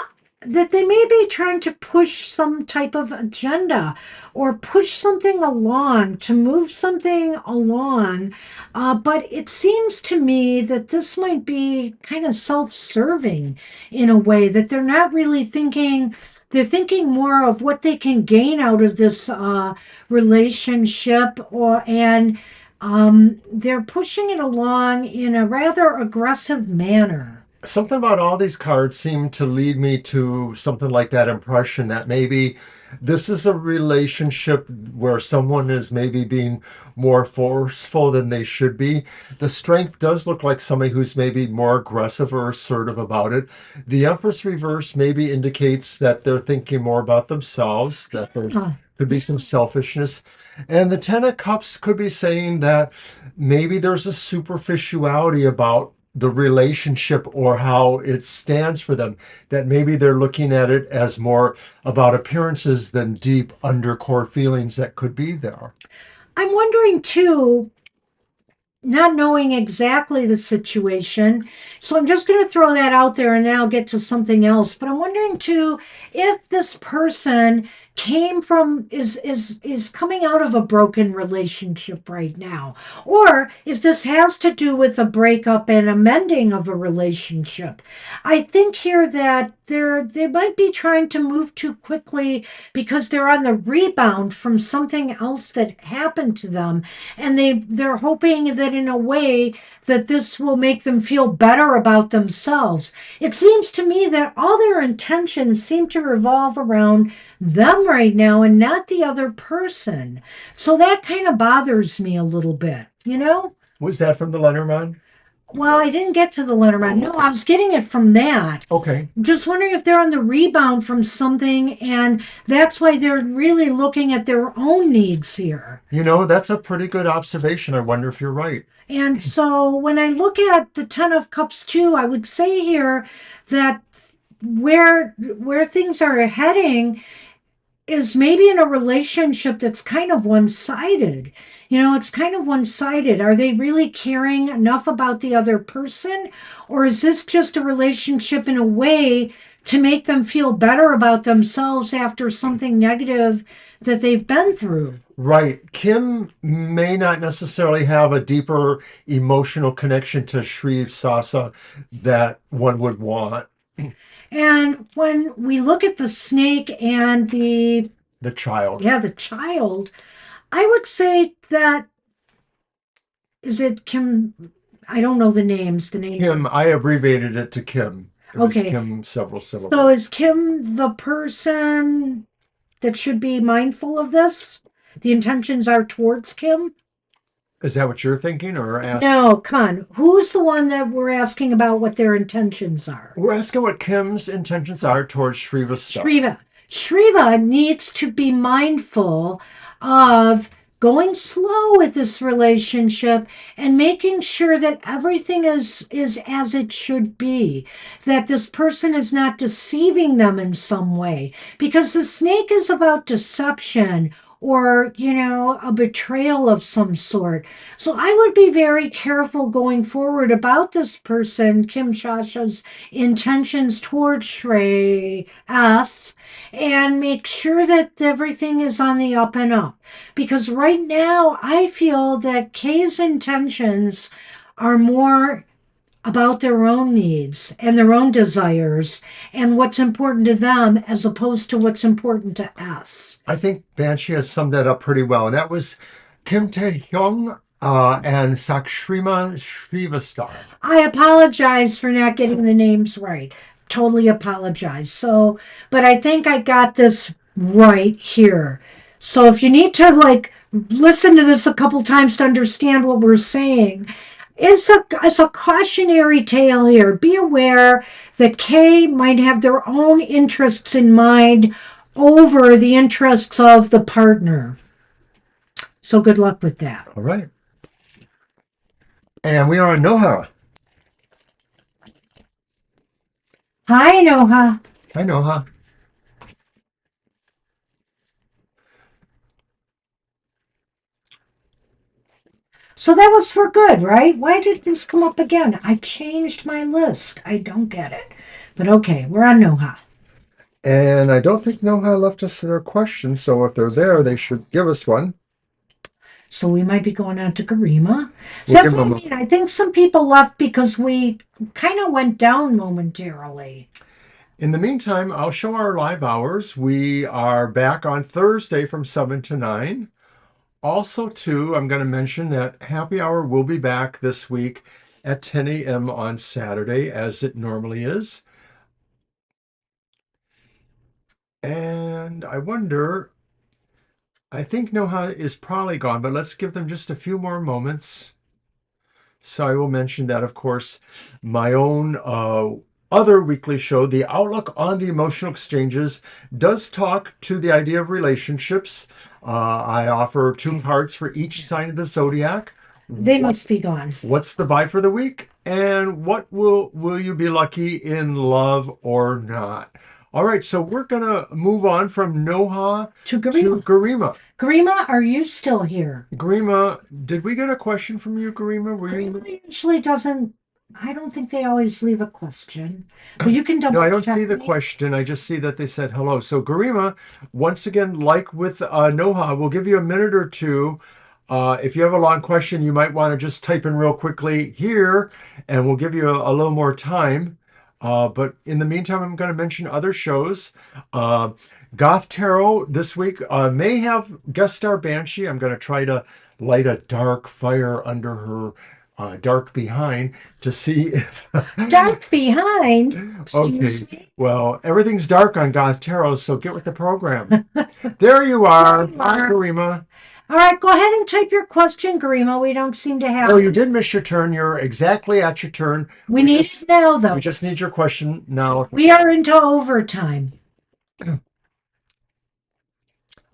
that they may be trying to push some type of agenda or push something along to move something along, but it seems to me that this might be kind of self-serving in a way, that they're not really thinking. They're thinking more of what they can gain out of this relationship, and they're pushing it along in a rather aggressive manner. Something about all these cards seem to lead me to something like that impression that maybe this is a relationship where someone is maybe being more forceful than they should be. The strength does look like somebody who's maybe more aggressive or assertive about it. The Empress reverse maybe indicates that they're thinking more about themselves, that there could be some selfishness. And the Ten of Cups could be saying that maybe there's a superficiality about the relationship or how it stands for them, that maybe they're looking at it as more about appearances than deep undercore feelings that could be there. I'm wondering too, not knowing exactly the situation. So I'm just going to throw that out there and then I'll get to something else. But I'm wondering too if this person came from is coming out of a broken relationship right now, or if this has to do with a breakup and a mending of a relationship. I think here that they might be trying to move too quickly because they're on the rebound from something else that happened to them, and they're hoping that in a way that this will make them feel better about themselves. It seems to me that all their intentions seem to revolve around them Kim right now and not the other person. So that kind of bothers me a little bit, you know? Was that from the Lenormand? Well, I didn't get to the Lenormand. Oh, No, okay. I was getting it from that. Okay. I'm just wondering if they're on the rebound from something, and that's why they're really looking at their own needs here. That's a pretty good observation. I wonder if you're right. And so when I look at the Ten of Cups too, I would say here that where things are heading is maybe in a relationship that's kind of one-sided. It's kind of one-sided. Are they really caring enough about the other person? Or is this just a relationship in a way to make them feel better about themselves after something negative that they've been through? Right. Kim may not necessarily have a deeper emotional connection to Shriv Sasa that one would want. And when we look at the snake and The child. the child, I would say that is it Kim? I don't know the names. The names. Kim, I abbreviated it to Kim. It was Okay. Kim, several So syllables. is Kim the person that should be mindful of this? The intentions are towards Kim? Is that what you're thinking or ask? No, come on. Who's the one that we're asking about what their intentions are? We're asking what Kim's intentions are towards Shriva stuff. Shriva. Shriva needs to be mindful of going slow with this relationship and making sure that everything is as it should be, that this person is not deceiving them in some way, because the snake is about deception or a betrayal of some sort. So I would be very careful going forward about this person, Kim Shasha's intentions towards Shrey S, and make sure that everything is on the up and up. Because right now, I feel that Kay's intentions are more about their own needs and their own desires and what's important to them as opposed to what's important to us. I think Banshee has summed that up pretty well. And that was Kim Tae-hyung and Sakshrima Shrivastar. I apologize for not getting the names right. Totally apologize. So, but I think I got this right here. So if you need to listen to this a couple times to understand what we're saying, it's a cautionary tale here. Be aware that K might have their own interests in mind over the interests of the partner. So good luck with that. All right. And we are on Noha. Hi, Noha. Hi, Noha. So that was for good, right? Why did this come up again? I changed my list. I don't get it. But okay, we're on Noha. And I don't think Noha left us their question, so if they're there, they should give us one. So we might be going on to Garima. So We'll that's give what I them mean. I think some people left because we kind of went down momentarily. In the meantime, I'll show our live hours. We are back on Thursday from 7 to 9. Also, too, I'm going to mention that happy hour will be back this week at 10 a.m. on Saturday, as it normally is. And I wonder, I think Noha is probably gone, but let's give them just a few more moments. So I will mention that, of course, my own other weekly show, The Outlook on the Emotional Exchanges, does talk to the idea of relationships. I offer 2 cards for each sign of the zodiac. They must be gone. What's the vibe for the week? And what will you be lucky in love or not? All right, so we're gonna move on from Noha To to Garima. Garima. Garima, are you still here? Garima, did we get a question from you, Garima? Garima usually doesn't. I don't think they always leave a question, but you can No, double I don't check see the me. question. I just see that they said hello. So Garima, once again, like with Noha, we'll give you a minute or two. If you have a long question, you might want to just type in real quickly here, and we'll give you a little more time. But in the meantime, I'm going to mention other shows. Uh, Goth Tarot this week may have guest star Banshee. I'm going to try to light a dark fire under her dark behind to see if. Dark behind. Okay, Excuse me. well, everything's dark on Goth Tarot, so get with the program. There you are. You Hi, are. Karima. All right, go ahead and type your question, Garima. We don't seem to Oh, have you it. did miss your turn. You're exactly at your turn. We need it now, We though. just need your question now. We are into overtime.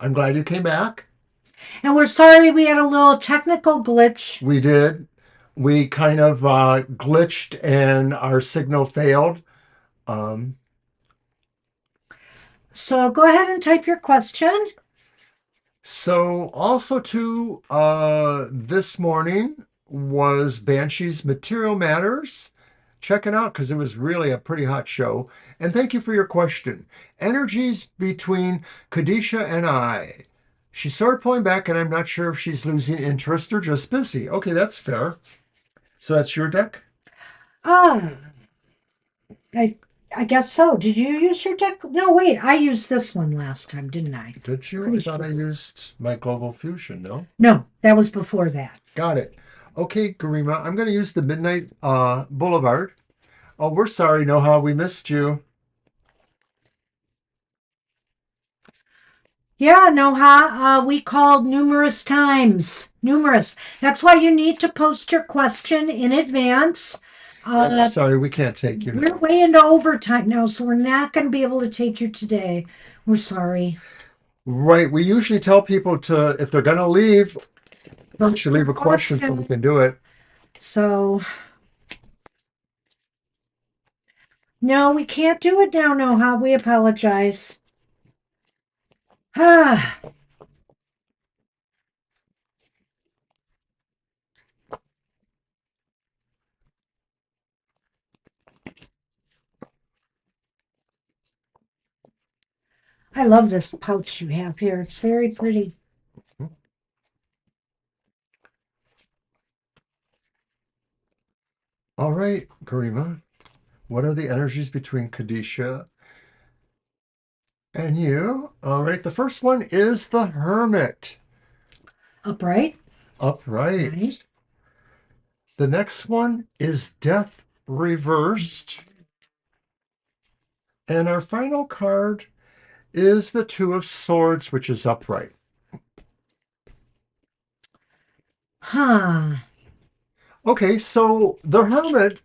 I'm glad you came back. And we're sorry we had a little technical glitch. We did. We kind of glitched and our signal failed. Um, So go ahead and type your question. so also too, this morning was Banshee's Material Matters. Check it out because it was really a pretty hot show. And thank you for your question. Energies between Kadisha and I. She's sort of pulling back, and I'm not sure if she's losing interest or just busy. Okay, that's fair. So that's your deck? Ah, I I guess so. Did you use your deck? No, wait. I used this one last time, didn't I? Did you? I Pretty thought I sure. used my Global Fusion, no? No, that was before that. Got it. Okay, Garima, I'm going to use the Midnight Boulevard. Oh, we're sorry, Noha, we missed you. Yeah, Noha, we called numerous times. Numerous. That's why you need to post your question in advance. Uh, Sorry, we can't take you. we're way into overtime now, so we're not going to be able to take you today. We're sorry. Right, we usually tell people to, if they're going to leave, they should leave a question so we can do it. So, no, we can't do it now, Noha. We apologize. Ah, I love this pouch you have here. It's very pretty. All right, Garima, what are the energies between Kadisha and you? All right, the first one is the Hermit. Upright. Upright. Right. The next one is Death Reversed. And our final card is the Two of Swords, which is upright. Huh. Okay, so the Hermit,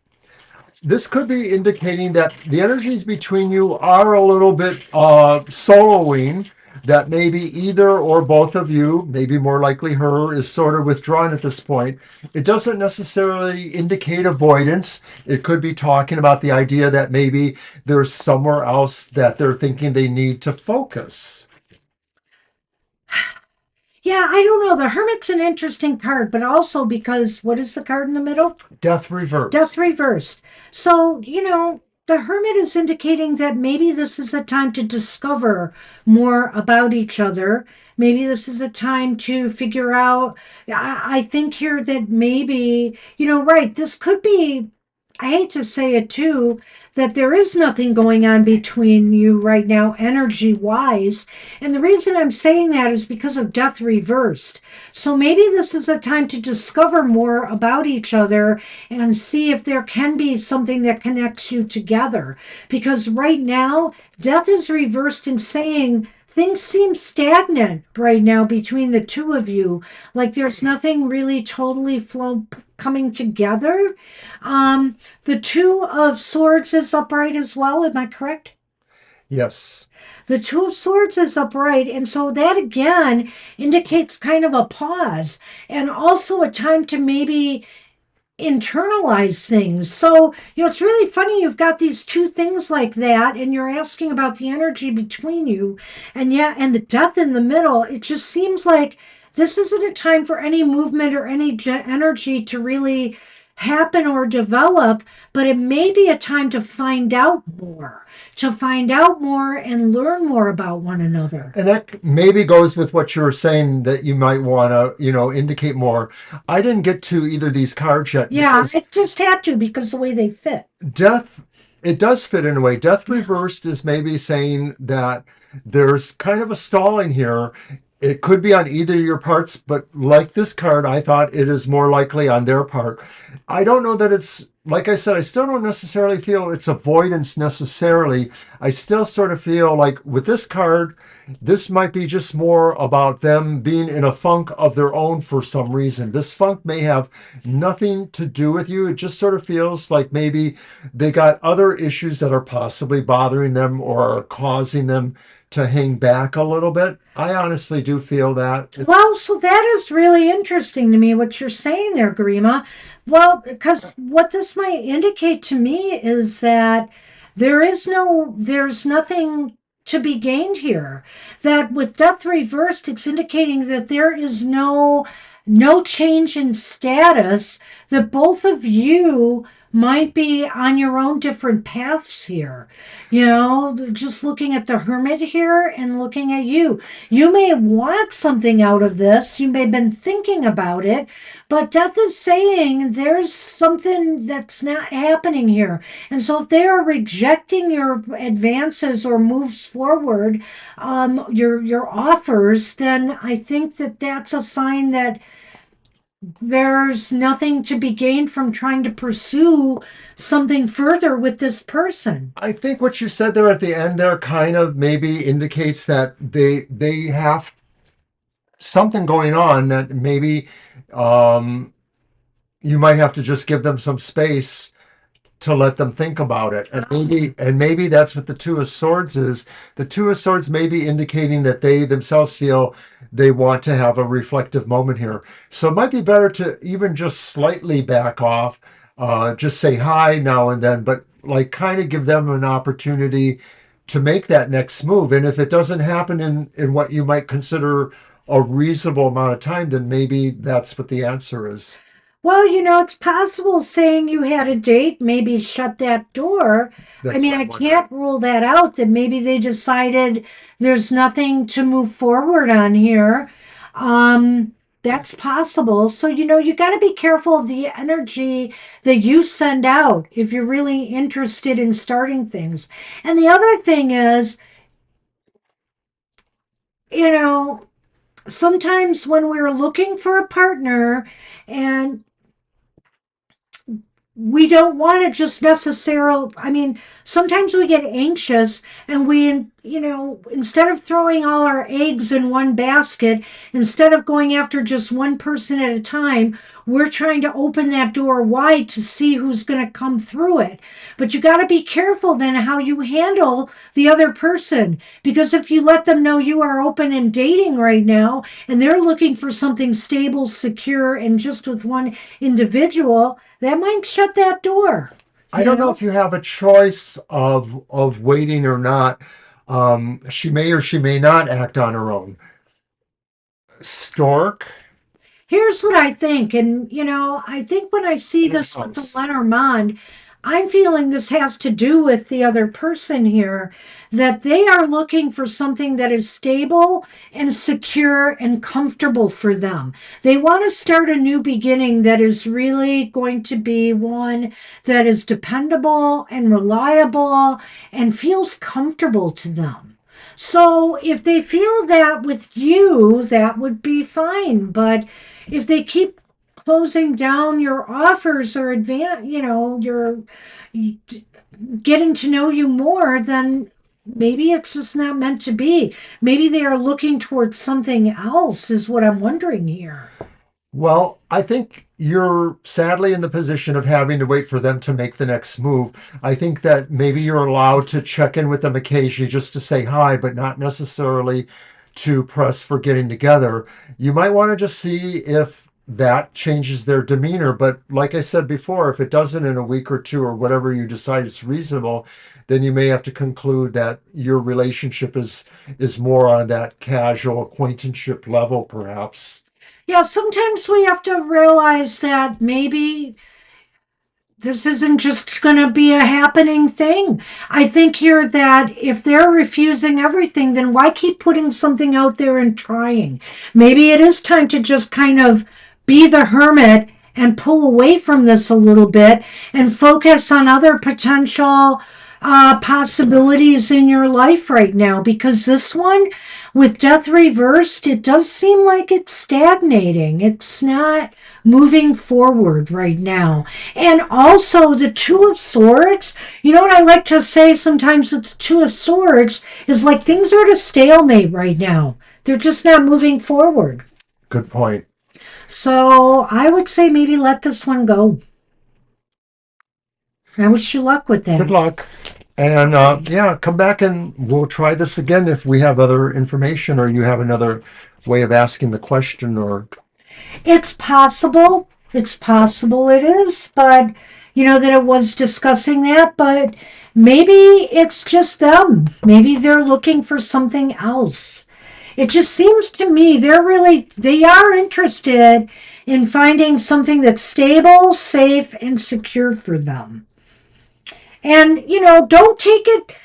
this could be indicating that the energies between you are a little bit soloing, that maybe either or both of you, maybe more likely her, is sort of withdrawn at this point. It doesn't necessarily indicate avoidance. It could be talking about the idea that maybe there's somewhere else that they're thinking they need to focus. Yeah, I don't know. The Hermit's an interesting card, but also because what is the card in the middle? Death Death reversed. reversed. So, the Hermit is indicating that maybe this is a time to discover more about each other. Maybe this is a time to figure out. I think here that maybe, right, this could be. I hate to say it too, that there is nothing going on between you right now, energy wise. And the reason I'm saying that is because of death reversed. So maybe this is a time to discover more about each other and see if there can be something that connects you together. Because right now, death is reversed in saying, things seem stagnant right now between the two of you. Like there's nothing really totally coming together. The Two of Swords is upright as well. Am I correct? Yes. The Two of Swords is upright. And so that again indicates kind of a pause and also a time to maybe internalize things. So, it's really funny. You've got these two things like that, and you're asking about the energy between you, and the death in the middle. It just seems like this isn't a time for any movement or any energy to really happen or develop, but it may be a time to find out more and learn more about one another. And that maybe goes with what you were saying that you might want to, indicate more. I didn't get to either of these cards yet Yeah, because it just had to because the way they fit. death, it does fit in a way. Death Yeah. reversed is maybe saying that there's kind of a stalling here. It could be on either of your parts, but like this card, I thought it is more likely on their part. I don't know that it's, like I said, I still don't necessarily feel it's avoidance necessarily. I still sort of feel like with this card, this might be just more about them being in a funk of their own for some reason. This funk may have nothing to do with you. It just sort of feels like maybe they got other issues that are possibly bothering them or are causing them to hang back a little bit. I honestly do feel that it's Well, so that is really interesting to me what you're saying there, Garima. Well, because what this might indicate to me is that there's nothing to be gained here. That with death reversed, it's indicating that there is no change in status, that both of you might be on your own different paths here. You know, just looking at the hermit here and looking at you. You may want something out of this. You may have been thinking about it, but death is saying there's something that's not happening here. And so if they are rejecting your advances or moves forward, your offers, then I think that that's a sign that there's nothing to be gained from trying to pursue something further with this person. I think what you said there at the end there kind of maybe indicates that they have something going on that maybe um you might have to just give them some space to let them think about it. And maybe that's what the Two of Swords is. The Two of Swords may be indicating that they themselves feel they want to have a reflective moment here. So it might be better to even just slightly back off, just say hi now and then, but like kind of give them an opportunity to make that next move. And if it doesn't happen in what you might consider a reasonable amount of time, then maybe that's what the answer is. Well, it's possible saying you had a date, maybe shut that door. I That's mean, what I I'm wondering. can't rule that out that maybe they decided there's nothing to move forward on here. That's possible. So, you got to be careful of the energy that you send out if you're really interested in starting things. And the other thing is, you know, sometimes when we're looking for a partner and we don't want to just necessarily, I mean, sometimes we get anxious and instead of throwing all our eggs in one basket, instead of going after just one person at a time, we're trying to open that door wide to see who's going to come through it. But you got to be careful then how you handle the other person, because if you let them know you are open and dating right now and they're looking for something stable, secure, and just with one individual, that might shut that door, I you don't know know? if you have a choice of waiting or not. She may or she may not act on her own. Stork Here's what I think. And, I think when I see and this with the House. Lenormand, I'm feeling this has to do with the other person here, that they are looking for something that is stable and secure and comfortable for them. They want to start a new beginning that is really going to be one that is dependable and reliable and feels comfortable to them. So if they feel that with you, that would be fine. But if they keep closing down your offers or you're getting to know you more, then maybe it's just not meant to be. Maybe they are looking towards something else, is what I'm wondering here. Well, I think you're sadly in the position of having to wait for them to make the next move. I think that maybe you're allowed to check in with them occasionally just to say hi, but not necessarily to press for getting together. You might want to just see if that changes their demeanor. But like I said before, if it doesn't in a week or two or whatever you decide is reasonable, then you may have to conclude that your relationship is more on that casual acquaintanceship level, perhaps. Yeah, sometimes we have to realize that maybe this isn't just going to be a happening thing. I think here that if they're refusing everything, then why keep putting something out there and trying? Maybe it is time to just kind of be the hermit and pull away from this a little bit and focus on other potential possibilities in your life right now, because this one with death reversed, it does seem like it's stagnating. It's not moving forward right now. And also the two of swords, you know what I like to say sometimes with the two of swords is like things are at a stalemate right now. They're just not moving forward. Good point. So I would say maybe let this one go. I wish you luck with Good that. luck. And yeah, come back and we'll try this again if we have other information or you have another way of asking the question or It's possible. It's possible it is, but you know that it was discussing that, but maybe it's just them. Maybe they're looking for something else. It just seems to me they are interested in finding something that's stable, safe, and secure for them. And don't take it,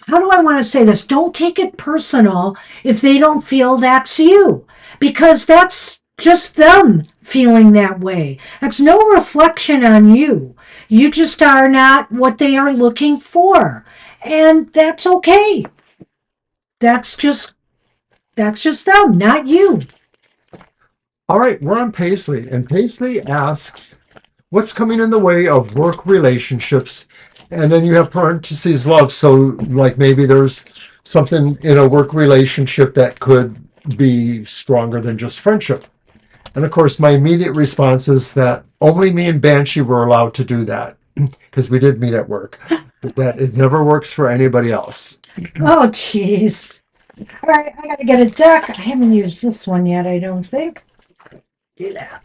how do I want to say this? Don't take it personal if they don't feel that's you, because that's just them feeling that way. That's no reflection on you. You just are not what they are looking for. And that's okay. That's just that's just them, not you. all right, we're on Paisley, and Paisley asks, what's coming in the way of work relationships? And then you have parentheses love. So, like maybe there's something in a work relationship that could be stronger than just friendship. And of course, my immediate response is that only me and Banshee were allowed to do that because we did meet at work. But that it never works for anybody else. Oh jeez. All right, I gotta get a deck. I haven't used this one yet, I don't think. Do that.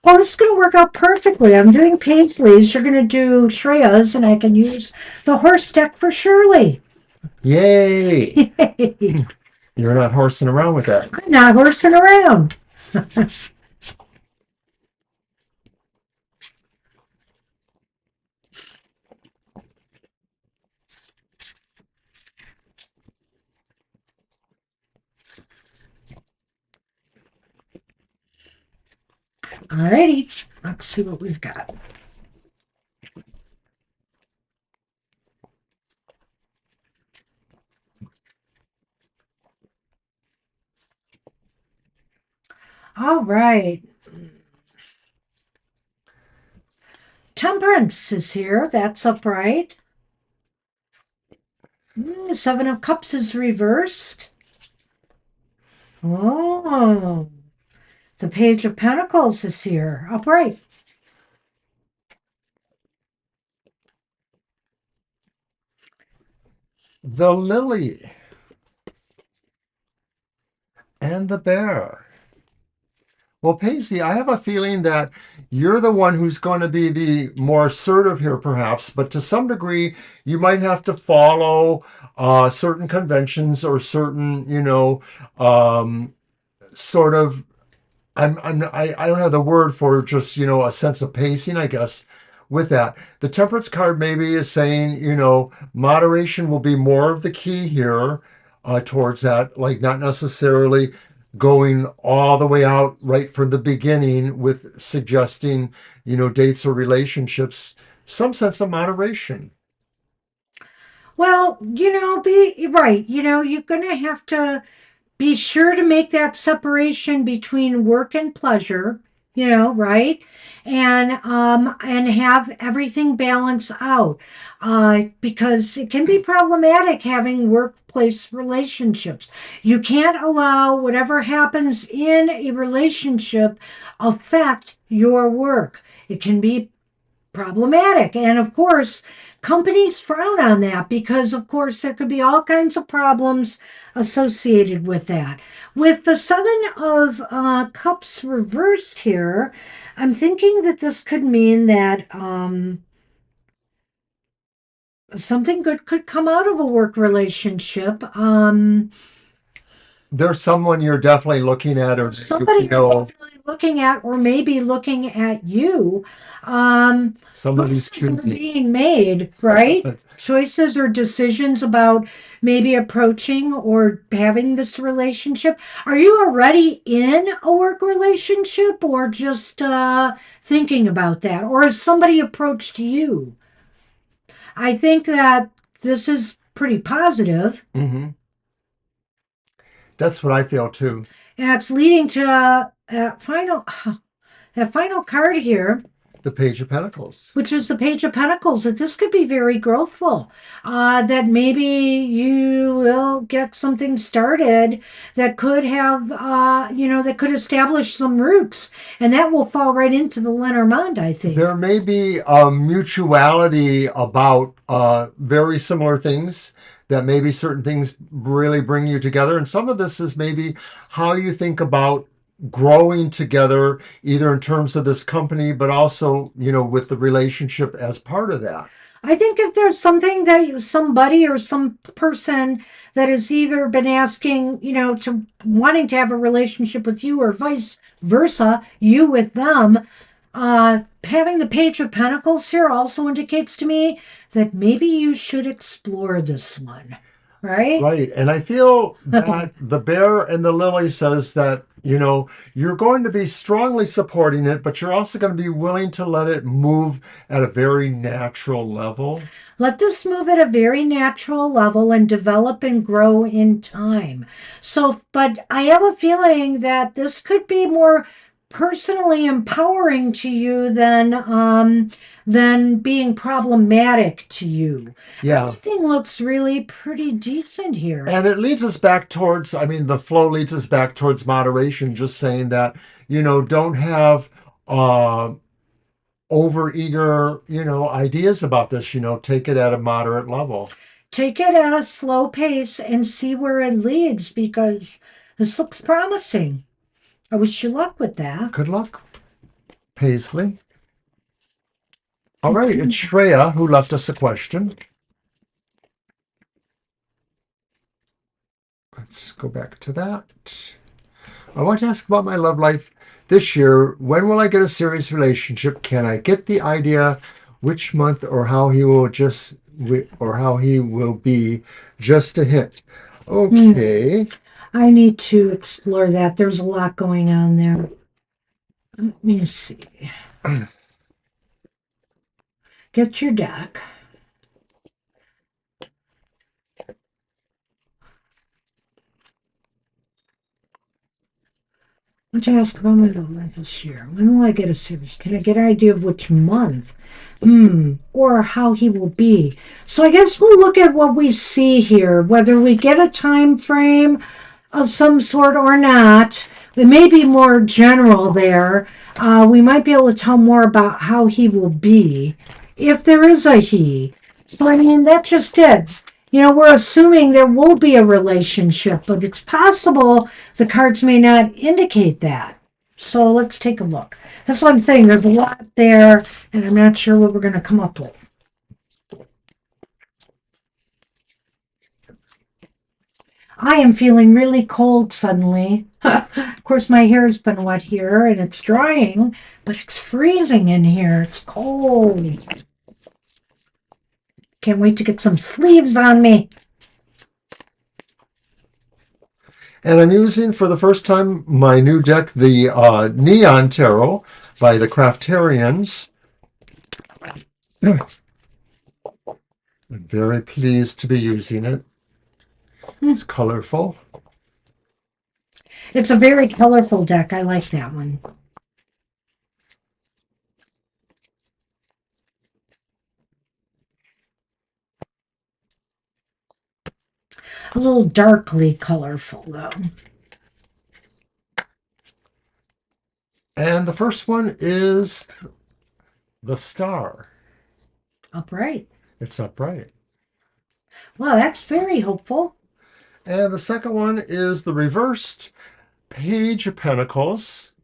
Oh, this is going to work out perfectly. I'm doing Paisleys. You're going to do Shreya's, and I can use the horse deck for Shirley. Yay! I'm You're not horsing around with that. not horsing around. Alrighty, let's see what we've got. All right. Temperance is here. That's upright. Seven of Cups is reversed. Oh, the Page of Pentacles is here. Upright. The lily and the bear. Well, Paisley, I have a feeling that you're the one who's going to be the more assertive here, perhaps, but to some degree, you might have to follow certain conventions or certain, sort of I don't have the word for just, a sense of pacing, I guess, with that. The temperance card maybe is saying, moderation will be more of the key here towards that, like not necessarily going all the way out right from the beginning with suggesting, dates or relationships, some sense of moderation. Well, be right. You're going to have to be sure to make that separation between work and pleasure, right? And have everything balance out. Because it can be problematic having workplace relationships. You can't allow whatever happens in a relationship affect your work. It can be problematic. And of course, companies frown on that because, of course, there could be all kinds of problems associated with that. With the Seven of Cups reversed here, I'm thinking that this could mean that something good could come out of a work relationship. there's someone you're definitely looking at, or that you Somebody you're feel definitely looking at, or maybe looking at you. somebody's Choices are choosing. being made, right? Choices or decisions about maybe approaching or having this relationship. Are you already in a work relationship, or just thinking about that? Or has somebody approached you? I think that this is pretty positive, Hmm. That's what I feel too. and it's leading to that final card here, The Page of Pentacles. which is the Page of Pentacles, that this could be very growthful. That maybe you will get something started that could have, that could establish some roots. And that will fall right into the Lenormand, I There think. may be a mutuality about very similar things, that maybe certain things really bring you together. And some of this is maybe how you think about growing together, either in terms of this company, but also, with the relationship as part of that. I think if there's something that somebody or some person that has either been asking, to wanting to have a relationship with you or vice versa, you with them, having the Page of Pentacles here also indicates to me that maybe you should explore this one, right? Right. And I feel that the bear and the lily says that, you're going to be strongly supporting it, but you're also going to be willing to let it move at a very natural level. Let this move at a very natural level and develop and grow in time. So, but I have a feeling that this could be more personally empowering to you than being problematic to you. Yeah. Everything looks really pretty decent here. And it leads us back towards, I mean, the flow leads us back towards moderation, just saying that, don't have uh, over eager, ideas about this, take it at a moderate level. Take it at a slow pace and see where it leads because this looks promising. I wish you luck with that. Good luck, Paisley. All right, it's Shreya who left us a question. Let's go back to that. I want to ask about my love life this year. When will I get a serious relationship? Can I get the idea which month or how he will be? Just a hint. Hmm. Okay. I need to explore that. There's a lot going on there. Let me see. Get your deck. I want to ask about my love life this year. When will I get a series? Can I get an idea of which month? Or how he will be. So I guess we'll look at what we see here, whether we get a time frame of some sort or not. It may be more general there. We might be able to tell more about how he will be, if there is a he. So, I mean, that's just it. We're assuming there will be a relationship, but it's possible the cards may not indicate that. So let's take a look. That's what I'm saying. There's a lot there, and I'm not sure what we're going to come up with. I am feeling really cold suddenly. Of course, my hair has been wet here and it's drying, but it's freezing in here. It's cold. Can't wait to get some sleeves on me. And I'm using for the first time my new deck, the Neon Tarot by the Craftarians. I'm very pleased to be using it. It's colorful. It's a very colorful deck. I like that one. A little darkly colorful, though. And the first one is the star. Upright. It's upright. Well, that's very hopeful. And the second one is the reversed Page of Pentacles.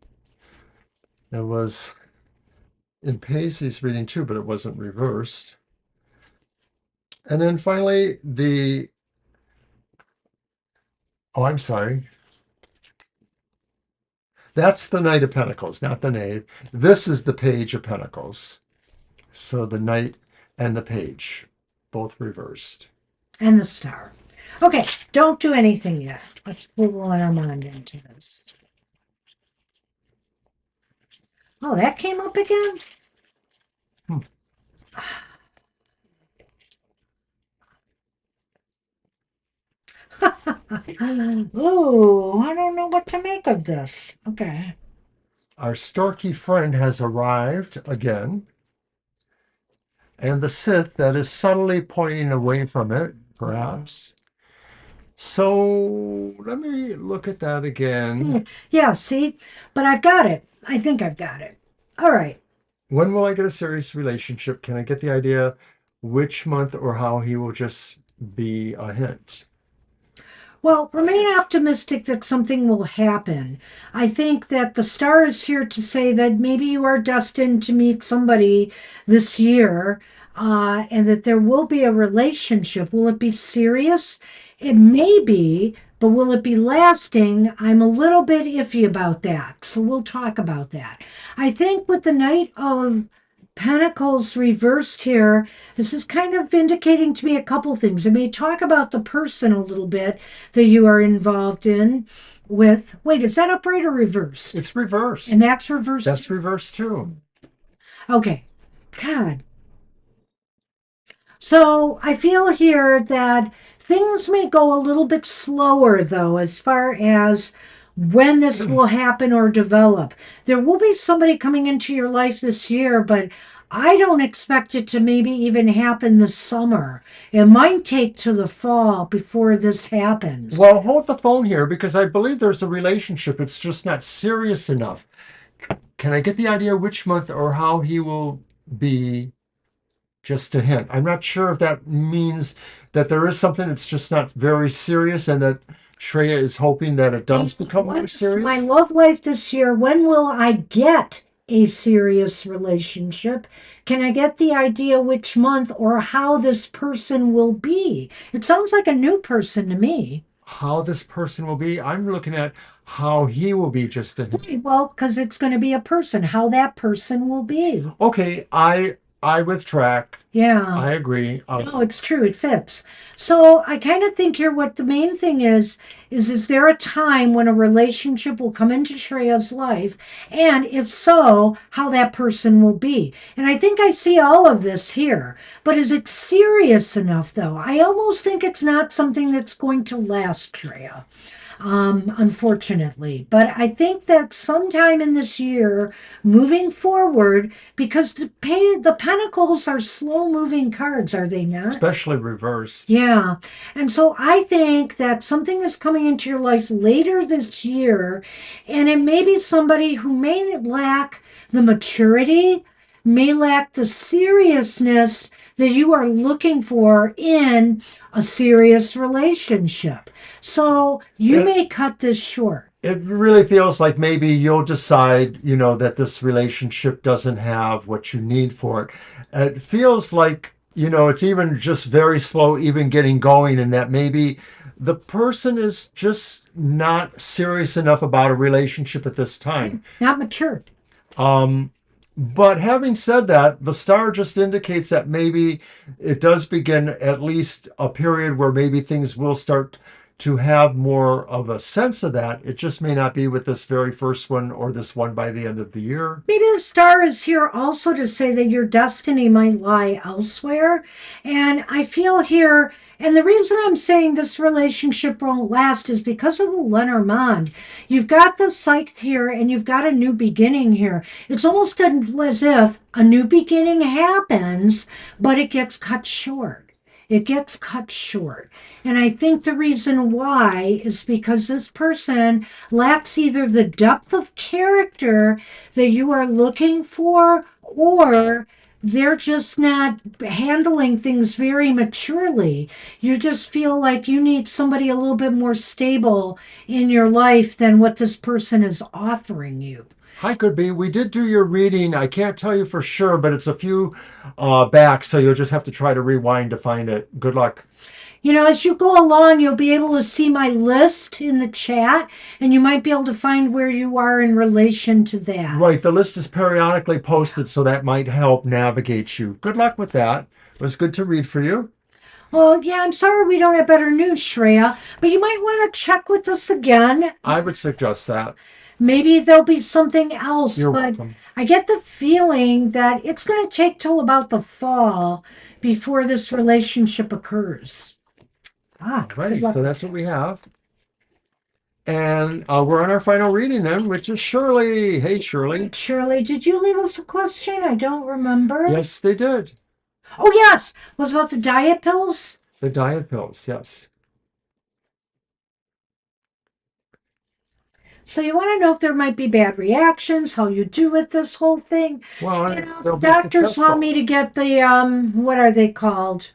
It was in Paisley's reading too, but it wasn't reversed. And then finally, oh, I'm sorry. That's the Knight of Pentacles, not the Knave. This is the Page of Pentacles. So the Knight and the Page, both reversed. And the Star. Okay, don't do anything yet. Let's pull the Lenormand into this. Oh, that came up again? Hmm. Ooh, I don't know what to make of this. Okay. Our storky friend has arrived again. And the Sith that is subtly pointing away from it, perhaps. So let me look at that again. Yeah, see? But I've got it. I think I've got it. All right. When will I get a serious relationship? Can I get the idea which month or how he will just be a hint? Well, remain optimistic that something will happen. I think that the star is here to say that maybe you are destined to meet somebody this year, and that there will be a relationship. Will it be serious? It may be, but will it be lasting? I'm a little bit iffy about that. So we'll talk about that. I think with the Knight of Pentacles reversed here, this is kind of indicating to me a couple things. It may talk about the person a little bit that you are involved in with. Wait, is that upright or reversed? It's reversed. And that's reversed. That's reversed too. Okay. God. So I feel here that things may go a little bit slower, though, as far as when this will happen or develop. There will be somebody coming into your life this year, but I don't expect it to maybe even happen this summer. It might take to the fall before this happens. Well, hold the phone here because I believe there's a relationship. It's just not serious enough. Can I get the idea which month or how he will be? Just a hint. I'm not sure if that means that there is something that's just not very serious and that Shreya is hoping that it does become more serious. My love life this year, when will I get a serious relationship? Can I get the idea which month or how this person will be? It sounds like a new person to me. How this person will be, I'm looking at how he will be just a hint. Well, because it's going to be a person, how that person will be. Okay, I withdraw. Yeah. I agree. No, it's true. It fits. So I kind of think here what the main thing is there a time when a relationship will come into Shreya's life? And if so, how that person will be. And I think I see all of this here. But is it serious enough, though? I almost think it's not something that's going to last, Shreya, unfortunately. But I think that sometime in this year, moving forward, because the pentacles are slow moving cards, are they not? Especially reversed. Yeah. And so I think that something is coming into your life later this year, and it may be somebody who may lack the maturity, may lack the seriousness that you are looking for in a serious relationship. So you may cut this short. It really feels like maybe you'll decide, that this relationship doesn't have what you need for it. It feels like, it's even just very slow, even getting going, and that maybe the person is just not serious enough about a relationship at this time. Not mature. But having said that, the star just indicates that maybe it does begin at least a period where maybe things will start to have more of a sense of that. It just may not be with this very first one or this one by the end of the year. Maybe the star is here also to say that your destiny might lie elsewhere. And I feel here, and the reason I'm saying this relationship won't last is because of the Lenormand. You've got the scythe here and you've got a new beginning here. It's almost as if a new beginning happens, but it gets cut short. It gets cut short. And I think the reason why is because this person lacks either the depth of character that you are looking for, or they're just not handling things very maturely. You just feel like you need somebody a little bit more stable in your life than what this person is offering you. Hi, could be. We did do your reading. I can't tell you for sure, but it's a few back, so you'll just have to try to rewind to find it. Good luck. As you go along, you'll be able to see my list in the chat, and you might be able to find where you are in relation to that. Right, the list is periodically posted, so that might help navigate you. Good luck with that. It was good to read for you. Well, yeah, I'm sorry we don't have better news, Shreya, but you might want to check with us again. I would suggest that. Maybe there'll be something else, You're but welcome. I get the feeling that it's going to take till about the fall before this relationship occurs. Good Alrighty, luck so with that's what that. we have. And we're on our final reading then, which is Shirley. Hey, Shirley. Shirley, did you leave us a question? I don't remember. Yes, they did. Oh, yes. Was about the diet pills? The diet pills, yes. So you want to know if there might be bad reactions, how you do with this whole thing. Well, and The they'll be doctors want successful. me to get the what are they called?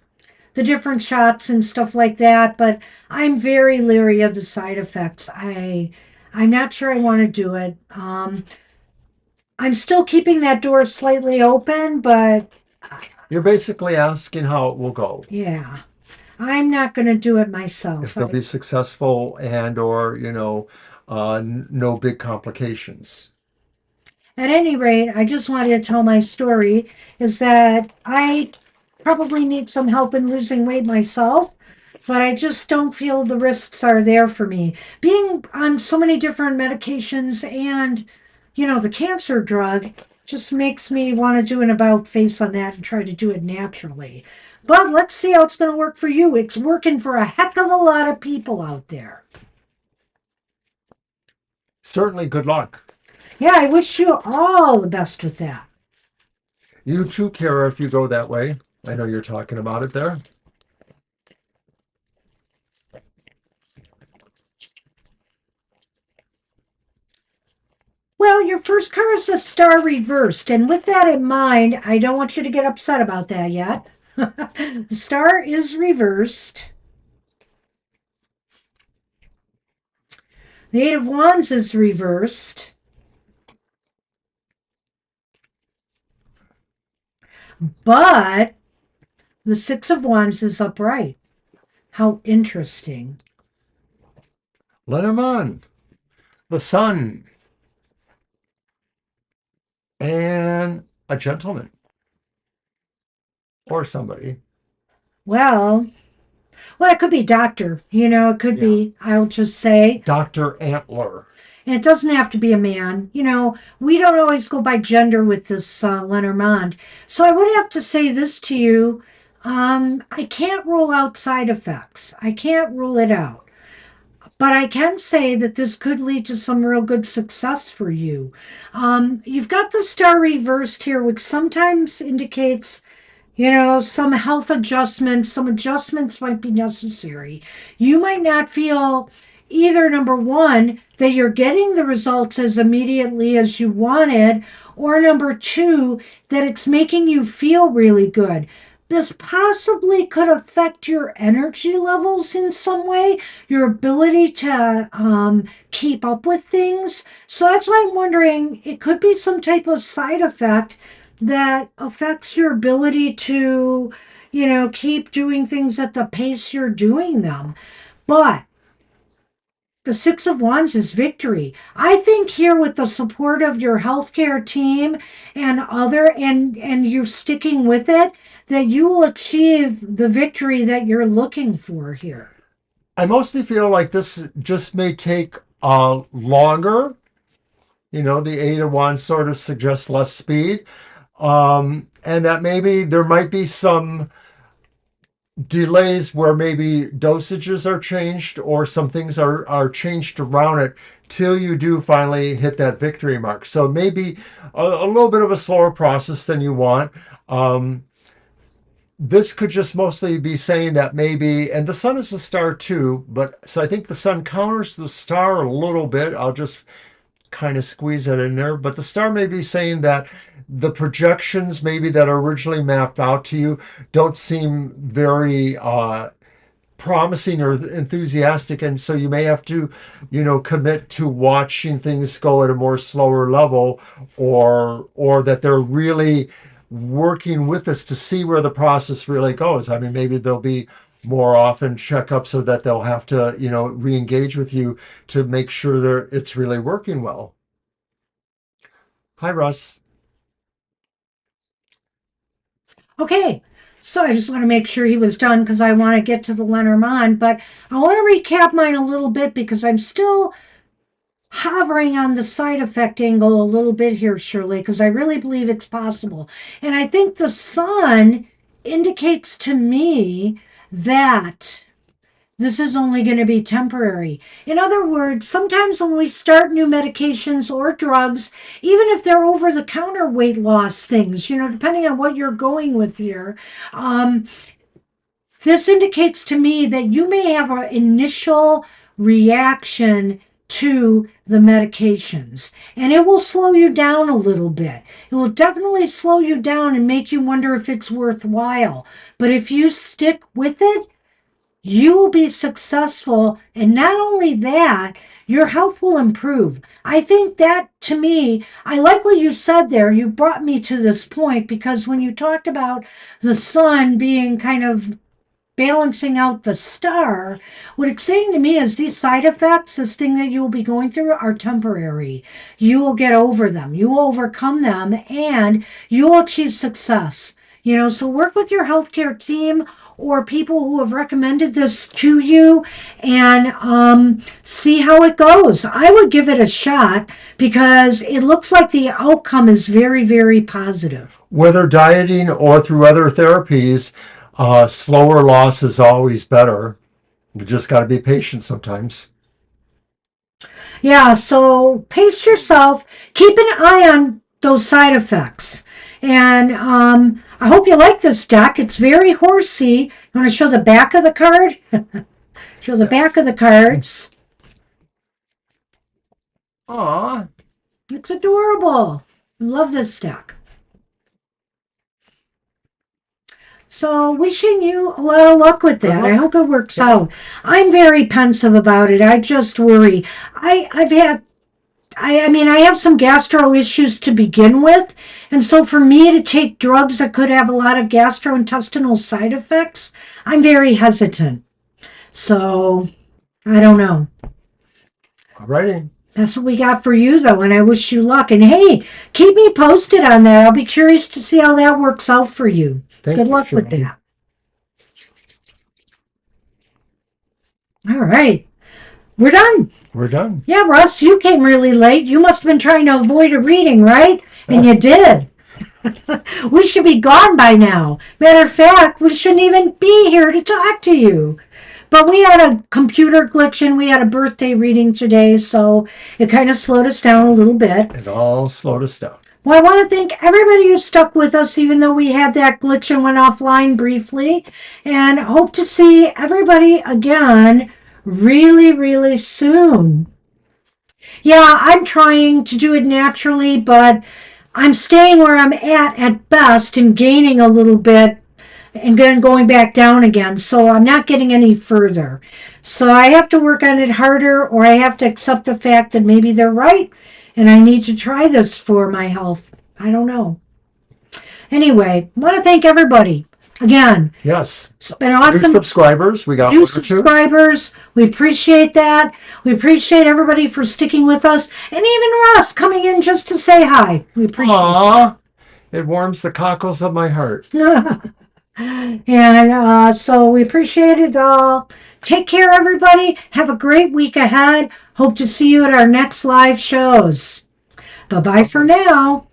The different shots and stuff like that, but I'm very leery of the side effects. I'm not sure I want to do it. I'm still keeping that door slightly open, but You're basically asking how it will go, yeah, I'm not going to do it if myself. they'll be successful and or, no big complications. At any rate, I just wanted to tell my story is that I probably need some help in losing weight myself, but I just don't feel the risks are there for me. Being on so many different medications and, the cancer drug just makes me want to do an about face on that and try to do it naturally. But let's see how it's going to work for you. It's working for a heck of a lot of people out there. Certainly, good luck. Yeah, I wish you all the best with that. You too, Kara, if you go that way. I know you're talking about it there. Well, your first car is a star reversed, and with that in mind, I don't want you to get upset about that yet. The star is reversed. The Eight of Wands is reversed. But the Six of Wands is upright. How interesting. Lenormand, the sun, and a gentleman or somebody. Well, it could be doctor. It could Yeah. be, I'll just say. Dr. Antler. And it doesn't have to be a man. We don't always go by gender with this Lenormand. So I would have to say this to you. I can't rule out side effects. I can't rule it out. But I can say that this could lead to some real good success for you. You've got the star reversed here, which sometimes indicates some health adjustments, some adjustments might be necessary. You might not feel either number one, that you're getting the results as immediately as you wanted, or number two, that it's making you feel really good. This possibly could affect your energy levels in some way, your ability to keep up with things. So that's why I'm wondering it could be some type of side effect that affects your ability to, keep doing things at the pace you're doing them. But the Six of Wands is victory. I think here with the support of your healthcare team and you sticking with it, that you will achieve the victory that you're looking for here. I mostly feel like this just may take longer. The Eight of Wands sort of suggests less speed. And that maybe there might be some delays where maybe dosages are changed or some things are changed around it till you do finally hit that victory mark. So maybe a little bit of a slower process than you want. This could just mostly be saying that maybe, and the sun is a star too, but so I think the sun counters the star a little bit. I'll just kind of squeeze it in there. But the star may be saying that the projections maybe that are originally mapped out to you don't seem very promising or enthusiastic, and so you may have to commit to watching things go at a more slower level, or that they're really working with us to see where the process really goes. I mean, maybe there'll be more often checkups so that they'll have to, re-engage with you to make sure that it's really working well. Hi, Russ. Okay, so I just want to make sure he was done because I want to get to the Lenormand, but I want to recap mine a little bit because I'm still hovering on the side effect angle a little bit here, Shirley, because I really believe it's possible. And I think the sun indicates to me that this is only going to be temporary. In other words, sometimes when we start new medications or drugs, even if they're over the counter weight loss things, depending on what you're going with here, um, this indicates to me that you may have an initial reaction to the medications, and it will slow you down a little bit. It will definitely slow you down and make you wonder if it's worthwhile. But if you stick with it, you will be successful. And not only that, your health will improve. I think that to me, I like what you said there. You brought me to this point because when you talked about the sun being kind of balancing out the star, what it's saying to me is these side effects, this thing that you'll be going through, are temporary. You will get over them, you will overcome them, and you will achieve success. So work with your healthcare team or people who have recommended this to you and see how it goes. I would give it a shot because it looks like the outcome is very, very positive. Whether dieting or through other therapies, slower loss is always better. You just got to be patient sometimes. Yeah, so pace yourself. Keep an eye on those side effects. And I hope you like this deck. It's very horsey. You want to show the back of the card? Show the back Yes. of the cards. Aw. It's adorable. I love this deck. So wishing you a lot of luck with Good that. I luck. hope it works Yeah. out. I'm very pensive about it. I just worry. I mean, I have some gastro issues to begin with. And so for me to take drugs that could have a lot of gastrointestinal side effects, I'm very hesitant. So I don't know. All righty. That's what we got for you, though, and I wish you luck. And hey, keep me posted on that. I'll be curious to see how that works out for you. Thank Good you, luck with Shirley. that. All right. We're done. We're done. Yeah, Russ, you came really late. You must have been trying to avoid a reading, right? And you did. We should be gone by now. Matter of fact, we shouldn't even be here to talk to you. But we had a computer glitch and we had a birthday reading today, so it kind of slowed us down a little bit. It all slowed us down. Well, I want to thank everybody who stuck with us, even though we had that glitch and went offline briefly, and hope to see everybody again really, really soon. Yeah, I'm trying to do it naturally, but I'm staying where I'm at best and gaining a little bit and then going back down again. So I'm not getting any further. So I have to work on it harder, or I have to accept the fact that maybe they're right and I need to try this for my health. I don't know. Anyway, I want to thank everybody again. Yes. It's been awesome. New subscribers. We got New one or two. subscribers. We appreciate that. We appreciate everybody for sticking with us. And even Russ coming in just to say hi. We appreciate Aww. It warms the cockles of my heart. it. And so we appreciate it all. Take care, everybody. Have a great week ahead. Hope to see you at our next live shows. Bye-bye for now.